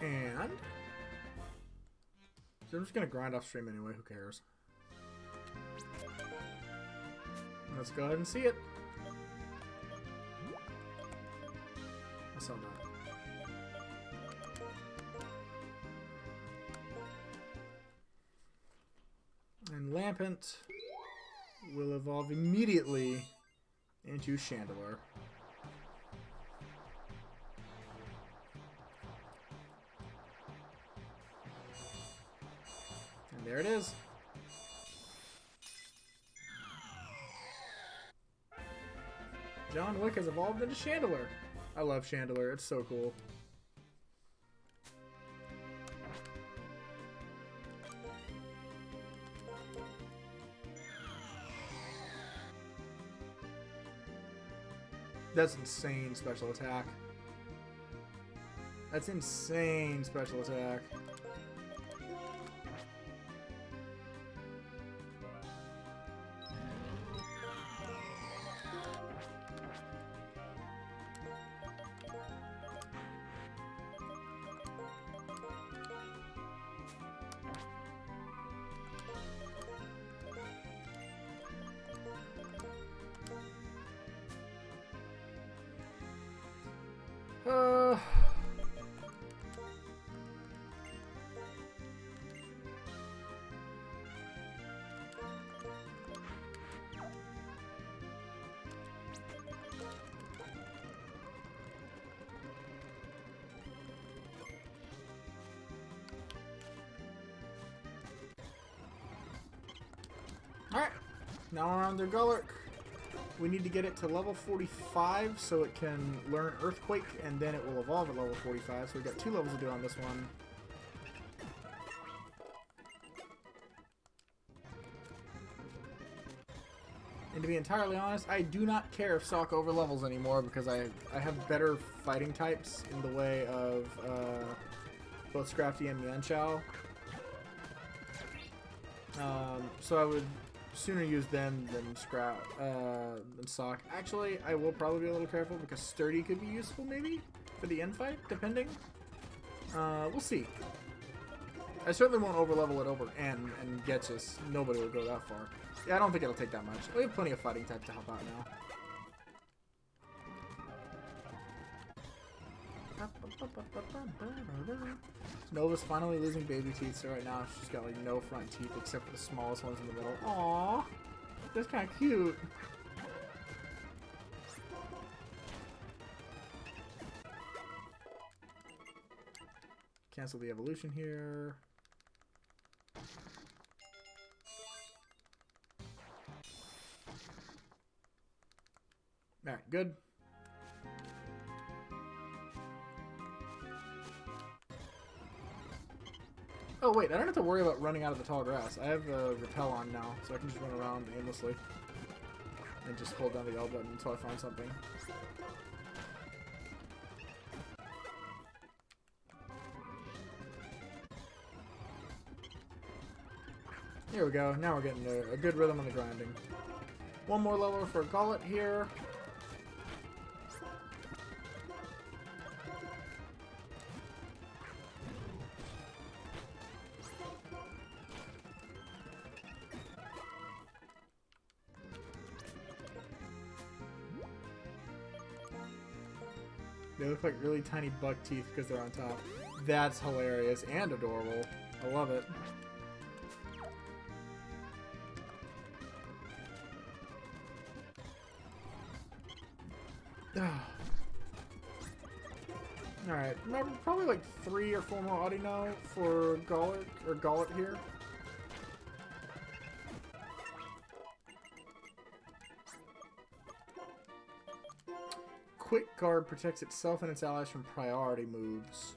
And so I'm just gonna grind off stream anyway, who cares? Let's go ahead and see it. I saw that. And Lampent will evolve immediately into Chandelure. And there it is. John Wick has evolved into Chandelure. I love Chandelure. It's so cool. That's insane special attack. That's insane special attack. Alright, now we're on the Gullick. We need to get it to level 45 so it can learn Earthquake, and then it will evolve at level 45. So we've got 2 levels to do on this one. And to be entirely honest, I do not care if Sokka over levels anymore because I have better fighting types in the way of both Scrafty and Mienshao. So I would Sooner use them than than Sock. Actually, I will probably be a little careful because Sturdy could be useful maybe for the end fight, depending. We'll see. I certainly won't overlevel it over N and get just nobody will go that far. Yeah, I don't think it'll take that much. We have plenty of fighting type to help out now. Nova's finally losing baby teeth, so right now she's got like no front teeth except for the smallest ones in the middle. Aww, that's kind of cute. Cancel the evolution here. Alright, good. Oh wait, I don't have to worry about running out of the tall grass. I have repel on now, so I can just run around aimlessly. And just hold down the L button until I find something. Here we go, now we're getting a good rhythm on the grinding. One more level for Gullet here. They look like really tiny buck teeth because they're on top. That's hilarious and adorable. I love it. Alright, probably like 3 or 4 more Audino for Gullet here. Quick Guard protects itself and its allies from priority moves.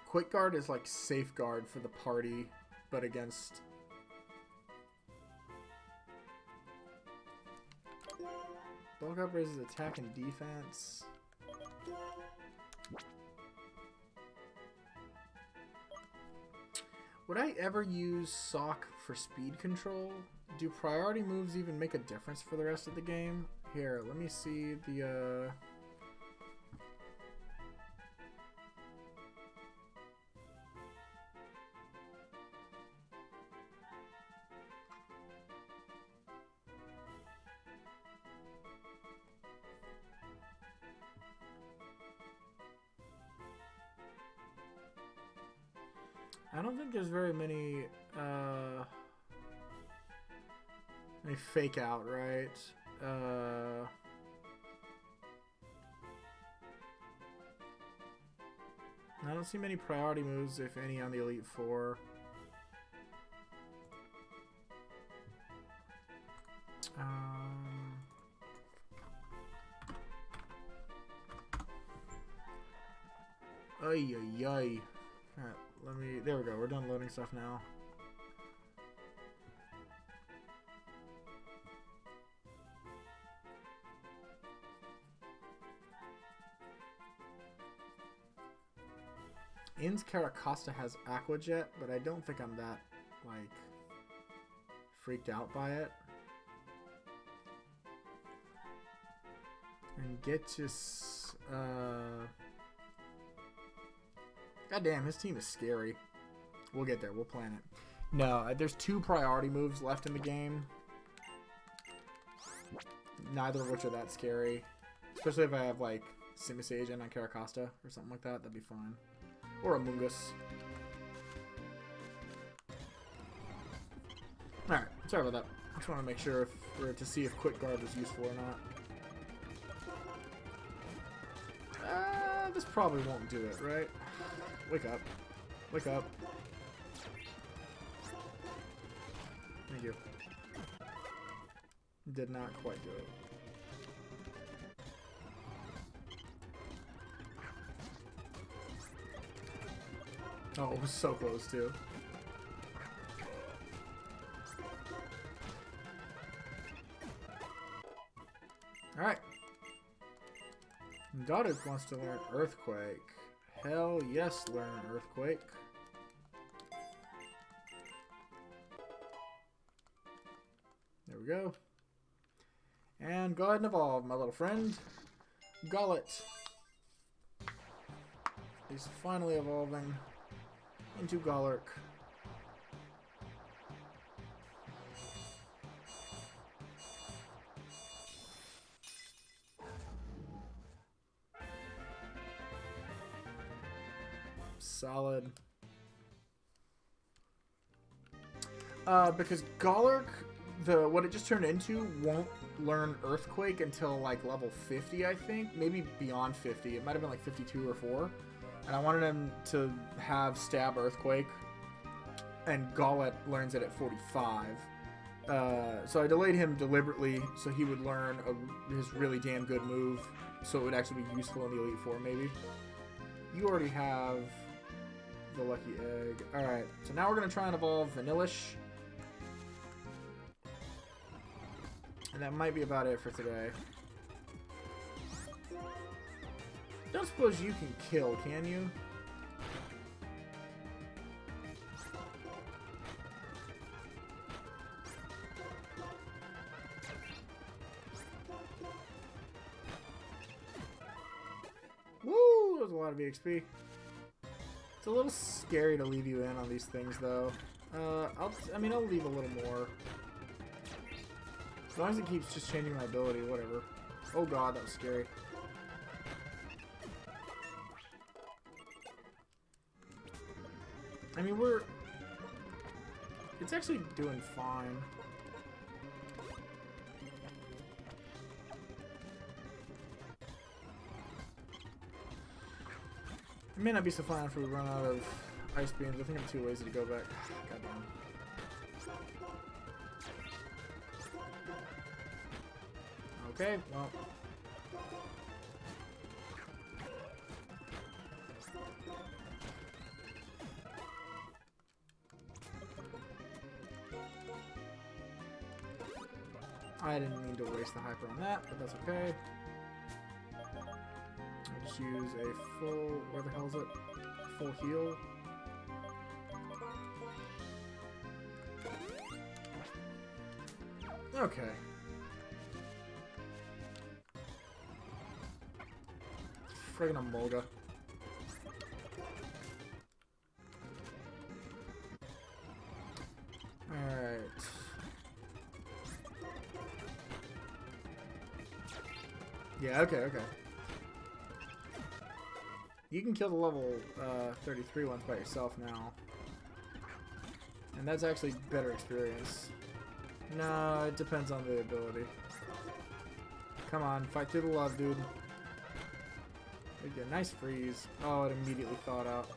Quick Guard is like Safeguard for the party, but against... Bulk Up raises attack and defense. Would I ever use Sock for speed control? Do priority moves even make a difference for the rest of the game? Here, let me see the, I don't think there's very many fake out, right? I don't see many priority moves, if any, on the Elite Four. Ay, ay, ay. Alright, let me... There we go. We're done loading stuff now. In's Caracosta has Aqua Jet, but I don't think I'm that, like, freaked out by it. And Getchis, goddamn, his team is scary. We'll get there. We'll plan it. No, there's 2 priority moves left in the game. Neither of which are that scary. Especially if I have, like, Simisage on Caracosta or something like that. That'd be fine. Or a Mungus. Alright, sorry about that. I just want to make sure to see if Quick Guard was useful or not. This probably won't do it, right? Wake up. Wake up. Thank you. Did not quite do it. Oh, it was so close, too. Goddard wants to learn Earthquake. Hell yes, learn Earthquake. There we go. And go ahead and evolve, my little friend. Gollet. He's finally evolving into Gollark. Solid. Because Gollark, what it just turned into, won't learn Earthquake until like level 50, I think. Maybe beyond 50. It might have been like 52 or 4. And I wanted him to have Stab Earthquake. And Gollet learns it at 45. So I delayed him deliberately so he would learn his really damn good move. So it would actually be useful in the Elite Four, maybe. You already have the Lucky Egg. Alright, so now we're going to try and evolve Vanillish. And that might be about it for today. Don't suppose you can kill, can you? Woo! That was a lot of EXP. It's a little scary to leave you in on these things, though. I'll leave a little more. As long as it keeps just changing my ability, whatever. Oh god, that was scary. I mean, it's actually doing fine. It may not be so fine if we run out of ice beams. I think I'm too lazy to go back. Goddamn. Okay, well. I didn't mean to waste the hyper on that, but that's okay. I'll just use a full, where the hell is it? Full heal. Okay. Friggin' Emolga. Alright. Yeah, okay. You can kill the level 33 ones by yourself now. And that's actually better experience. No, it depends on the ability. Come on, fight through the love, dude. A nice freeze. Oh, it immediately thawed out.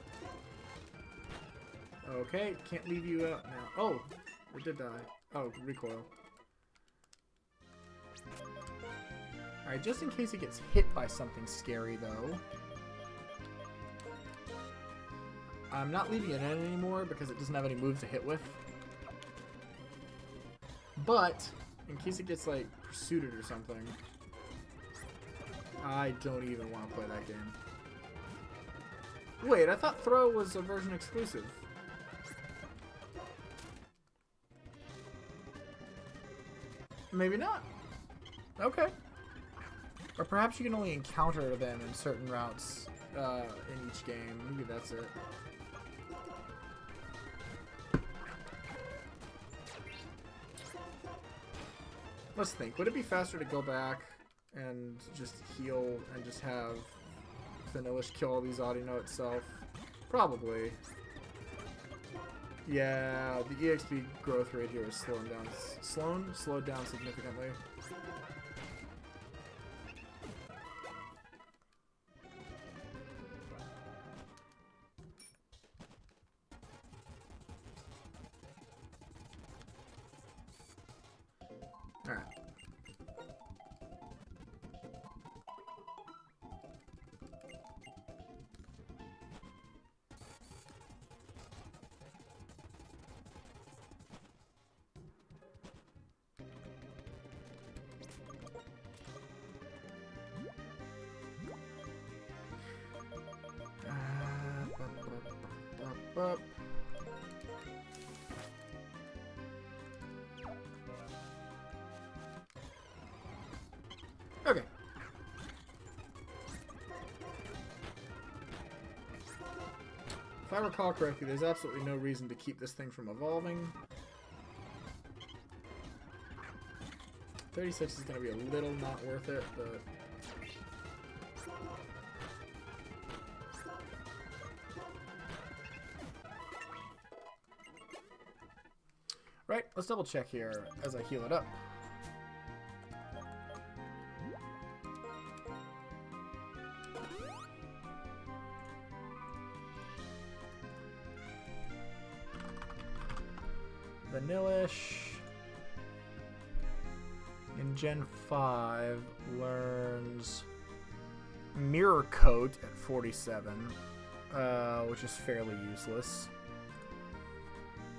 Okay, can't leave you out now. Oh, it did die. Oh, recoil. Alright, just in case it gets hit by something scary, though. I'm not leaving it in anymore because it doesn't have any moves to hit with. But, in case it gets, like, pursued or something, I don't even want to play that game. Wait, I thought Throw was a version exclusive. Maybe not. Okay. Or perhaps you can only encounter them in certain routes in each game. Maybe that's it. Let's think. Would it be faster to go back and just heal and just have Vanillish kill all these Audino itself? Probably. Yeah, the EXP growth rate here is slowing down. Slowed down significantly. Alright. up. Okay. If I recall correctly, there's absolutely no reason to keep this thing from evolving. 36 is going to be a little not worth it, but... Right, let's double check here as I heal it up. Vanillish in Gen 5 learns Mirror Coat at 47, which is fairly useless.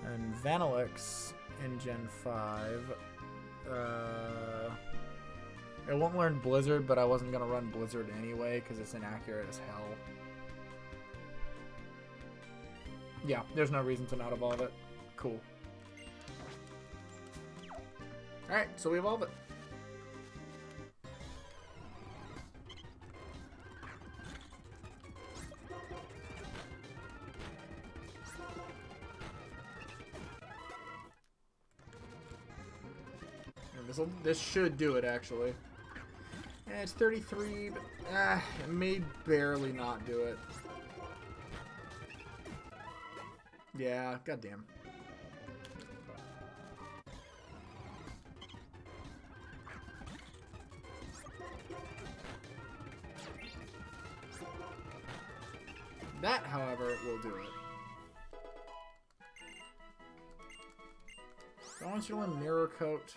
And Vanillix in Gen 5, it won't learn Blizzard, but I wasn't going to run Blizzard anyway because it's inaccurate as hell. Yeah, there's no reason to not evolve it. Cool. Alright, so we evolve it. And this should do it, actually. Yeah, it's 33, but it may barely not do it. Yeah, goddamn. That, however, will do it. I want you to learn Mirror Coat.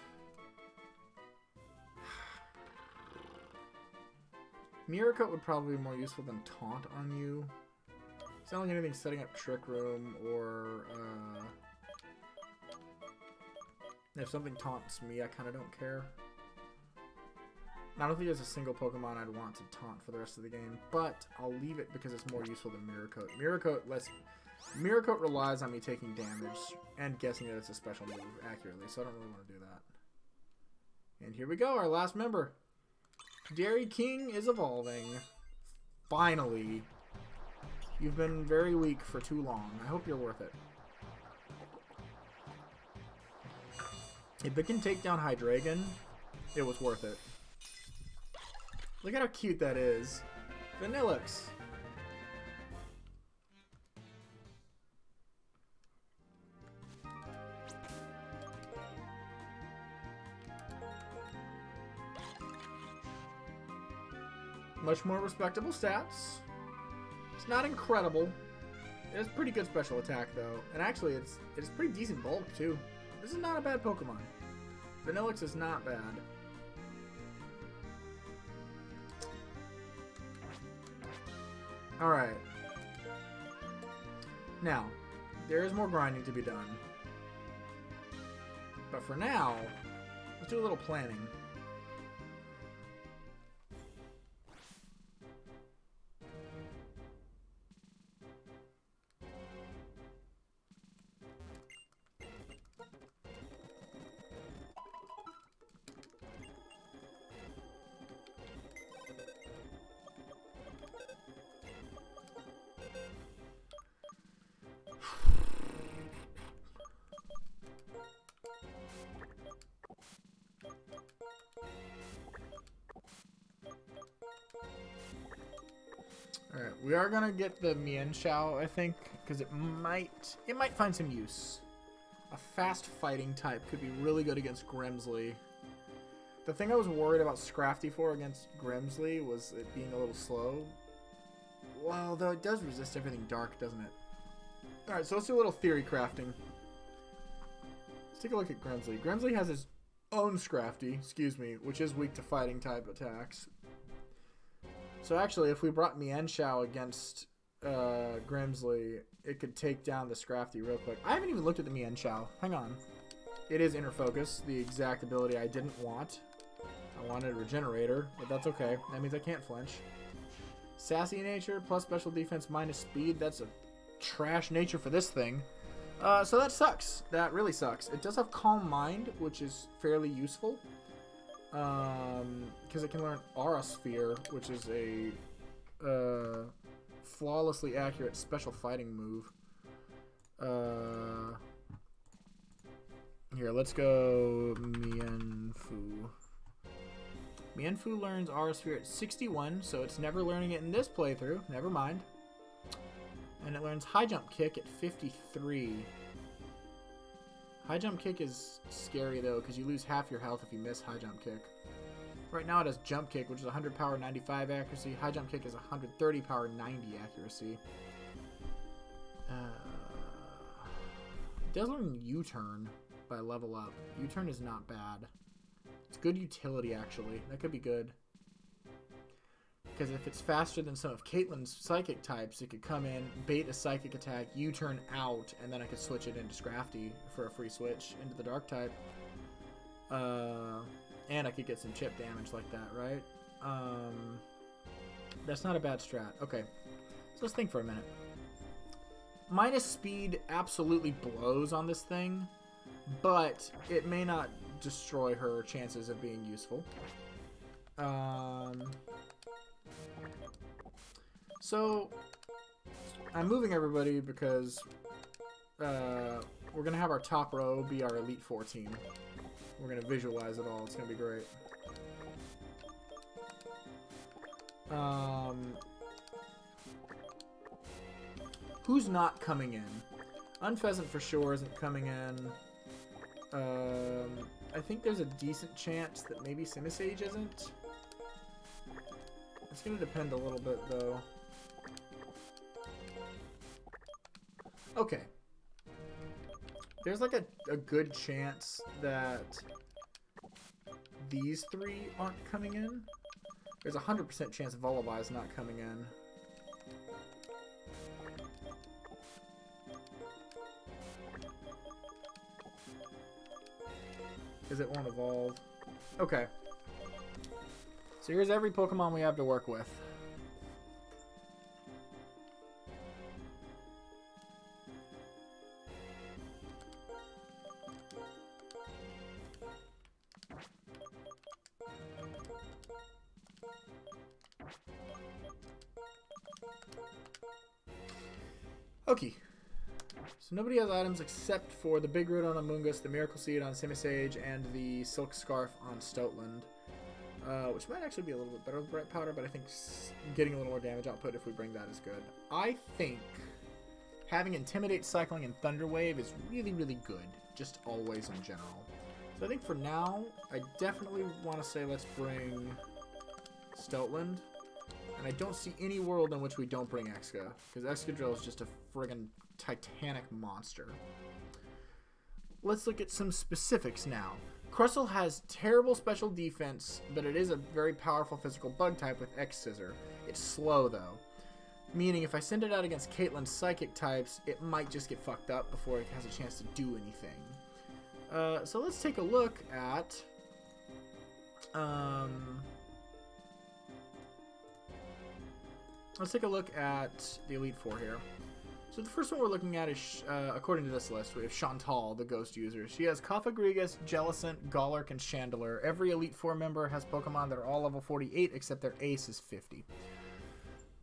Mirror Coat would probably be more useful than Taunt on you. It's not like anything setting up Trick Room or... if something taunts me, I kind of don't care. I don't think there's a single Pokemon I'd want to taunt for the rest of the game, but I'll leave it because it's more useful than Mirror Coat. Mirror Coat relies on me taking damage and guessing that it's a special move accurately, so I don't really want to do that. And here we go, our last member. Dairy King is evolving. Finally. You've been very weak for too long. I hope you're worth it. If it can take down Hydreigon, it was worth it. Look at how cute that is. Vanillix. Much more respectable stats. It's not incredible. It has pretty good special attack though. And actually it's pretty decent bulk too. This is not a bad Pokemon. Vanillix is not bad. Alright. Now, there is more grinding to be done. But for now, let's do a little planning. Alright, we are gonna get the Mienshao, I think, because it might find some use. A fast fighting type could be really good against Grimsley. The thing I was worried about Scrafty for against Grimsley was it being a little slow. Well, though it does resist everything dark, doesn't it? Alright, so let's do a little theory crafting. Let's take a look at Grimsley. Grimsley has his own Scrafty, which is weak to fighting type attacks. So actually, if we brought Mienshao against Grimsley, it could take down the Scrafty real quick. I haven't even looked at the Mienshao. Hang on. It is Inner Focus, the exact ability I didn't want. I wanted Regenerator, but that's okay. That means I can't flinch. Sassy nature plus special defense minus speed. That's a trash nature for this thing. So that sucks. That really sucks. It does have Calm Mind, which is fairly useful. Because it can learn Aura Sphere, which is a flawlessly accurate special fighting move. Here, let's go Mienfu. Mienfu learns Aura Sphere at 61, so it's never learning it in this playthrough. Never mind. And it learns High Jump Kick at 53. High Jump Kick is scary, though, because you lose half your health if you miss High Jump Kick. Right now it has Jump Kick, which is 100 power, 95 accuracy. High Jump Kick is 130 power, 90 accuracy. It does learn U-Turn by level up. U-Turn is not bad. It's good utility, actually. That could be good. Because if it's faster than some of Caitlyn's psychic types, it could come in, bait a psychic attack, U-turn out, and then I could switch it into Scrafty for a free switch into the dark type. And I could get some chip damage like that, right? That's not a bad strat. Okay, so let's think for a minute. Minus speed absolutely blows on this thing, but it may not destroy her chances of being useful. So, I'm moving everybody because we're going to have our top row be our Elite Four team. We're going to visualize it all. It's going to be great. Who's not coming in? Unpheasant for sure isn't coming in. I think there's a decent chance that maybe Simisage isn't. It's going to depend a little bit, though. Okay. There's like a good chance that these three aren't coming in. There's a 100% chance Volleyball is not coming in. Because it won't evolve. Okay. So here's every Pokemon we have to work with. Okay. So nobody has items except for the Big Root on Amoonguss, the Miracle Seed on Simisage, and the Silk Scarf on Stoutland. Which might actually be a little bit better with Bright Powder, but I think getting a little more damage output if we bring that is good. I think having Intimidate, Cycling, and Thunder Wave is really, really good, just always in general. So I think for now, I definitely want to say let's bring Stoutland. And I don't see any world in which we don't bring Exca, because Excadrill is just a friggin' titanic monster. Let's look at some specifics now. Crustle has terrible special defense, but it is a very powerful physical bug type with X-Scissor. It's slow, though. Meaning if I send it out against Caitlyn's psychic types, it might just get fucked up before it has a chance to do anything. So let's take a look at... let's take a look at the Elite Four here. So the first one we're looking at is, according to this list, we have Chantal, the Ghost user. She has Cofagrigus, Jellicent, Golurk, and Chandelure. Every Elite Four member has Pokemon that are all level 48, except their ace is 50.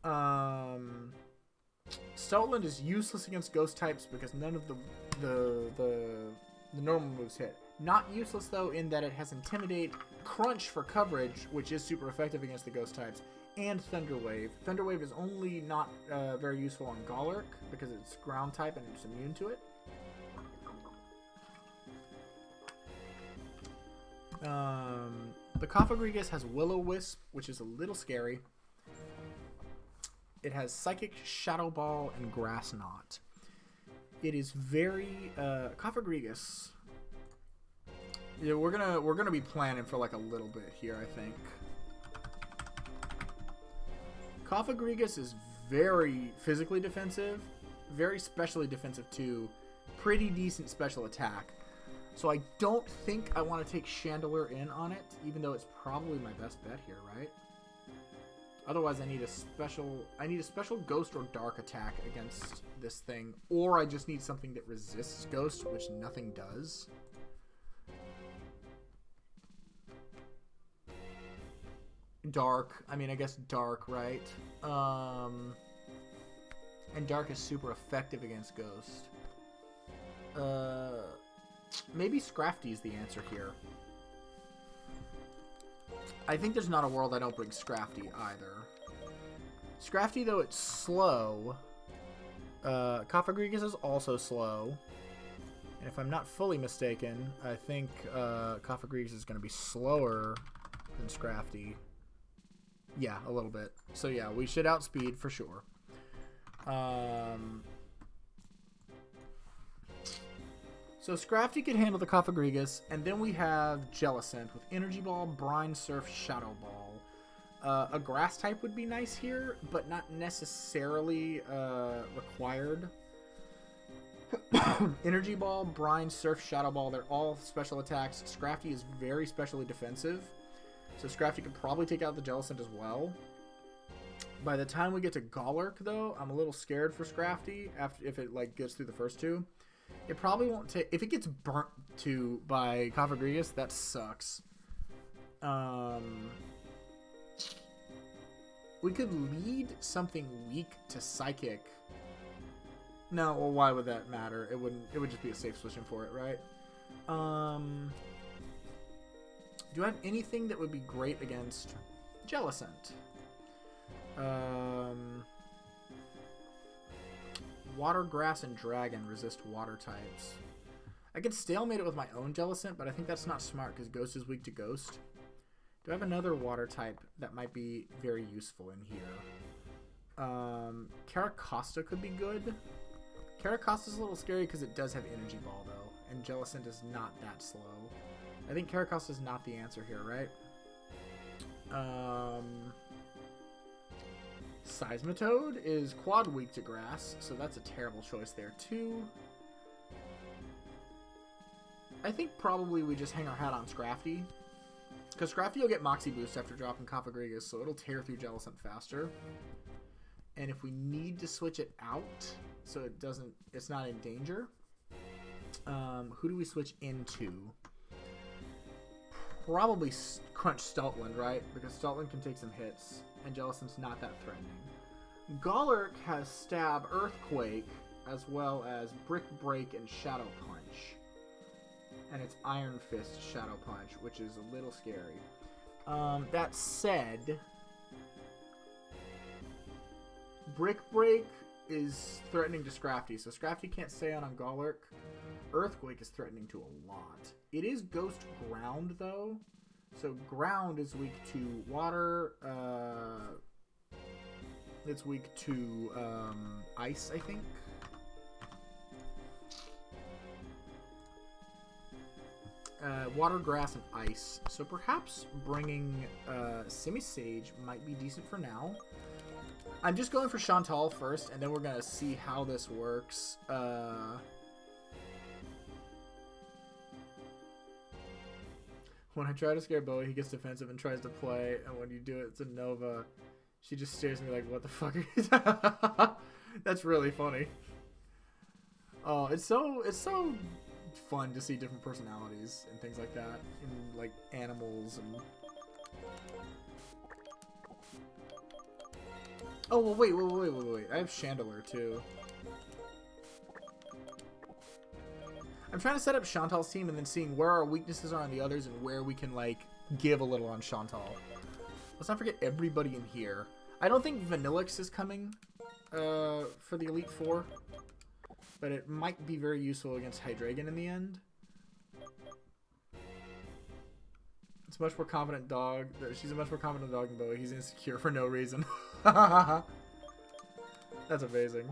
Stoutland is useless against Ghost types because none of the normal moves hit. Not useless, though, in that it has Intimidate, Crunch for coverage, which is super effective against the Ghost types, and Thunder Wave. Thunder Wave is only not very useful on Golurk because it's ground type and it's immune to it. The Cofagrigus has Will-O-Wisp, which is a little scary. It has Psychic, Shadow Ball, and Grass Knot. It is very Cofagrigus. Yeah, we're gonna be planning for like a little bit here, I think. Cofagrigus is very physically defensive, very specially defensive too, pretty decent special attack. So I don't think I want to take Chandelure in on it, even though it's probably my best bet here, right? Otherwise, I need a special ghost or dark attack against this thing, or I just need something that resists ghost, which nothing does. Dark. I mean, I guess dark, right? And dark is super effective against ghost. Maybe Scrafty is the answer here. I think there's not a world I don't bring Scrafty either. Scrafty, though, it's slow. Cofagrigus is also slow. And if I'm not fully mistaken, I think Cofagrigus is going to be slower than Scrafty. Yeah, a little bit. So yeah, we should outspeed for sure. So Scrafty can handle the Cofagrigus, and then we have Jellicent with Energy Ball, Brine Surf, Shadow Ball. A grass type would be nice here, but not necessarily required. Energy Ball, Brine, Surf, Shadow Ball, they're all special attacks. Scrafty is very specially defensive, so Scrafty could probably take out the Jellicent as well. By the time we get to Golurk, though, I'm a little scared for Scrafty if it like gets through the first two. It probably won't take... If it gets burnt to by Cofagrigus, that sucks. We could lead something weak to Psychic. No, well, why would that matter? It wouldn't. It would just be a safe solution for it, right? Do I have anything that would be great against Jellicent? Water, Grass, and Dragon resist water types. I could stalemate it with my own Jellicent, but I think that's not smart because Ghost is weak to Ghost. Do I have another water type that might be very useful in here? Caracosta could be good. Caracosta is a little scary because it does have Energy Ball, though, and Jellicent is not that slow. I think Caracosta is not the answer here, right? Seismitoad is quad weak to grass, so that's a terrible choice there too. I think probably we just hang our hat on Scrafty, because Scrafty will get Moxie Boost after dropping Cofagrigus, so it'll tear through Jellicent faster. And if we need to switch it out so it's not in danger, who do we switch into? Probably Crunch Staltland, right? Because Staltland can take some hits, and Jellicent's not that threatening. Golurk has Stab, Earthquake, as well as Brick Break and Shadow Punch. And it's Iron Fist Shadow Punch, which is a little scary. That said, Brick Break is threatening to Scrafty, so Scrafty can't stay on Golurk. Earthquake is threatening to a lot. It is Ghost Ground, though. So Ground is weak to water. It's weak to ice, I think. Water, grass, and ice. So perhaps bringing Simisage might be decent for now. I'm just going for Chantal first, and then we're going to see how this works. When I try to scare Bowie, he gets defensive and tries to play, and when you do it, it's a Nova. She just stares at me like, what the fuck are you That's really funny. Oh, it's so fun to see different personalities and things like that in like animals and... Oh, well, wait. I have Chandelure too. I'm trying to set up Chantal's team and then seeing where our weaknesses are on the others and where we can like give a little on Chantal. Let's not forget everybody in here. I don't think Vanillix is coming for the Elite Four, but it might be very useful against Hydreigon in the end. It's a much more confident dog. She's a much more confident dog than Bowie. He's insecure for no reason. That's amazing.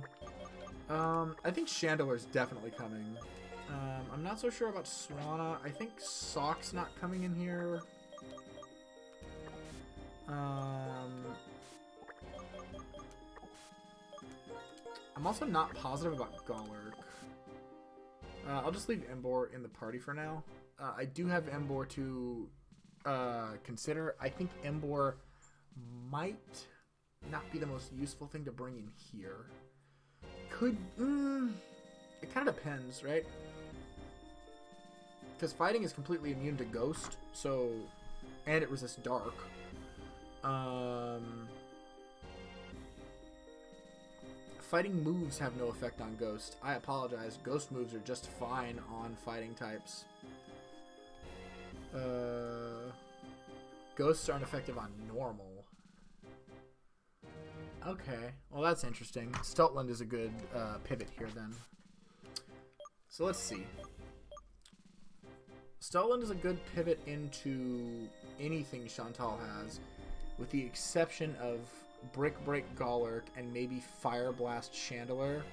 I think Chandelure's definitely coming. I'm not so sure about Swanna. I think Sock's not coming in here. I'm also not positive about Golurk. I'll just leave Emboar in the party for now. I do have Emboar to consider. I think Emboar might not be the most useful thing to bring in here. Could... it kind of depends, right? Because fighting is completely immune to Ghost, so... And it resists Dark. Fighting moves have no effect on Ghost. I apologize. Ghost moves are just fine on fighting types. Ghosts aren't effective on normal. Okay. Well, that's interesting. Steltland is a good pivot here, then. So let's see. Steltland is a good pivot into anything Chantal has, with the exception of Brick Break Golurk and maybe Fire Blast Chandelier.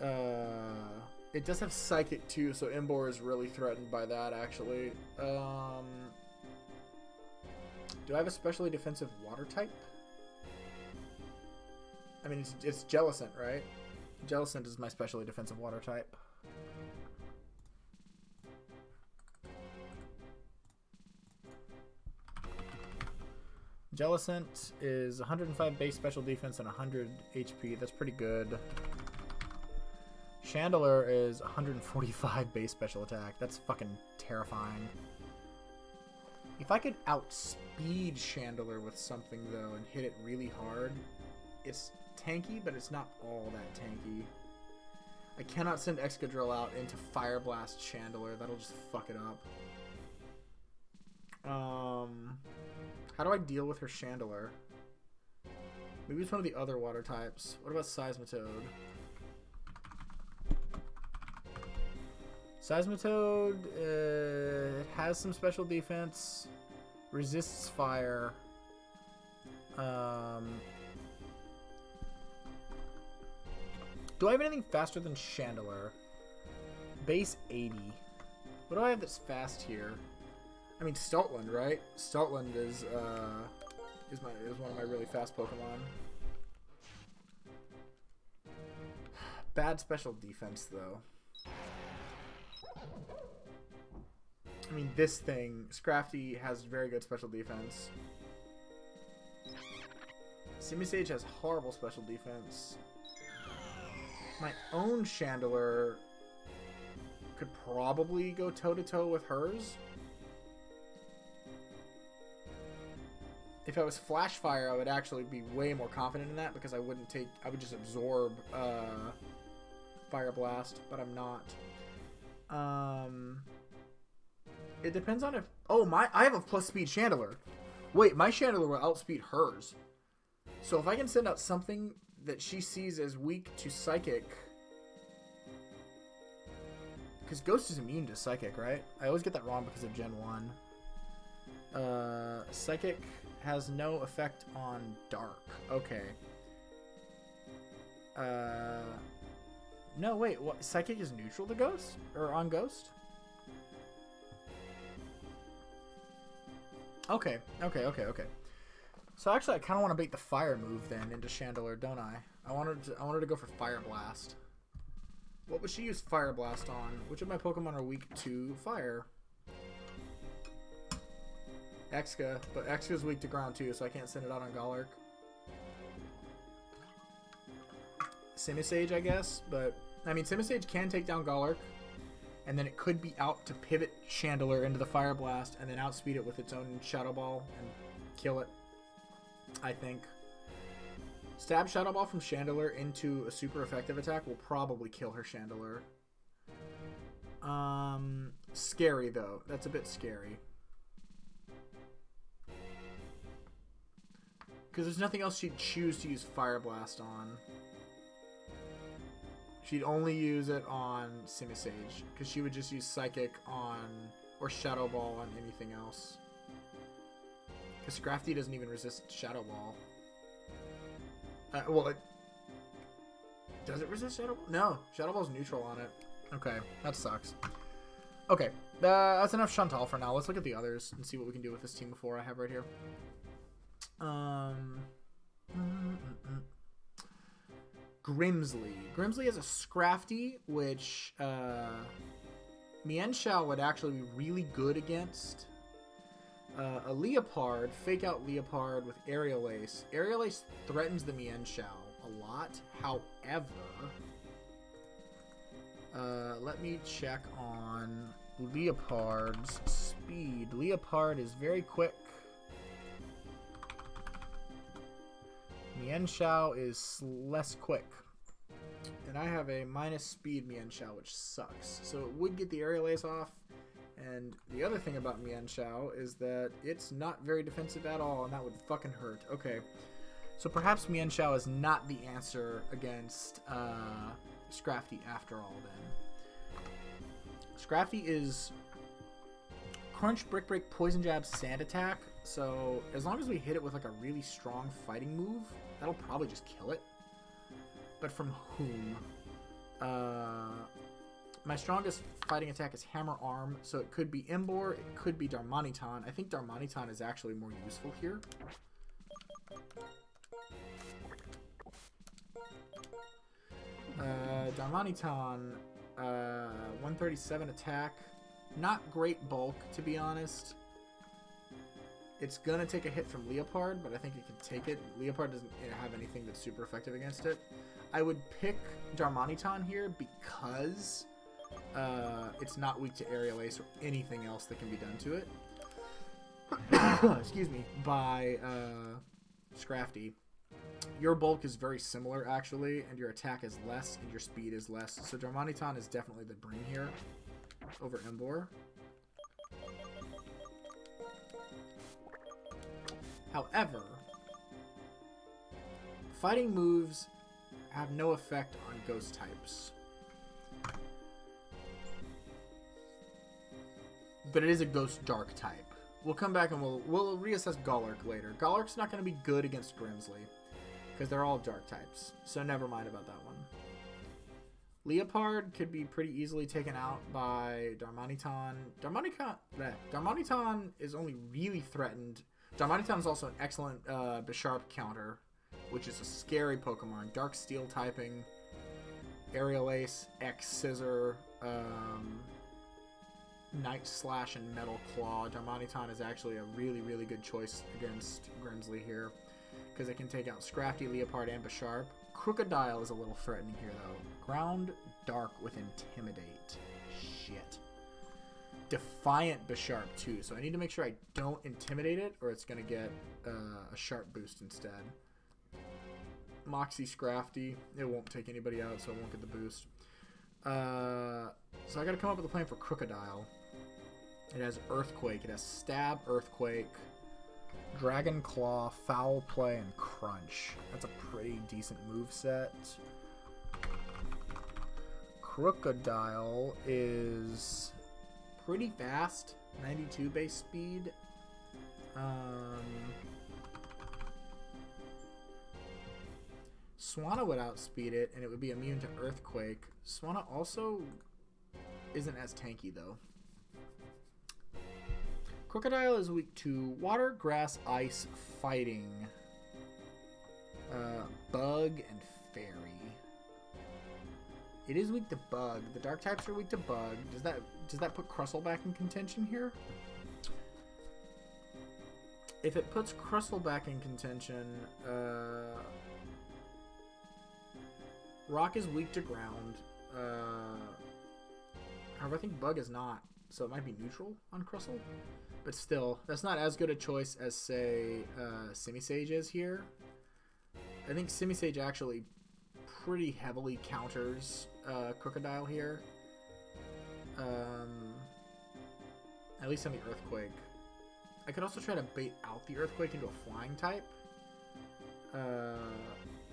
It does have Psychic too, so Imbor is really threatened by that, actually. Do I have a specially defensive water type? I mean, it's Jellicent, right? Jellicent is my specially defensive water type. Jellicent is 105 base special defense and 100 HP. That's pretty good. Chandelier is 145 base special attack. That's fucking terrifying. If I could outspeed Chandelier with something, though, and hit it really hard, it's tanky, but it's not all that tanky. I cannot send Excadrill out into Fire Blast Chandelier. That'll just fuck it up. How do I deal with her Chandelier? Maybe it's one of the other water types. What about Seismitoad? Seismitoad it has some special defense, resists fire. Do I have anything faster than Chandelier? Base 80. What do I have that's fast here? I mean, Steltland, right? Steltland is one of my really fast Pokemon. Bad special defense, though. I mean, this thing, Scrafty has very good special defense. Simisage has horrible special defense. My own Chandelier could probably go toe-to-toe with hers. If I was Flash Fire, I would actually be way more confident in that because I would just absorb Fire Blast, but I'm not. It depends on if... Oh, I have a plus speed Chandelier. Wait, my Chandelier will outspeed hers. So if I can send out something that she sees as weak to Psychic... Because Ghost is immune to Psychic, right? I always get that wrong because of Gen 1. Psychic has no effect on Dark. Okay. No, wait. What? Psychic is neutral to Ghost? Or on Ghost? Okay. So actually, I kind of want to bait the Fire move then into Chandelier, don't I? I wanted to go for Fire Blast. What would she use Fire Blast on? Which of my Pokemon are weak to Fire? Exca, but Exca's weak to ground too, so I can't send it out on Golurk. Simisage, I guess, but I mean, Simisage can take down Golurk, and then it could be out to pivot Chandelier into the Fire Blast, and then outspeed it with its own Shadow Ball and kill it. I think. Stab Shadow Ball from Chandelier into a super effective attack will probably kill her Chandelier. Scary though. That's a bit scary. Because there's nothing else she'd choose to use Fire Blast on. She'd only use it on Simisage. Because she would just use Psychic on... or Shadow Ball on anything else. Because Scrafty doesn't even resist Shadow Ball. Well, does it resist Shadow Ball? No. Shadow Ball's neutral on it. Okay. That sucks. Okay. That's enough Chantal for now. Let's look at the others and see what we can do with this Team of 4 I have right here. Grimsley. Grimsley has a Scrafty, which Mienshao would actually be really good against. A Leopard, fake out Leopard with Aerial Ace. Aerial Ace threatens the Mienshao a lot. However, let me check on Leopard's speed. Leopard is very quick. Mienshao is less quick. And I have a minus speed Mienshao, which sucks. So it would get the Aerial Ace off. And the other thing about Mienshao is that it's not very defensive at all, and that would fucking hurt. Okay. So perhaps Mienshao is not the answer against Scrafty after all, then. Scrafty is Crunch, Brick Break, Poison Jab, Sand Attack. So as long as we hit it with like a really strong fighting move, that'll probably just kill it. But from whom? My strongest fighting attack is Hammer Arm, so it could be Embor, it could be Darmanitan. I think Darmanitan is actually more useful here. Darmanitan, 137 attack. Not great bulk, to be honest. It's gonna take a hit from Leopard, but I think it can take it. Leopard doesn't have anything that's super effective against it. I would pick Darmanitan here because it's not weak to Aerial Ace or anything else that can be done to it. Excuse me. By Scrafty. Your bulk is very similar, actually, and your attack is less, and your speed is less. So Darmanitan is definitely the bring here over Embor. However, fighting moves have no effect on ghost types. But it is a ghost dark type. We'll come back and we'll reassess Golurk later. Golurk's not going to be good against Grimsley because they're all dark types. So never mind about that one. Leopard could be pretty easily taken out by Darmanitan. Darmanitan is only really threatened. Darmanitan is also an excellent Bisharp counter, which is a scary Pokemon. Dark Steel typing, Aerial Ace, X Scissor, Night Slash, and Metal Claw. Darmanitan is actually a really, really good choice against Grimsley here because it can take out Scrafty, Leopard, and Bisharp. Crocodile is a little threatening here, though. Ground Dark with Intimidate. Shit. Defiant Bisharp, too, so I need to make sure I don't Intimidate it, or it's going to get a Sharp boost instead. Moxie Scrafty. It won't take anybody out, so it won't get the boost. So I got to come up with a plan for Crocodile. It has Earthquake. It has Stab, Earthquake, Dragon Claw, Foul Play, and Crunch. That's a pretty decent moveset. Crocodile is pretty fast. 92 base speed. Swanna would outspeed it, and it would be immune to Earthquake. Swanna also isn't as tanky, though. Crocodile is weak to Water, Grass, Ice, Fighting, Bug, and Fairy. It is weak to Bug. The Dark types are weak to Bug. Does that put Crustle back in contention here? If it puts Crustle back in contention, Rock is weak to Ground. However, I think Bug is not, so it might be neutral on Crustle. But still, that's not as good a choice as, say, Simisage is here. I think Simisage actually pretty heavily counters Crocodile here. At least on the Earthquake. I could also try to bait out the Earthquake into a Flying type.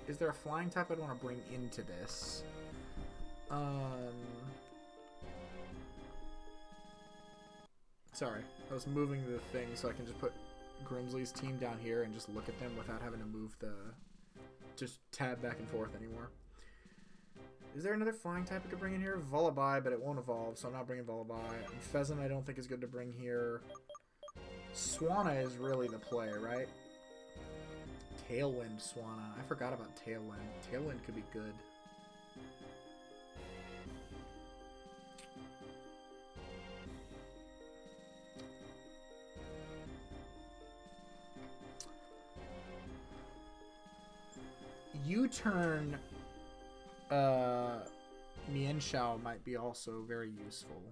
Is there a Flying type I'd want to bring into this? Sorry, I was moving the thing so I can just put Grimsley's team down here and just look at them without having to move just tab back and forth anymore. Is there another flying type I could bring in here? Vullaby, but it won't evolve, so I'm not bringing Vullaby. And Pheasant I don't think is good to bring here. Swanna is really the play, right? Tailwind Swanna. I forgot about Tailwind. Tailwind could be good. U-turn Mienshao might be also very useful.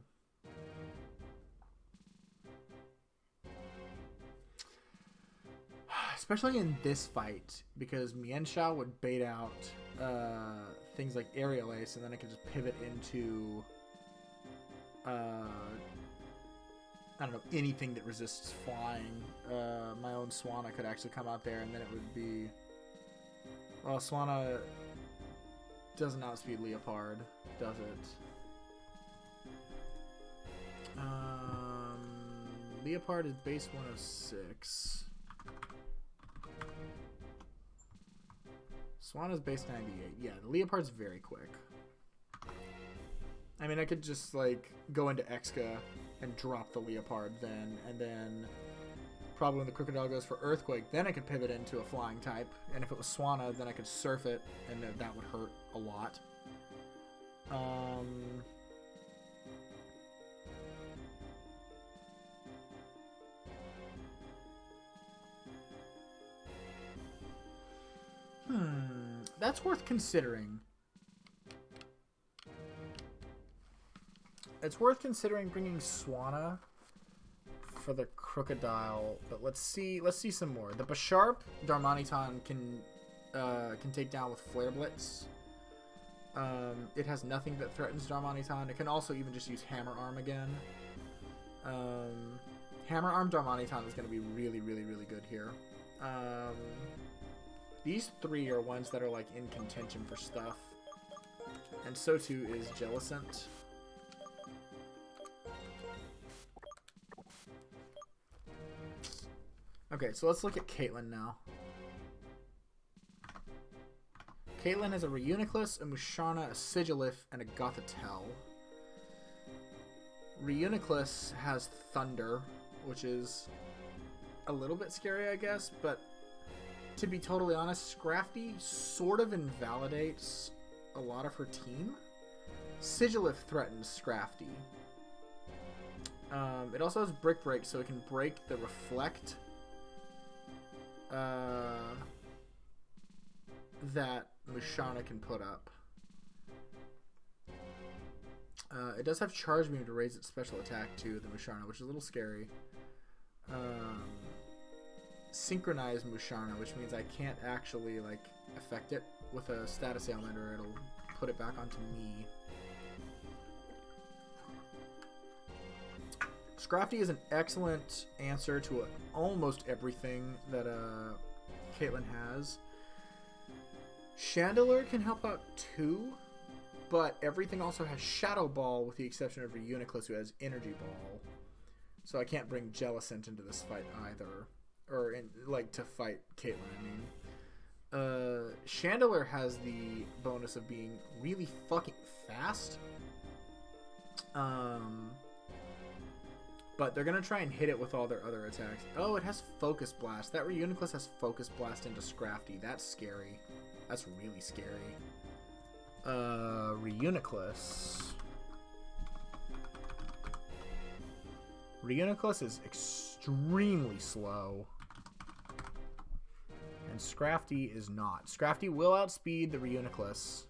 Especially in this fight, because Mienshao would bait out things like Aerial Ace, and then I could just pivot into I don't know, anything that resists flying. My own Swanna could actually come out there, and then it would be... Well, Swanna doesn't outspeed Leopard, does it? Leopard is base 106. Swanna's base 98. Yeah, the Leopard's very quick. I mean, I could just, like, go into Exca and drop the Leopard then, and then probably when the Crocodile goes for Earthquake, then I could pivot into a flying type, and if it was Swanna, then I could surf it, and that would hurt a lot. That's worth considering. It's worth considering bringing Swanna for the Crocodile, but let's see some more. The Bisharp Darmanitan can take down with Flare Blitz. It has nothing that threatens Darmanitan. It can also even just use Hammer Arm again. Hammer Arm Darmanitan is going to be really, really, really good here. These three are ones that are like in contention for stuff, and so too is Jellicent. Okay, so let's look at Caitlyn now. Caitlyn has a Reuniclus, a Musharna, a Sigilif, and a Gothitelle. Reuniclus has Thunder, which is a little bit scary, I guess, but to be totally honest, Scrafty sort of invalidates a lot of her team. Sigilif threatens Scrafty. It also has Brick Break, so it can break the Reflect that Musharna can put up. It does have Charge Beam to raise its special attack too, the Musharna, which is a little scary. Synchronized Musharna, which means I can't actually like affect it with a status ailment, or it'll put it back onto me. Scrafty is an excellent answer to almost everything that Caitlyn has. Chandelure can help out too, but everything also has Shadow Ball, with the exception of Reuniclus, who has Energy Ball. So I can't bring Jellicent into this fight either. Or, to fight Caitlyn, I mean. Chandelure has the bonus of being really fucking fast. But they're going to try and hit it with all their other attacks. Oh, it has Focus Blast. That Reuniclus has Focus Blast into Scrafty. That's scary. That's really scary. Reuniclus. Reuniclus is extremely slow. And Scrafty is not. Scrafty will outspeed the Reuniclus.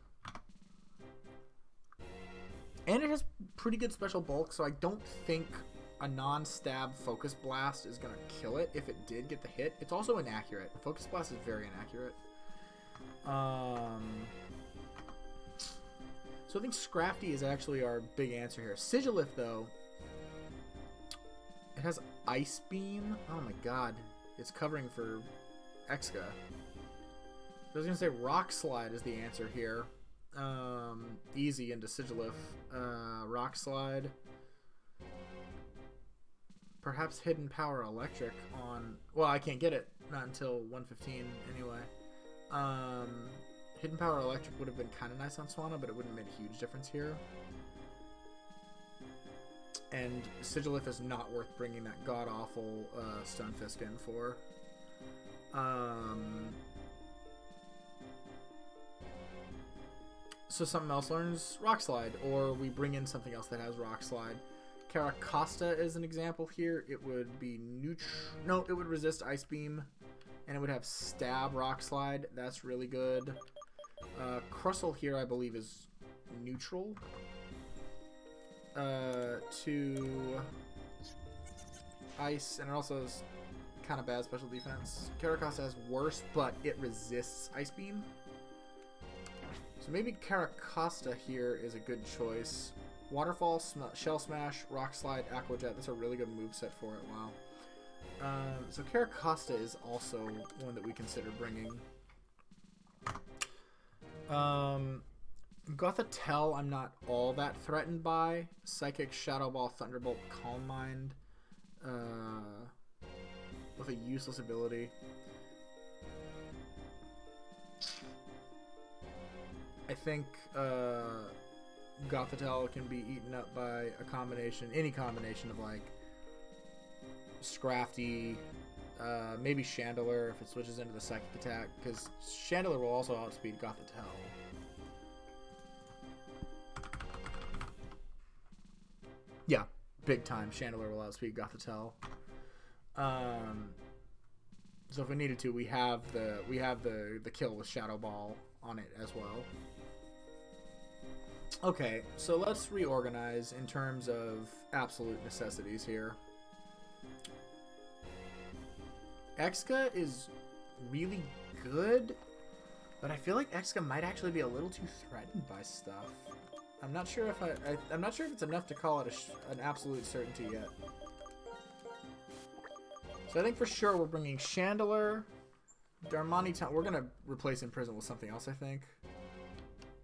And it has pretty good special bulk, so I don't think a non-stab Focus Blast is going to kill it if it did get the hit. It's also inaccurate. Focus Blast is very inaccurate. So I think Scrafty is actually our big answer here. Sigilif, though, it has Ice Beam. Oh my god. It's covering for Exca. I was going to say Rock Slide is the answer here. Easy into Sigilif. Rock Slide. Perhaps Hidden Power Electric on... Well, I can't get it. Not until 115 anyway. Hidden Power Electric would have been kind of nice on Swanna, but it wouldn't have made a huge difference here. And Sigilif is not worth bringing that god-awful Stunfisk in for. So something else learns Rock Slide, or we bring in something else that has Rock Slide. Caracosta is an example here. It would be it would resist Ice Beam And it would have Stab, Rock Slide. That's really good. Crustle here, I believe, is neutral. To Ice, and it also is kind of bad special defense. Caracosta has worse, but it resists Ice Beam. So maybe Caracosta here is a good choice. Waterfall, Shell Smash, Rock Slide, Aqua Jet. That's a really good moveset for it. Wow. So Caracosta is also one that we consider bringing. Gothitelle, I'm not all that threatened by. Psychic, Shadow Ball, Thunderbolt, Calm Mind. With a useless ability. I think Gothitelle can be eaten up by any combination of like Scrafty, maybe Chandelure if it switches into the psychic attack, because Chandelure will also outspeed Gothitelle. Yeah, big time. Chandelure will outspeed Gothitelle. So if we needed to, we have the kill with Shadow Ball on it as well. Okay, so let's reorganize in terms of absolute necessities here. Exca is really good, but I feel like Exca might actually be a little too threatened by stuff. I'm not sure if I'm not sure if it's enough to call it an absolute certainty yet. So I think for sure we're bringing Chandelure, Darmanitan. We're gonna replace Imprison with something else, I think.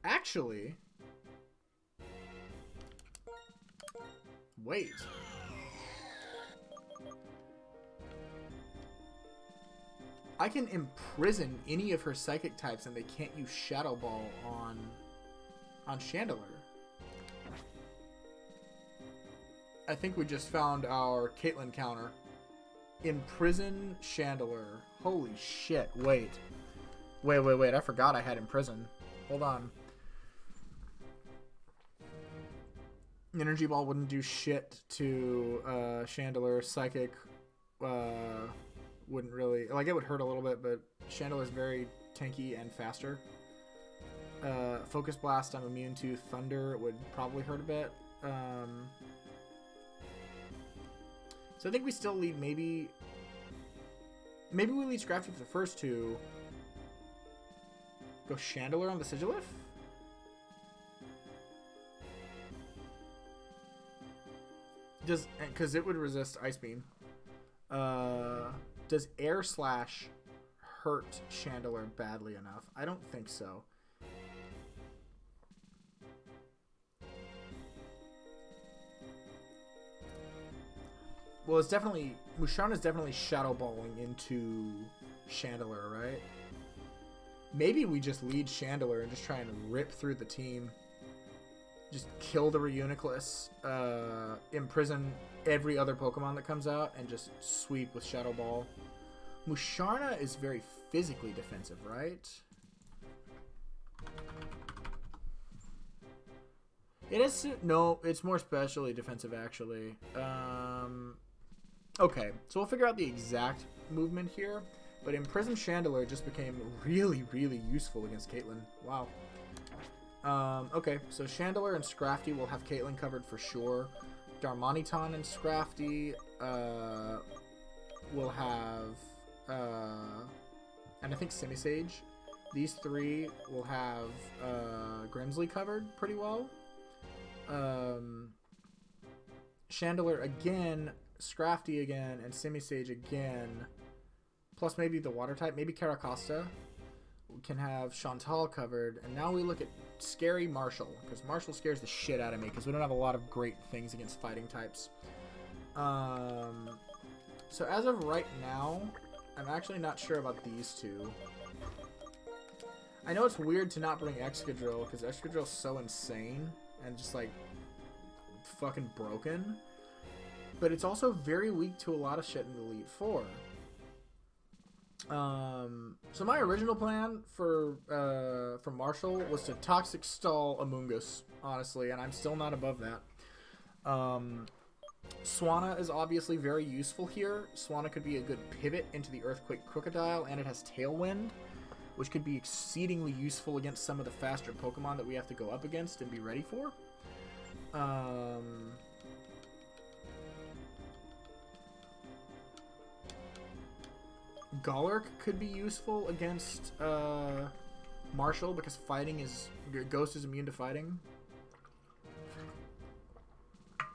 Actually, wait. I can imprison any of her psychic types, and they can't use Shadow Ball on Chandelure. I think we just found our Caitlyn counter. Imprison Chandelure. Holy shit! Wait. I forgot I had Imprison. Hold on. Energy Ball wouldn't do shit to Chandelure. Psychic wouldn't really... Like, it would hurt a little bit, but Chandelure is very tanky and faster. Focus Blast I'm immune to. Thunder would probably hurt a bit. So I think we still lead maybe we lead Scrafty for the first two. Go Chandelure on the Sigilif? Because it would resist Ice Beam. Does Air Slash hurt Chandelure badly enough? I don't think so. Well, it's definitely... Musharna is definitely Shadow Balling into Chandelure, right? Maybe we just lead Chandelure and just try and rip through the team. Just kill the Reuniclus, imprison every other Pokemon that comes out, and just sweep with Shadow Ball. Musharna is very physically defensive, right? It is... No, it's more specially defensive, actually. Okay, so we'll figure out the exact movement here, but Imprison Chandelure just became really, really useful against Caitlyn. Wow. Okay, so Chandelure and Scrafty will have Caitlyn covered for sure. Darmanitan and Scrafty will have, and I think Simisage. These three will have Grimsley covered pretty well. Chandelure again, Scrafty again, and Simisage again. Plus maybe the water type, maybe Caracosta. We can have Chantal covered. And now we look at Scary Marshall, because Marshall scares the shit out of me, because we don't have a lot of great things against fighting types. So as of right now, I'm actually not sure about these two. I know it's weird to not bring Excadrill, because Excadrill's so insane and just like fucking broken. But it's also very weak to a lot of shit in the Elite Four. So my original plan for Marshall was to Toxic Stall Amoonguss, honestly, and I'm still not above that. Swanna is obviously very useful here. Swanna could be a good pivot into the Earthquake Crocodile, and it has Tailwind, which could be exceedingly useful against some of the faster Pokemon that we have to go up against and be ready for. Golurk could be useful against Marshall because fighting is... Ghost is immune to fighting.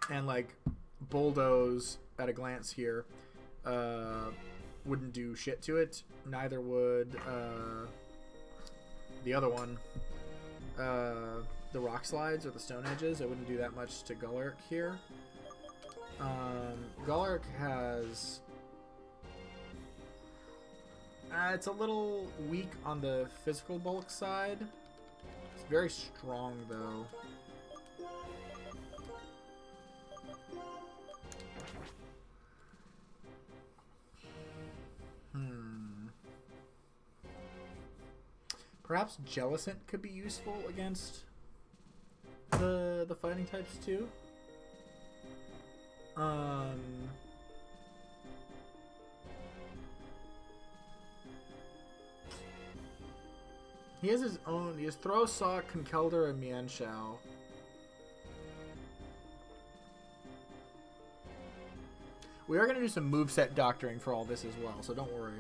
And, like, Bulldoze at a glance here wouldn't do shit to it. Neither would the other one. The Rock Slides or the Stone Edges. It wouldn't do that much to Golurk here. Golurk has... it's a little weak on the physical bulk side. It's very strong, though. Perhaps Jellicent could be useful against the fighting types, too. He has his own. He has Throw, Sock, Conkeldurr, and Mienshao. We are going to do some moveset doctoring for all this as well, so don't worry.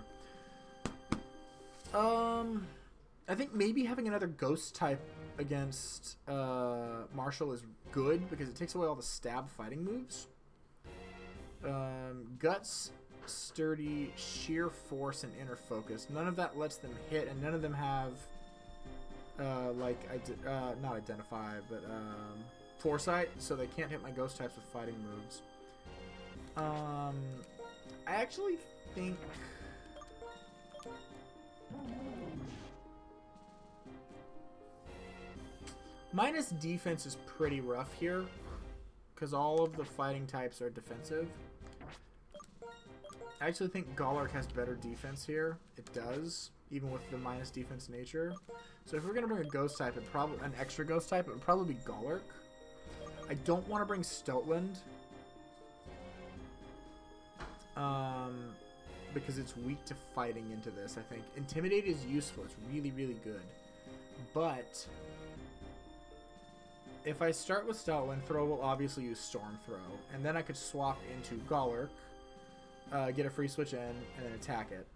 I think maybe having another Ghost type against Marshall is good because it takes away all the stab fighting moves. Guts, Sturdy, Sheer Force, and Inner Focus. None of that lets them hit, and none of them have... not Identify, but Foresight, so they can't hit my Ghost types with fighting moves. I actually think... Minus defense is pretty rough here, because all of the fighting types are defensive. I actually think Golurk has better defense here. It does, even with the minus defense nature. So if we're going to bring a Ghost type, an extra Ghost type, it would probably be Golurk. I don't want to bring Stoutland. Because it's weak to fighting into this, I think. Intimidate is useful. It's really, really good. But if I start with Stoutland, Throw will obviously use Storm Throw. And then I could swap into Golurk, get a free switch in, and then attack it.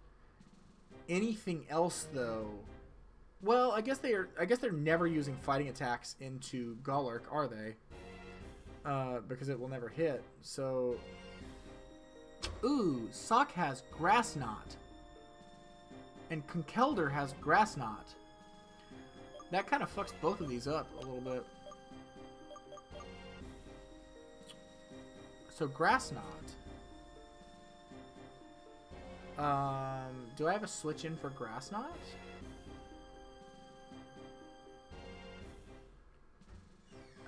Anything else, though... Well, I guess they're never using fighting attacks into Golurk, are they? Because it will never hit. So... Ooh, Sock has Grass Knot. And Conkeldurr has Grass Knot. That kind of fucks both of these up a little bit. So Grass Knot. Do I have a switch in for Grass Knot?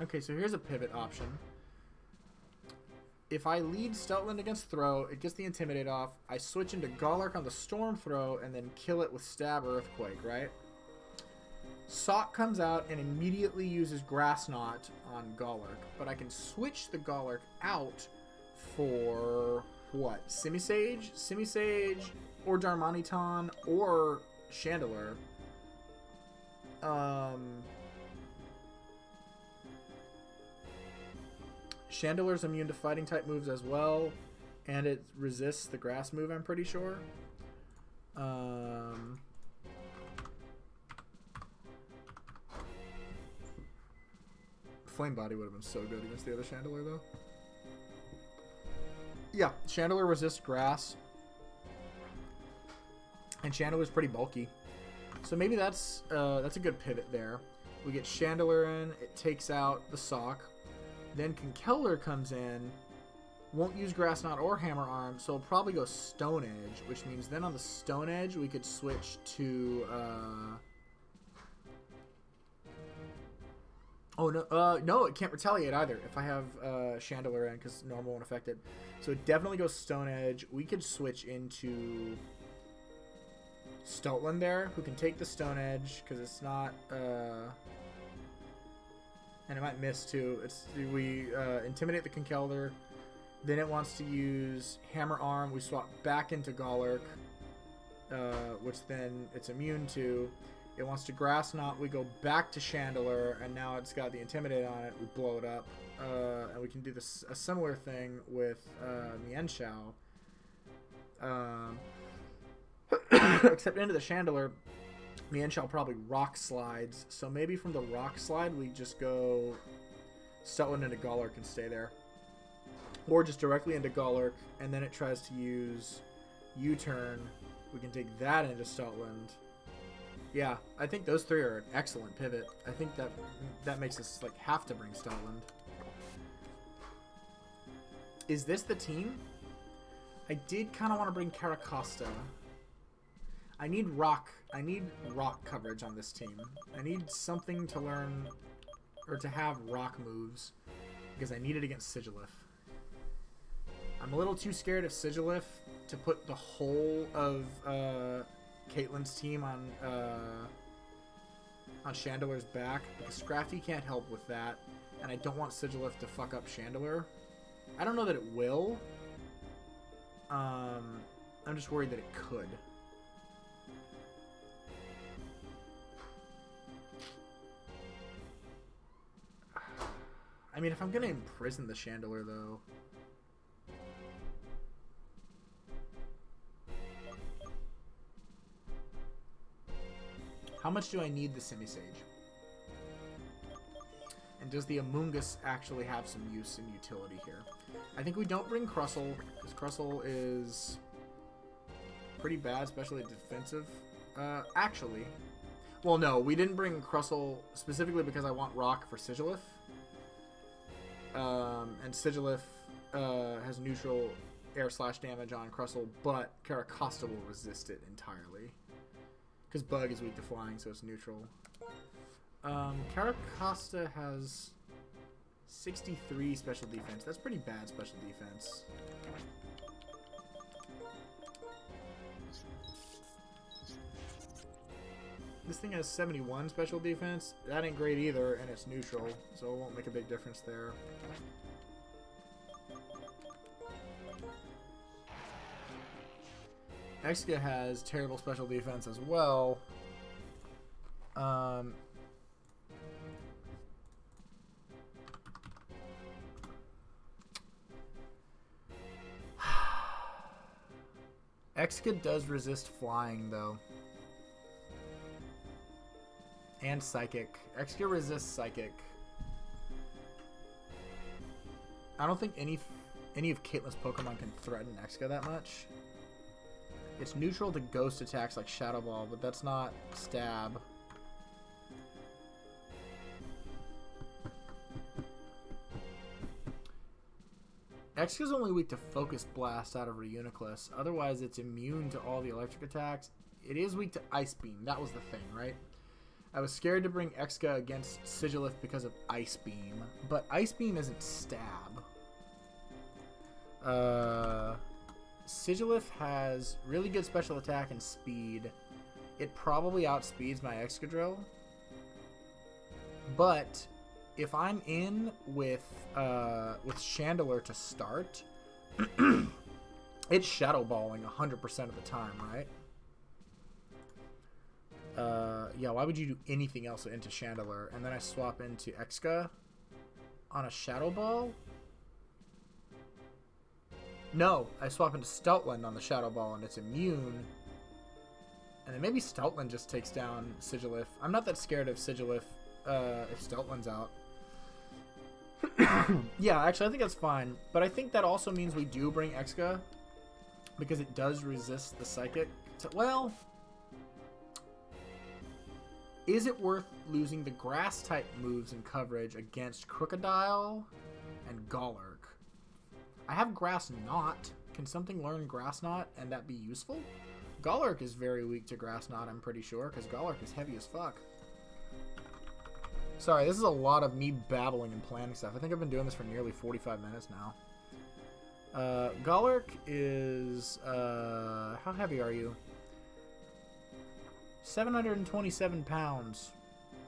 Okay, so here's a pivot option. If I lead Stoutland against Throw, it gets the Intimidate off. I switch into Golurk on the Storm Throw and then kill it with Stab Earthquake, right? Sock comes out and immediately uses Grass Knot on Golurk. But I can switch the Golurk out for, what? Simisage? Simisage, or Darmanitan, or Chandelure. Chandelure's immune to fighting type moves as well, and it resists the grass move, I'm pretty sure. Flame Body would have been so good against the other Chandelure, though. Yeah, Chandelure resists grass, and Chandelure's pretty bulky. So maybe that's a good pivot there. We get Chandelure in, it takes out the Sock. Then Conkeldurr comes in, won't use Grass Knot or Hammer Arm, so it'll probably go Stone Edge, which means then on the Stone Edge we could switch to... Oh, no, no, it can't retaliate either if I have Chandelure in, because normal won't affect it. So it definitely goes Stone Edge. We could switch into Stoutland there, who can take the Stone Edge, because it's not... and it might miss too. We intimidate the Conkeldurr, Then it wants to use Hammer Arm. We swap back into Golurk, which then it's immune to. It wants to Grass Knot. We go back to Chandelure, and now it's got the Intimidate on it. We blow it up. And we can do this a similar thing with Mienshao. Except into the Chandelure, Mienshao probably Rock Slides. So maybe from the Rock Slide, we just go Steltland into Golurk and stay there. Or just directly into Golurk, and then it tries to use U-Turn. We can take that into Steltland. Yeah, I think those three are an excellent pivot. I think that makes us like have to bring Steltland. Is this the team? I did kind of want to bring Caracosta. I need rock coverage on this team. I need something to learn or to have rock moves because I need it against Sigilif. I'm a little too scared of Sigilif to put the whole of Caitlin's team on Chandelure's back because Scrafty can't help with that, and I don't want Sigilif to fuck up Chandelure. I don't know that it will. I'm just worried that it could. I mean, if I'm gonna imprison the Chandelure, though. How much do I need the Simisage? And does the Amoonguss actually have some use and utility here? I think we don't bring Crustle, because Crustle is pretty bad, especially defensive. Actually, well, no, we didn't bring Crustle specifically because I want Rock for Sigilif. And Sigilif has neutral air slash damage on Crustle, but Caracosta will resist it entirely. Because Bug is weak to flying, so it's neutral. Caracosta has 63 special defense. That's pretty bad special defense. This thing has 71 special defense. That ain't great either, and it's neutral, so it won't make a big difference there. Exga has terrible special defense as well. Exga does resist flying, though. And Psychic. Exga resists Psychic. I don't think any of Caitlin's Pokemon can threaten Exga that much. It's neutral to ghost attacks like Shadow Ball, but that's not stab. Exga's only weak to Focus Blast out of Reuniclus. Otherwise, it's immune to all the electric attacks. It is weak to Ice Beam. That was the thing, right? I was scared to bring Exga against Sigilif because of Ice Beam, but Ice Beam isn't stab. Sigilif has really good special attack and speed. It probably outspeeds my Excadrill. But if I'm in with Chandelure to start, it's Shadow Balling 100% of the time, right? Yeah, why would you do anything else into Chandelure? And then I swap into Exga on a Shadow Ball? No, I swap into Steltland on the Shadow Ball and it's immune. And then maybe Steltland just takes down Sigilif. I'm not that scared of Sigilif if Steltland's out. Yeah, actually I think that's fine. But I think that also means we do bring Exga because it does resist the Psychic. So, well, is it worth losing the Grass-type moves and coverage against Crocodile and Golurk? I have Grass Knot. Can something learn Grass Knot and that be useful? Golurk is very weak to Grass Knot, I'm pretty sure, because Golurk is heavy as fuck. Sorry, this is a lot of me babbling and planning stuff. I think I've been doing this for nearly 45 minutes now. Golurk is... how heavy are you? 727 pounds.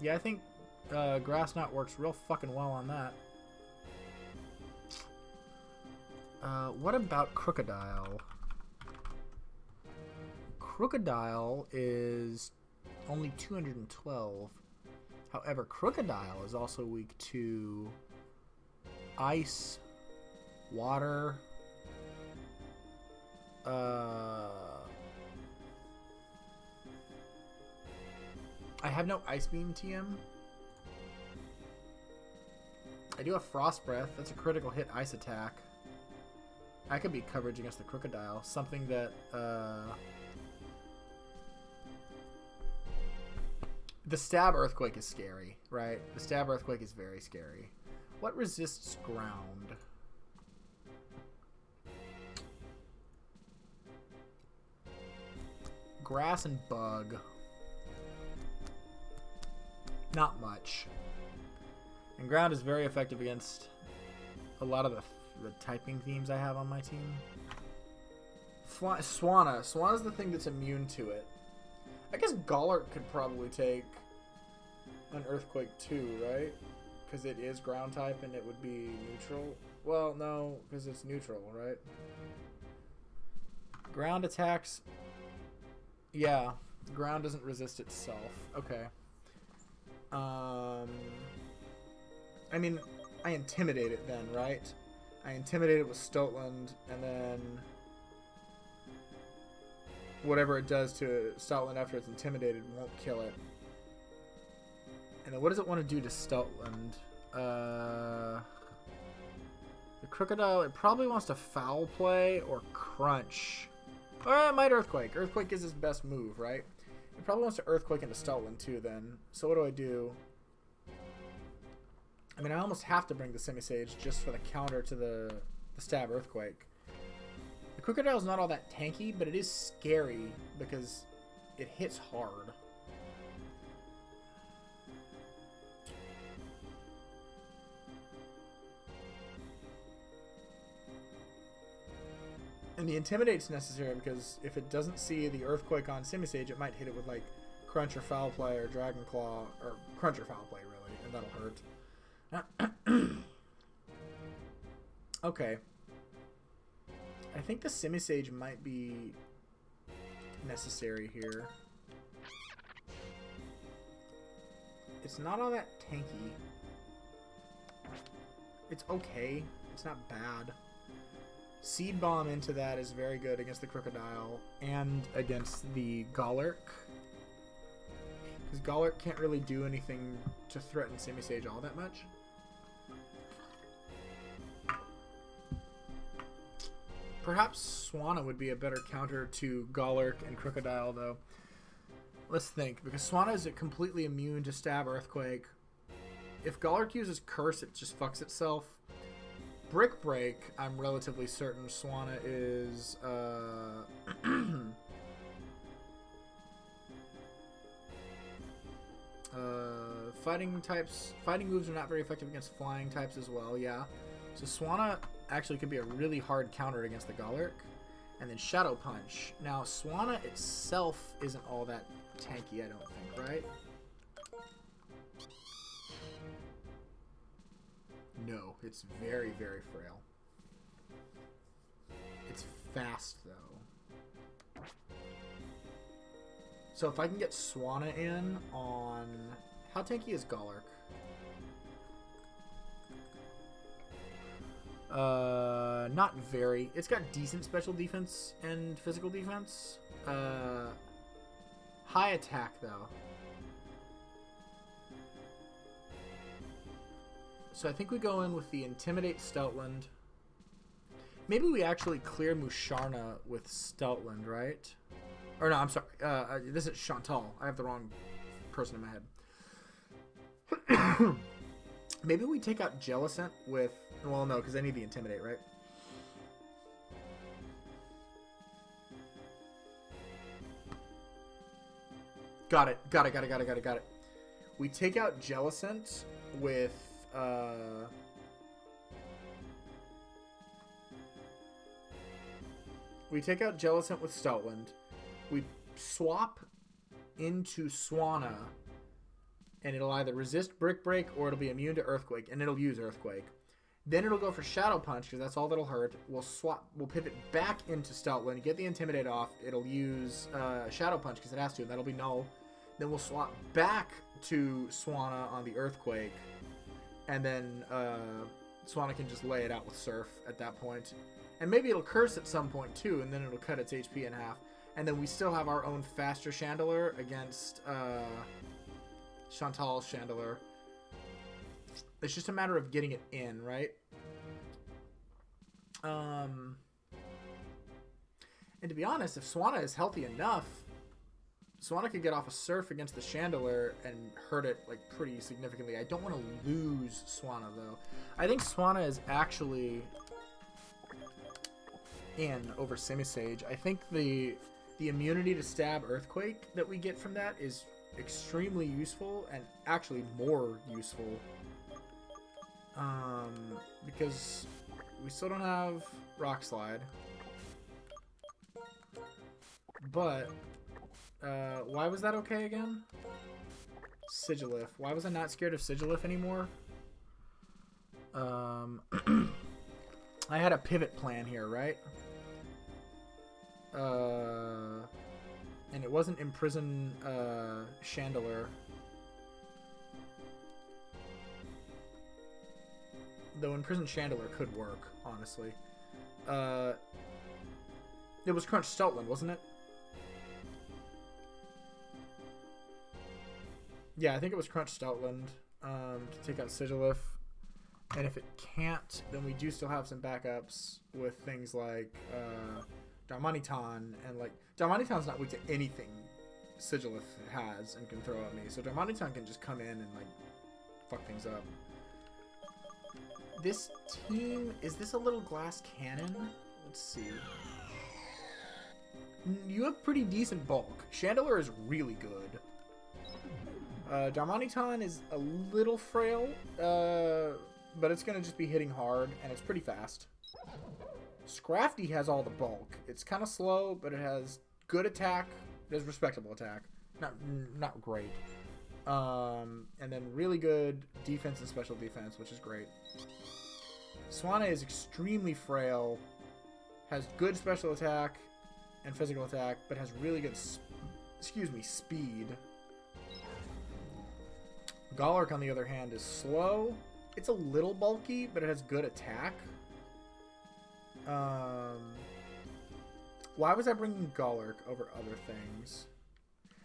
Yeah, I think Grass Knot works real fucking well on that. What about Crocodile? Crocodile is only 212. However, Crocodile is also weak to ice, water, I have no Ice Beam TM. I do have Frost Breath. That's a critical hit ice attack. I could be coverage against the Crocodile. Something that, the Stab Earthquake is scary, right? The Stab Earthquake is very scary. What resists ground? Grass and Bug. Not much. And ground is very effective against a lot of the typing themes I have on my team. Swanna. Swanna's the thing that's immune to it. I guess Gollark could probably take an Earthquake too, right? Because it is ground type and it would be neutral. Well, no, because it's neutral, right? Ground attacks. Yeah, ground doesn't resist itself. Okay. I mean, I intimidate it then, right? I intimidate it with Stoutland, and then whatever it does to Stoutland after it's intimidated won't kill it. And then what does it want to do to Stoutland? The Crocodile, it probably wants to Foul Play or Crunch. Or it might Earthquake. Earthquake is his best move, right? It probably wants to Earthquake into Stoutland too then. So what do? I mean, I almost have to bring the Simisage just for the counter to the Stab Earthquake. The Crocodile's not all that tanky, but it is scary because it hits hard. And the Intimidate's necessary because if it doesn't see the Earthquake on Simisage, it might hit it with like Crunch or Foul Play or Dragon Claw, or Crunch or Foul Play really, and that'll hurt. Okay. I think the Simisage might be necessary here. It's not all that tanky. It's okay. It's not bad. Seed Bomb into that is very good against the Crocodile and against the Gollark. Because Gollark can't really do anything to threaten Simisage all that much. Perhaps Swanna would be a better counter to Gollark and Crocodile, though. Let's think, because Swanna is completely immune to Stab Earthquake. If Gollark uses Curse, it just fucks itself. Brick Break, I'm relatively certain Swanna is... fighting types. Fighting moves are not very effective against flying types as well, yeah. So Swanna actually could be a really hard counter against the Gollark. And then Shadow Punch. Now, Swanna itself isn't all that tanky, I don't think, right? No, it's very, very frail. It's fast, though. So if I can get Swanna in on... How tanky is Gollark? Not very. It's got decent special defense and physical defense. High attack, though. So I think we go in with the Intimidate Stoutland. Maybe we actually clear Musharna with Stoutland, right? Or no, I'm sorry. This is Chantal. I have the wrong person in my head. Maybe we take out Jellicent with... Well, no, because I need the Intimidate, right? Got it. We take out Jellicent with... we take out Jellicent with Stoutland. We swap into Swanna, and it'll either resist Brick Break or it'll be immune to Earthquake, and it'll use Earthquake. Then it'll go for Shadow Punch, because that's all that'll hurt. We'll pivot back into Stoutland, get the Intimidate off. It'll use Shadow Punch, because it has to, and that'll be null. Then we'll swap back to Swanna on the Earthquake, and then Swanna can just lay it out with Surf at that point. And maybe it'll Curse at some point, too, and then it'll cut its HP in half. And then we still have our own faster Chandelure against Chantal's Chandelure. It's just a matter of getting it in, right? And to be honest, if Swanna is healthy enough, Swanna could get off a Surf against the Chandelure and hurt it like pretty significantly. I don't want to lose Swanna though. I think Swanna is actually in over Simisage. I think the immunity to stab Earthquake that we get from that is extremely useful, and actually more useful. Because we still don't have Rock Slide. But, why was that okay again? Sigilif. Why was I not scared of Sigilif anymore? I had a pivot plan here, right? And it wasn't Imprison Chandelure. Though Imprison Chandelure could work, honestly. It was Crunch Stoutland, wasn't it? Yeah, I think it was Crunch Stoutland to take out Sigilif. And if it can't, then we do still have some backups with things like Darmanitan, and like Darmanitan's not weak to anything Sigilif has and can throw at me, so Darmanitan can just come in and like fuck things up. This team, is this a little glass cannon? Let's see. You have pretty decent bulk. Chandelure is really good. Darmanitan is a little frail, but it's gonna just be hitting hard, and it's pretty fast. Scrafty has all the bulk. It's kind of slow, but it has good attack. It has respectable attack. Not great. And then really good defense and special defense, which is great. Swanna is extremely frail, has good special attack and physical attack, but has really good, speed. Golurk, on the other hand, is slow. It's a little bulky, but it has good attack. Why was I bringing Golurk over other things?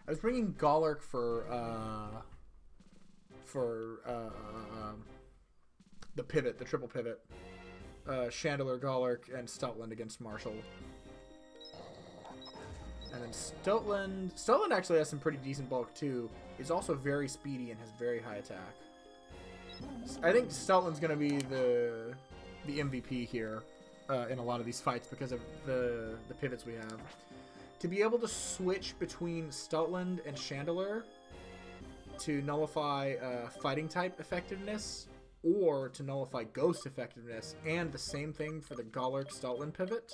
I was bringing Golurk for the pivot, the triple pivot. Chandelure, Golurk, and Stoutland against Marshall. And then Stoutland actually has some pretty decent bulk too. Is also very speedy and has very high attack. I think Stoutland's going to be the MVP here in a lot of these fights because of the pivots we have. To be able to switch between Stoutland and Chandelure to nullify fighting type effectiveness, or to nullify ghost effectiveness, and the same thing for the Golurk Stoutland pivot,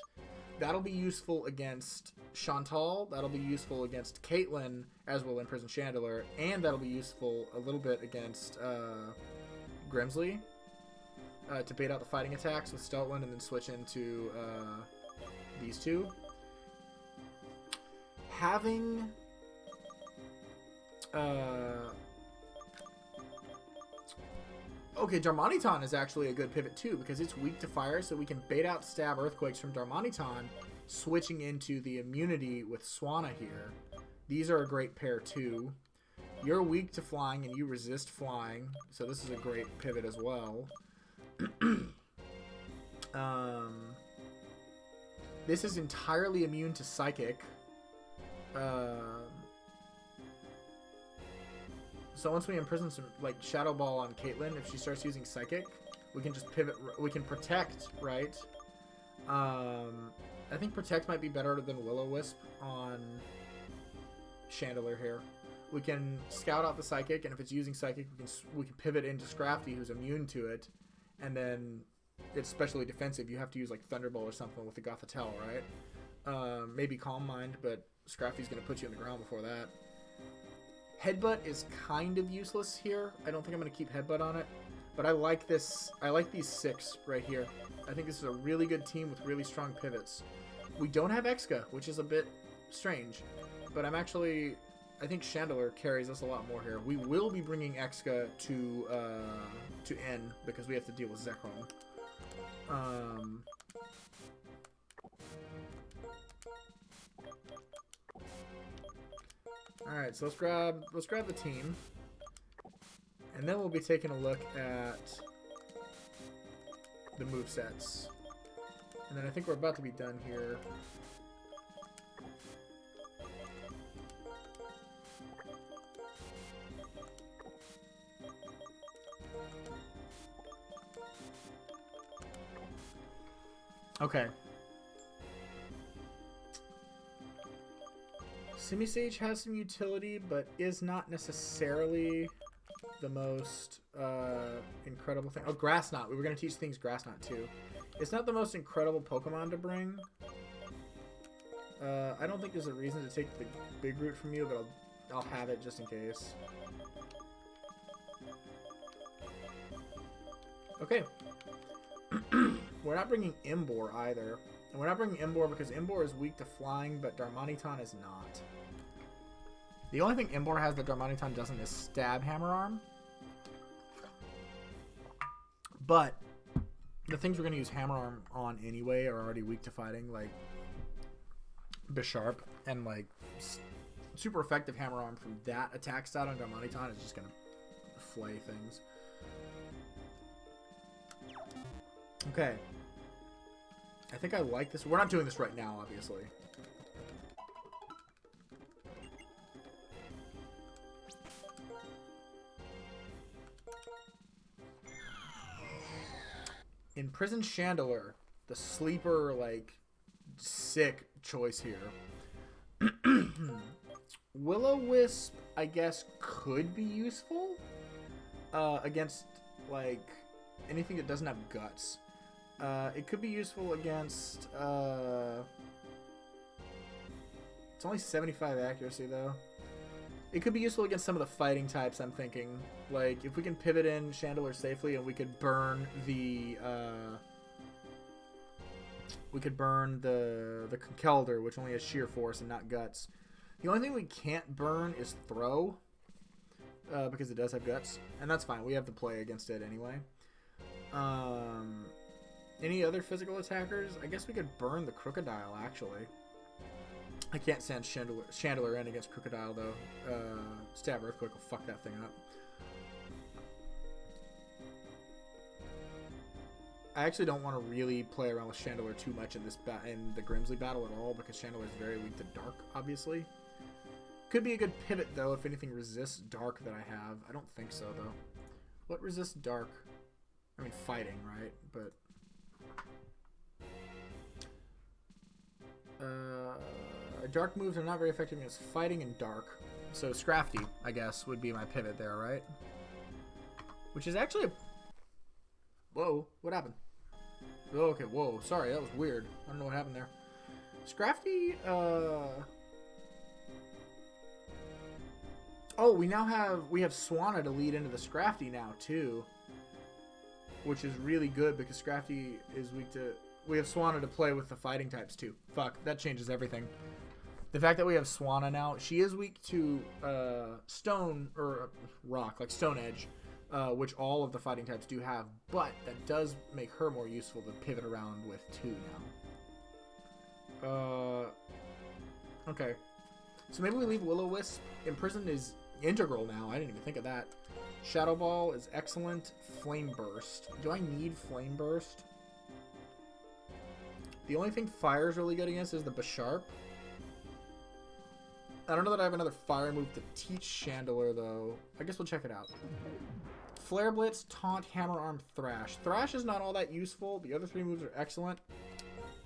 that'll be useful against Chantal, that'll be useful against Caitlyn, as will Imprison Chandelure, and that'll be useful a little bit against Grimsley, to bait out the fighting attacks with Stoutland and then switch into these two. Having okay, Darmanitan is actually a good pivot too, because it's weak to fire, so we can bait out stab Earthquakes from Darmanitan, switching into the immunity with Swanna here. These are a great pair too. You're weak to flying and you resist flying, so this is a great pivot as well. This is entirely immune to Psychic. So once we imprison some, like, Shadow Ball on Caitlyn, if she starts using Psychic, we can just pivot, we can Protect, right? I think Protect might be better than Will-O-Wisp on Chandelure here. We can scout out the Psychic, and if it's using Psychic, we can pivot into Scrafty, who's immune to it, and then it's specially defensive. You have to use, like, Thunderbolt or something with the Gothitelle, right? Maybe Calm Mind, but Scrafty's going to put you on the ground before that. Headbutt is kind of useless here. I don't think I'm going to keep Headbutt on it. But I like this. I like these 6 right here. I think this is a really good team with really strong pivots. We don't have Exca, which is a bit strange. But I'm actually... I think Chandler carries us a lot more here. We will be bringing Exca to N because we have to deal with Zekrom. Alright, so let's grab the team. And then we'll be taking a look at the movesets. And then I think we're about to be done here. Okay. Simisage has some utility, but is not necessarily the most incredible thing. Oh, Grass Knot. We were going to teach things Grass Knot too. It's not the most incredible Pokemon to bring. I don't think there's a reason to take the big route from you, but I'll have it just in case. Okay. We're not bringing Imbor either. And we're not bringing Imbor because Imbor is weak to flying, but Darmanitan is not. The only thing Imbor has that Darmanitan doesn't is Stab Hammer Arm. But the things we're going to use Hammer Arm on anyway are already weak to fighting, like Bisharp, and like super effective Hammer Arm from that attack style on Darmanitan is just going to flay things. Okay. I think I like this. We're not doing this right now, obviously. Imprison Chandelure, the sleeper, like, sick choice here. Will-O-Wisp, I guess, could be useful against, like, anything that doesn't have guts. It could be useful against, it's only 75 accuracy, though. It could be useful against some of the fighting types, I'm thinking. Like, if we can pivot in Chandelure safely and we could burn the, Conkeldurr, which only has sheer force and not guts. The only thing we can't burn is Throw, because it does have guts. And that's fine, we have to play against it anyway. Any other physical attackers? I guess we could burn the Crocodile, actually. I can't send Chandelure in against Crocodile, though. Stab Earthquake will fuck that thing up. I actually don't want to really play around with Chandelure too much in the Grimsley battle at all, because Chandelure is very weak to Dark, obviously. Could be a good pivot, though, if anything resists Dark that I have. I don't think so, though. What resists Dark? I mean, fighting, right? But... Dark moves are not very effective against fighting and Dark. So Scrafty, I guess, would be my pivot there, right? Which is actually a... Whoa, what happened? Oh, okay, whoa, sorry, that was weird. I don't know what happened there. Scrafty, Oh, we have Swanna to lead into the Scrafty now, too. Which is really good, because Scrafty is weak to... We have Swanna to play with the fighting types, too. Fuck, that changes everything. The fact that we have Swanna now, she is weak to stone, or rock, like Stone Edge, which all of the fighting types do have, but that does make her more useful to pivot around with, too, now. Okay. So maybe we leave Will-O-Wisp. Imprisoned is integral now. I didn't even think of that. Shadow Ball is excellent. Flame Burst. Do I need Flame Burst? The only thing Fire's really good against is the Bisharp. I don't know that I have another Fire move to teach Chandelure, though. I guess we'll check it out. Flare Blitz, Taunt, Hammer Arm, Thrash. Thrash is not all that useful. The other 3 moves are excellent.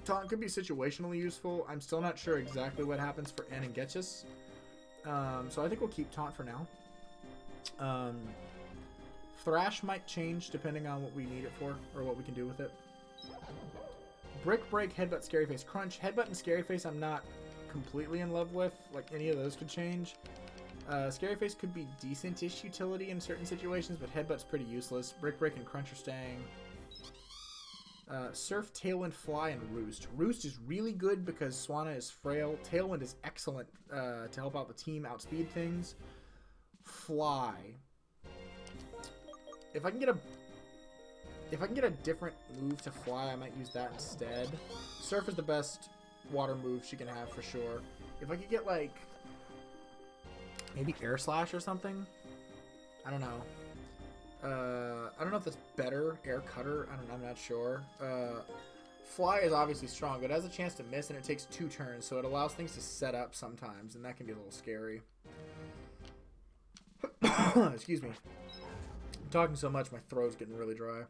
Taunt could be situationally useful. I'm still not sure exactly what happens for N and Getchus. So I think we'll keep Taunt for now. Thrash might change depending on what we need it for, or what we can do with it. Brick Break, Headbutt, Scary Face, Crunch. Headbutt and Scary Face I'm not completely in love with. Like, any of those could change. Scary Face could be decent-ish utility in certain situations, but Headbutt's pretty useless. Brick Break and Crunch are staying. Surf, Tailwind, Fly, and Roost. Roost is really good because Swanna is frail. Tailwind is excellent to help out the team, outspeed things. Fly. If I can get a different move to Fly, I might use that instead. Surf is the best water move she can have for sure. If I could get like maybe Air Slash or something, I don't know. I don't know if that's better. Air Cutter, I'm not sure. Fly is obviously strong, but it has a chance to miss, and it takes 2 turns, so it allows things to set up sometimes, and that can be a little scary. Excuse me. I'm talking so much, my throat's getting really dry.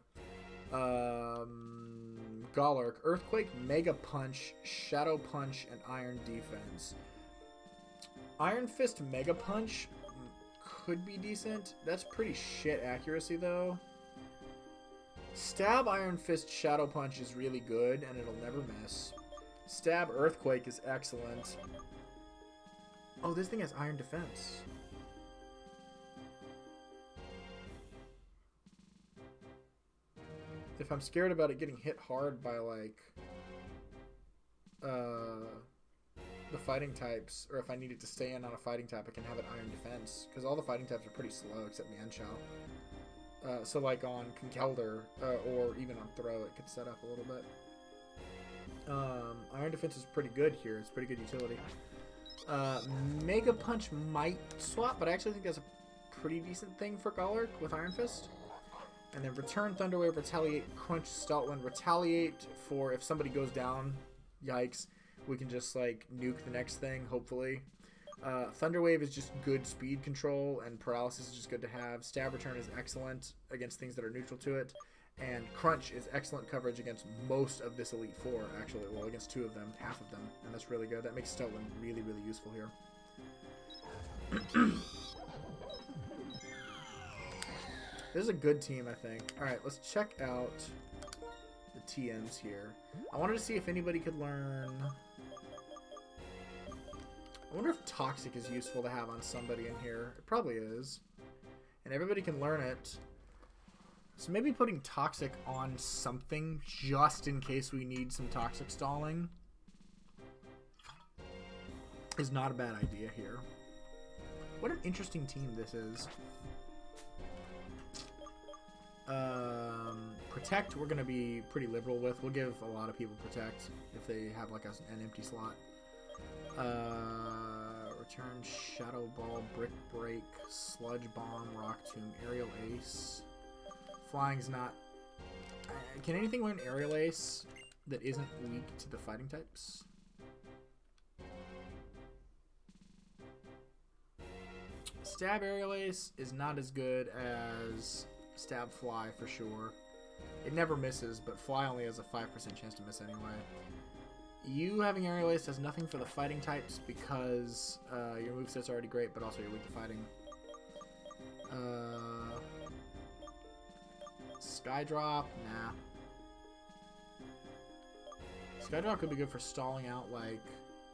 Golurk, Earthquake, Mega Punch, Shadow Punch, and Iron Defense. Iron Fist Mega Punch could be decent. That's pretty shit accuracy, though. Stab, Iron Fist, Shadow Punch is really good, and it'll never miss. Stab, Earthquake is excellent. Oh, this thing has Iron Defense. If I'm scared about it getting hit hard by, like, the fighting types, or if I need it to stay in on a fighting type, I can have it Iron Defense, because all the fighting types are pretty slow, except Mienshao. So, like, on Conkeldurr, or even on Throw, it could set up a little bit. Iron Defense is pretty good here. It's pretty good utility. Mega Punch might swap, but I actually think that's a pretty decent thing for Golurk with Iron Fist. And then Return, Thunderwave, Retaliate, Crunch, Stoutland. Retaliate for if somebody goes down, yikes, we can just, like, nuke the next thing, hopefully. Thunderwave is just good speed control, and Paralysis is just good to have. Stab Return is excellent against things that are neutral to it. And Crunch is excellent coverage against most of this Elite Four, actually. Well, against 2 of them, half of them, and that's really good. That makes Stoutland really, really useful here. This is a good team, I think. Alright, let's check out the TMs here. I wanted to see if anybody could learn... I wonder if Toxic is useful to have on somebody in here. It probably is. And everybody can learn it. So maybe putting Toxic on something just in case we need some Toxic stalling is not a bad idea here. What an interesting team this is. Protect, we're going to be pretty liberal with. We'll give a lot of people Protect if they have like an empty slot. Return, Shadow Ball, Brick Break, Sludge Bomb, Rock Tomb, Aerial Ace. Flying's not... can anything learn Aerial Ace that isn't weak to the fighting types? Stab Aerial Ace is not as good as Stab Fly for sure. It never misses, but Fly only has a 5% chance to miss anyway. You having Aerial Ace does nothing for the fighting types because your moveset's already great, but also you're weak to fighting. Skydrop? Nah. Skydrop could be good for stalling out, like,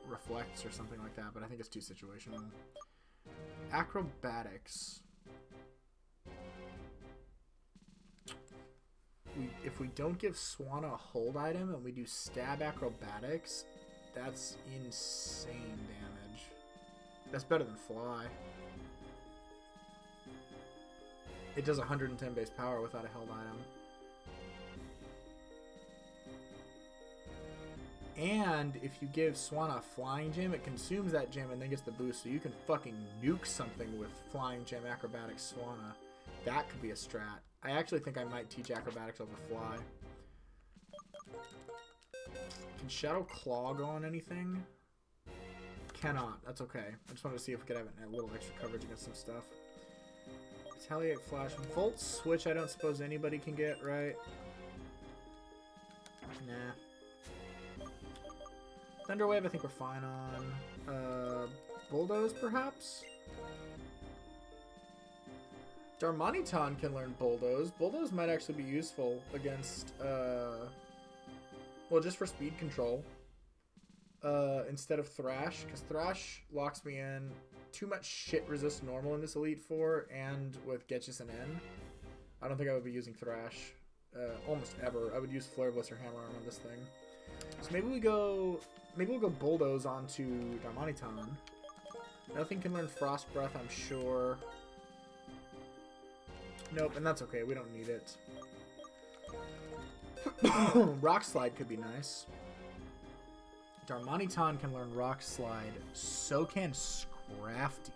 Reflects or something like that, but I think it's too situational. Acrobatics. If we don't give Swanna a hold item and we do Stab Acrobatics, that's insane damage. That's better than Fly. It does 110 base power without a held item. And if you give Swanna a Flying Gem, it consumes that gem and then gets the boost, so you can fucking nuke something with Flying Gem Acrobatics Swanna. That could be a strat. I actually think I might teach Acrobatics over Fly. Can Shadow Claw go on anything? Cannot. That's okay. I just wanted to see if we could have a little extra coverage against some stuff. Retaliate, Flash, Volt Switch I don't suppose anybody can get, right? Nah. Thunderwave I think we're fine on. Bulldoze perhaps? Darmanitan can learn Bulldoze. Bulldoze might actually be useful against, well, just for speed control. Instead of Thrash, because Thrash locks me in too much shit resist normal in this Elite Four and with Getchus and N. I don't think I would be using Thrash almost ever. I would use Flare Blitz or Hammer Arm on this thing. So maybe we'll go Bulldoze onto Darmanitan. Nothing can learn Frost Breath, I'm sure. Nope, and that's okay. We don't need it. Rock Slide could be nice. Darmanitan can learn Rock Slide. So can Scrafty.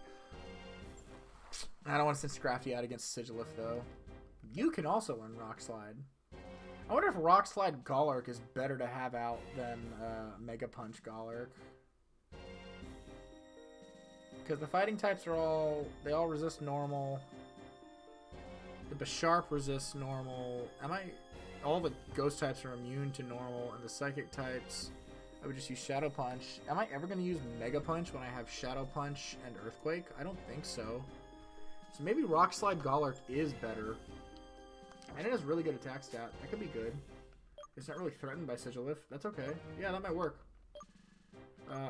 I don't want to send Scrafty out against Sigilif, though. You can also learn Rock Slide. I wonder if Rock Slide Golurk is better to have out than Mega Punch Golurk. Because the fighting types are all resist normal. The Bisharp resists normal. All the ghost types are immune to normal, and the psychic types, I would just use Shadow Punch. Am I ever going to use Mega Punch when I have Shadow Punch and Earthquake? I don't think so. So maybe Rock Slide Golurk is better. And it has really good attack stat. That could be good. It's not really threatened by Sigilif. That's okay. Yeah, that might work.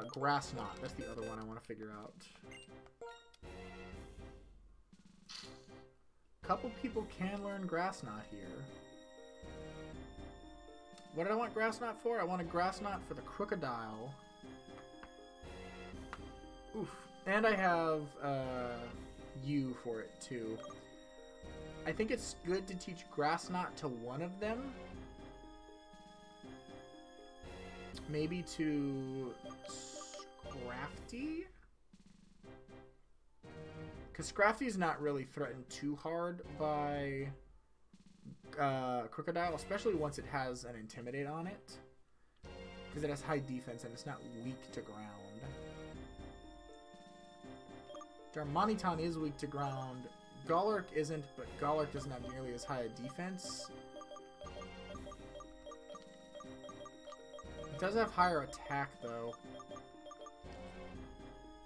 Grass Knot. That's the other one I want to figure out. Couple people can learn Grass Knot here. What did I want Grass Knot for? I want a Grass Knot for the Crocodile. Oof. And I have U for it too. I think it's good to teach Grass Knot to one of them. Maybe to Scrafty? Because Scrafty's not really threatened too hard by Crocodile, especially once it has an Intimidate on it. Because it has high defense and it's not weak to ground. Darmanitan is weak to ground. Golurk isn't, but Golurk doesn't have nearly as high a defense. It does have higher attack, though.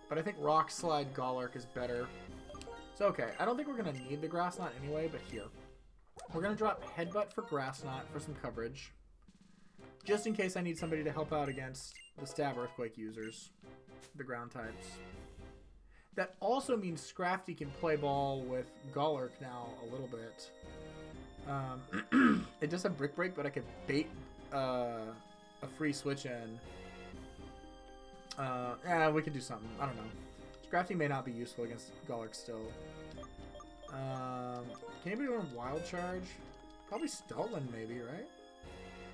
But I think Rock Slide Golurk is better. So, okay. I don't think we're going to need the Grass Knot anyway, but here. We're going to drop Headbutt for Grass Knot for some coverage. Just in case I need somebody to help out against the Stab Earthquake users. The ground types. That also means Scrafty can play ball with Golurk now a little bit. It does have Brick Break, but I could bait a free switch in. Yeah, we could do something. I don't know. Scrafty may not be useful against Golurk still. Can anybody learn Wild Charge? Probably Stoutland maybe, right?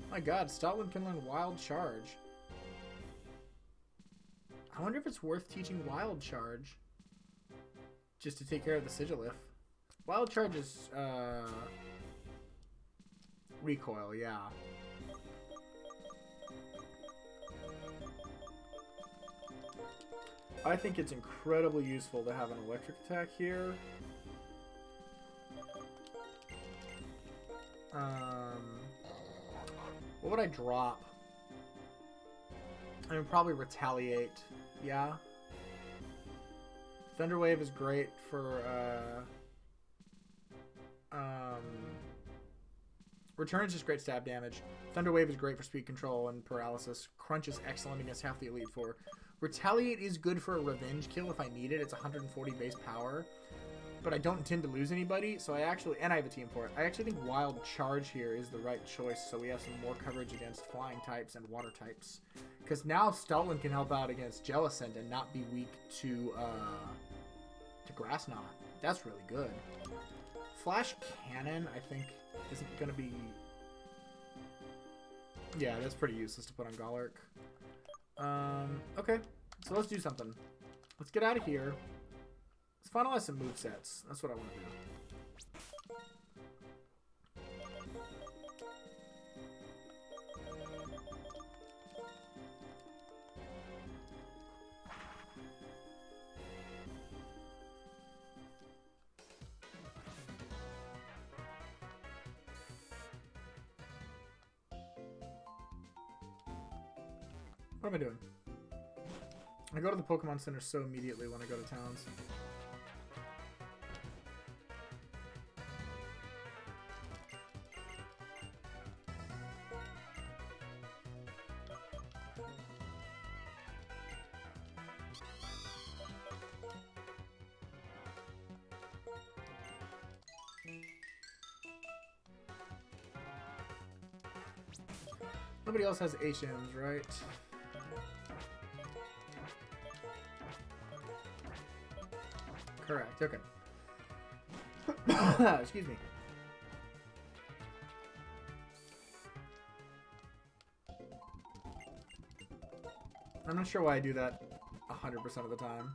My god, Stoutland can learn Wild Charge. I wonder if it's worth teaching Wild Charge. Just to take care of the Sigilif. Wild Charge is, recoil, yeah. I think it's incredibly useful to have an electric attack here. What would I drop? I mean, probably Retaliate, yeah. Thunder Wave is great for, Return is just great stab damage. Thunder Wave is great for speed control and paralysis. Crunch is excellent against half the Elite Four. Retaliate is good for a revenge kill if I need it. It's 140 base power. But I don't intend to lose anybody, so I actually, and I have a team for it. I actually think Wild Charge here is the right choice, so we have some more coverage against flying types and water types. Because now Stoutland can help out against Jellicent and not be weak to Grass Knot. That's really good. Flash Cannon, I think, isn't going to be... Yeah, that's pretty useless to put on Golurk. Okay, so let's do something. Let's get out of here. Let's finalize some movesets. That's what I want to do. What am I doing? I go to the Pokemon Center so immediately when I go to towns. Nobody else has HMs, right? Correct, okay. Excuse me. I'm not sure why I do that 100% of the time.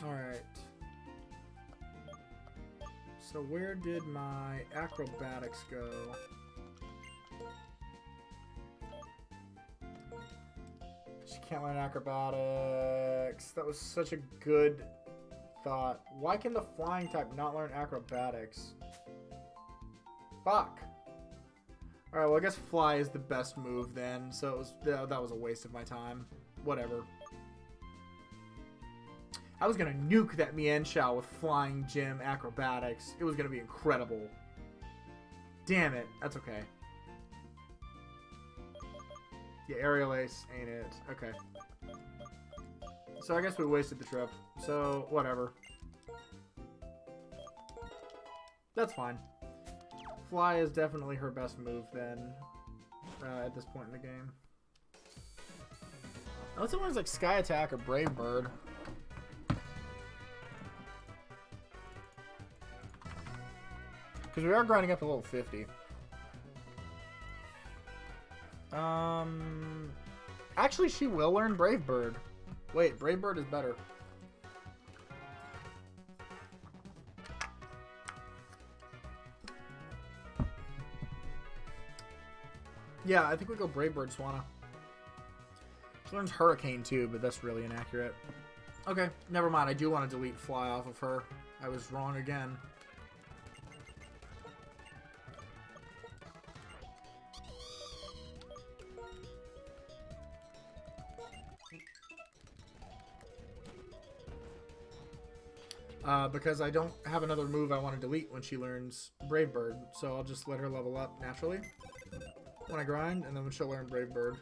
Alright. So where did my acrobatics go? She can't learn acrobatics. That was such a good thought. Why can the flying type not learn acrobatics? Fuck. Alright, well I guess fly is the best move then. So it was, that was a waste of my time. Whatever. I was going to nuke that Mienshao with flying gym acrobatics. It was going to be incredible. Damn it. That's okay. Yeah, aerial ace ain't it. Okay. So I guess we wasted the trip. So, whatever. That's fine. Fly is definitely her best move then. At this point in the game. Unless it was like Sky Attack or Brave Bird. Because we are grinding up to level 50. Actually, she will learn Brave Bird. Wait, Brave Bird is better. Yeah, I think we go Brave Bird, Swanna. She learns Hurricane too, but that's really inaccurate. Okay, never mind. I do want to delete Fly off of her. I was wrong again. Because I don't have another move I want to delete when she learns Brave Bird, so I'll just let her level up naturally when I grind, and then when she'll learn Brave Bird.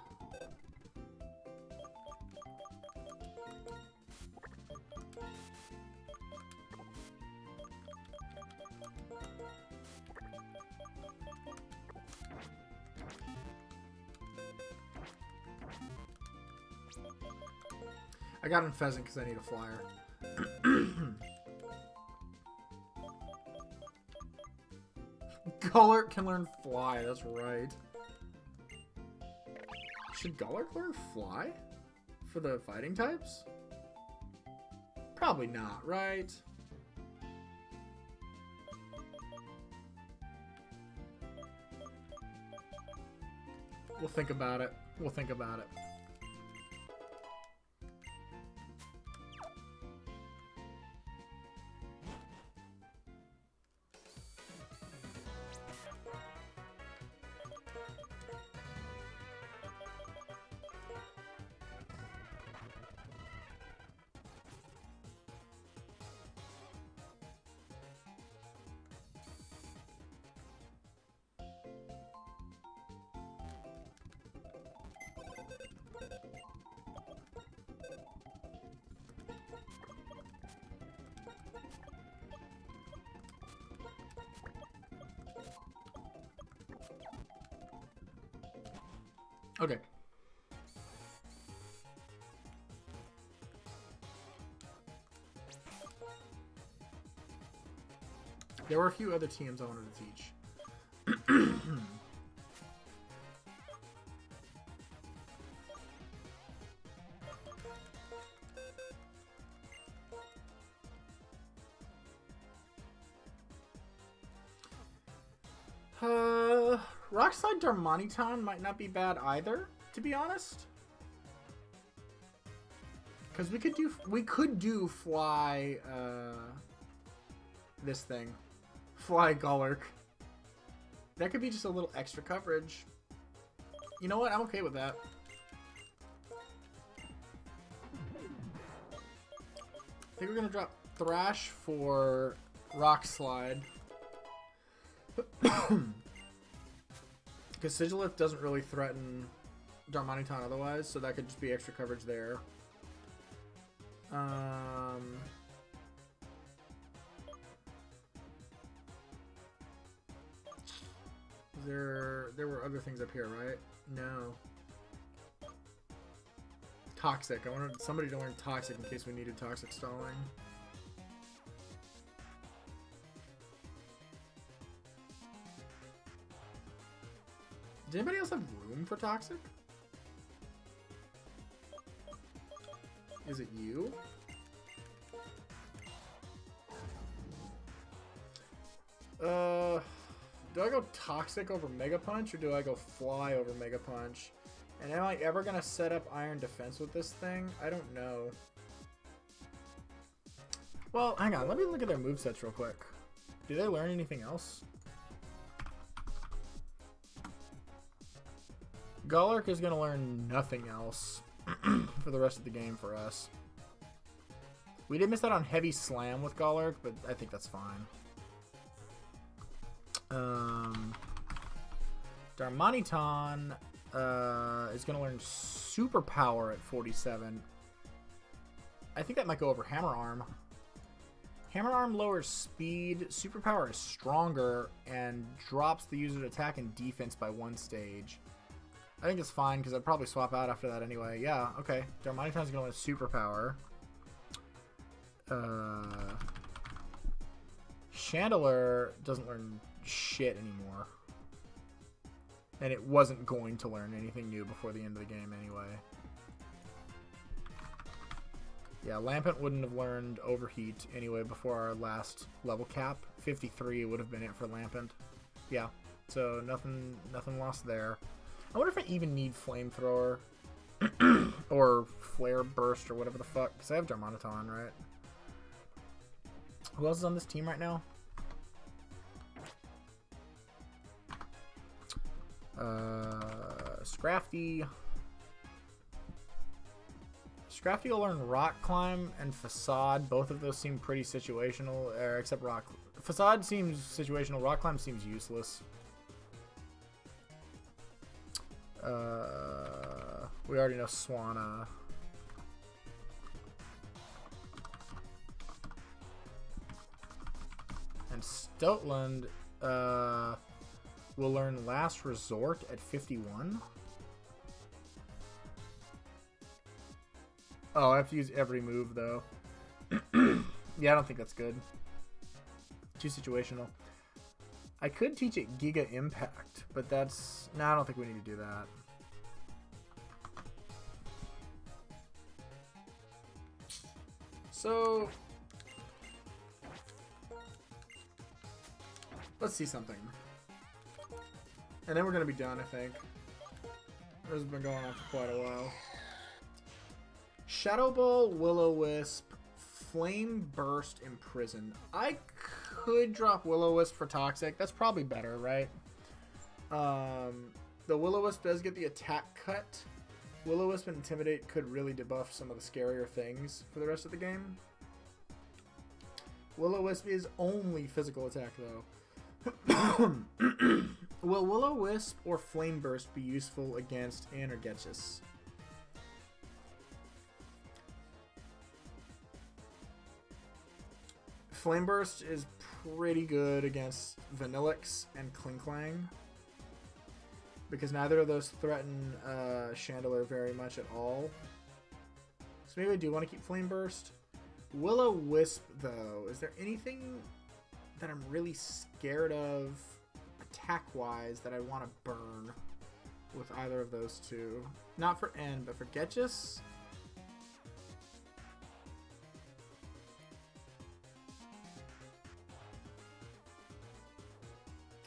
I got in Pheasant because I need a flyer. Gullert can learn Fly, that's right. Should Gullert learn Fly? For the fighting types? Probably not, right? We'll think about it. We'll think about it. Okay. There were a few other teams I wanted to teach. Rockslide Darmanitan might not be bad either, to be honest. Because we could do Fly this thing. Fly Gullert. That could be just a little extra coverage. You know what? I'm okay with that. I think we're gonna drop Thrash for Rock Slide. Because Sigilith doesn't really threaten Darmanitan otherwise, so that could just be extra coverage there. There were other things up here, right? No. Toxic. I wanted somebody to learn toxic in case we needed toxic stalling. Does anybody else have room for toxic? Is it you? Do I go toxic over Mega Punch or do I go fly over Mega Punch? And am I ever gonna set up Iron Defense with this thing? I don't know. Well, hang on. Let me look at their movesets real quick. Do they learn anything else? Golurk is gonna learn nothing else for the rest of the game for us. We did miss out on Heavy Slam with Golurk, but I think that's fine. Darmanitan is going to learn Super Power at 47. I think that might go over Hammer Arm. Hammer Arm lowers speed, Super Power is stronger, and drops the user's attack and defense by 1 stage. I think it's fine because I'd probably swap out after that anyway. Yeah, okay. Darmanitan's going to learn Super Power. Chandelure doesn't learn shit anymore. And it wasn't going to learn anything new before the end of the game anyway. Yeah, Lampent wouldn't have learned Overheat anyway before our last level cap. 53 would have been it for Lampent. Yeah, so nothing lost there. I wonder if I even need Flamethrower or Flare Burst or whatever the fuck, because I have Darmanitan, right? Who else is on this team right now? Scrafty. Scrafty will learn Rock Climb and Facade. Both of those seem pretty situational, except Rock. Facade seems situational. Rock Climb seems useless. We already know Swanna. And Stoutland will learn Last Resort at 51. Oh, I have to use every move, though. Yeah, I don't think that's good. Too situational. I could teach it Giga Impact, but that's... No, I don't think we need to do that. So... let's see something. And then we're going to be done, I think. This has been going on for quite a while. Shadow Ball, Will-O-Wisp, Flame Burst, Imprison. I could drop Will-O-Wisp for Toxic. That's probably better, right? The Will-O-Wisp does get the attack cut. Will-O-Wisp and Intimidate could really debuff some of the scarier things for the rest of the game. Will-O-Wisp is only physical attack, though. Will Will-O-Wisp or Flame Burst be useful against Energetus? Flame Burst is pretty good against Vanillix and Klinklang, because neither of those threaten Chandelure very much at all. So maybe I do want to keep Flame Burst. Will-O-Wisp, though, is there anything that I'm really scared of attack-wise that I want to burn with either of those two? Not for N, but for Getchus?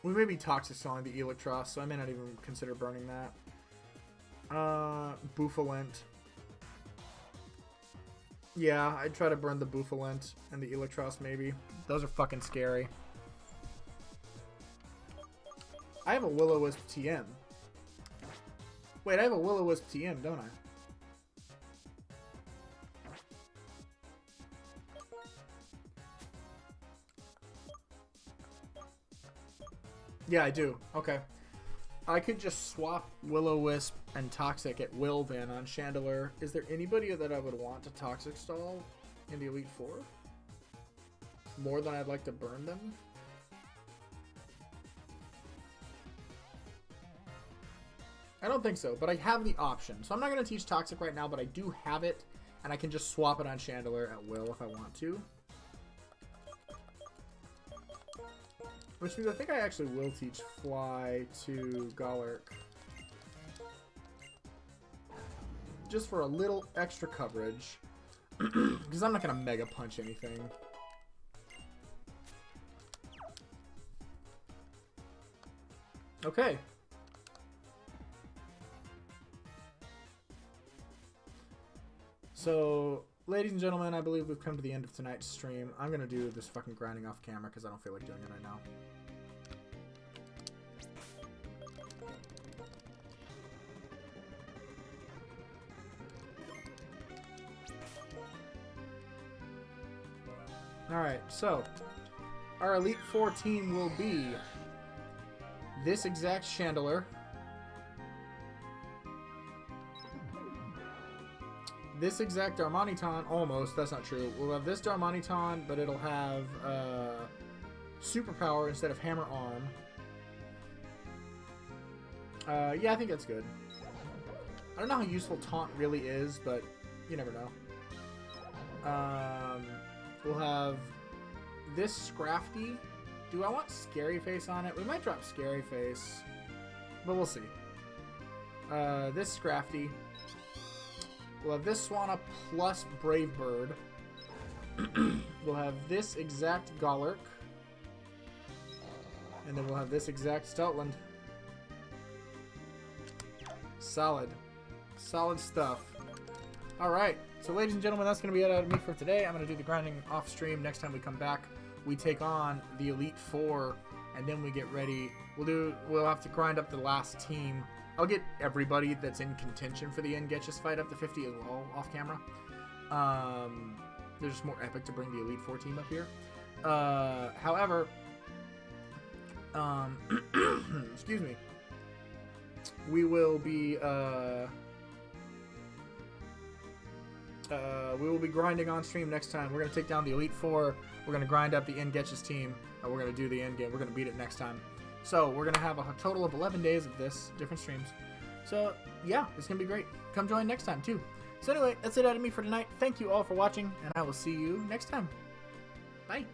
We may be toxic selling the Electros, so I may not even consider burning that. Bouffalant. Yeah, I'd try to burn the Bouffalant and the Electros maybe. Those are fucking scary. I have a Will-O-Wisp TM. Wait, I have a Will-O-Wisp TM, don't I? Yeah, I do. Okay. I could just swap Will-O-Wisp and Toxic at will then on Chandelure. Is there anybody that I would want to Toxic stall in the Elite Four? More than I'd like to burn them? I don't think so, but I have the option. So I'm not going to teach Toxic right now, but I do have it, and I can just swap it on Chandler at will if I want to. Which means I think I actually will teach Fly to Golurk. Just for a little extra coverage. Because I'm not going to Mega Punch anything. Okay. So, ladies and gentlemen, I believe we've come to the end of tonight's stream. I'm going to do this fucking grinding off camera because I don't feel like doing it right now. Alright, so our Elite Four team will be this exact Chandler, this exact Darmanitan, almost, that's not true. We'll have this Darmanitan, but it'll have Superpower instead of Hammer Arm. Yeah, I think that's good. I don't know how useful Taunt really is, but you never know. We'll have this Scrafty. Do I want Scary Face on it? We might drop Scary Face, but we'll see. This Scrafty. We'll have this Swanna plus Brave Bird. We'll have this exact Golurk. And then we'll have this exact Stoutland. Solid. Solid stuff. Alright. So, ladies and gentlemen, that's going to be it out of me for today. I'm going to do the grinding off stream. Next time we come back, we take on the Elite Four, and then we get ready. We'll have to grind up the last team. I'll get everybody that's in contention for the Engetchus fight up to 50 as well, off camera. They're just more epic to bring the Elite Four team up here. However, excuse me. We will be grinding on stream next time. We're going to take down the Elite Four. We're going to grind up the Engetchus team. And we're going to do the end game. We're going to beat it next time. So, we're going to have a total of 11 days of this, different streams. So, yeah, it's going to be great. Come join next time, too. So, anyway, that's it out of me for tonight. Thank you all for watching, and I will see you next time. Bye.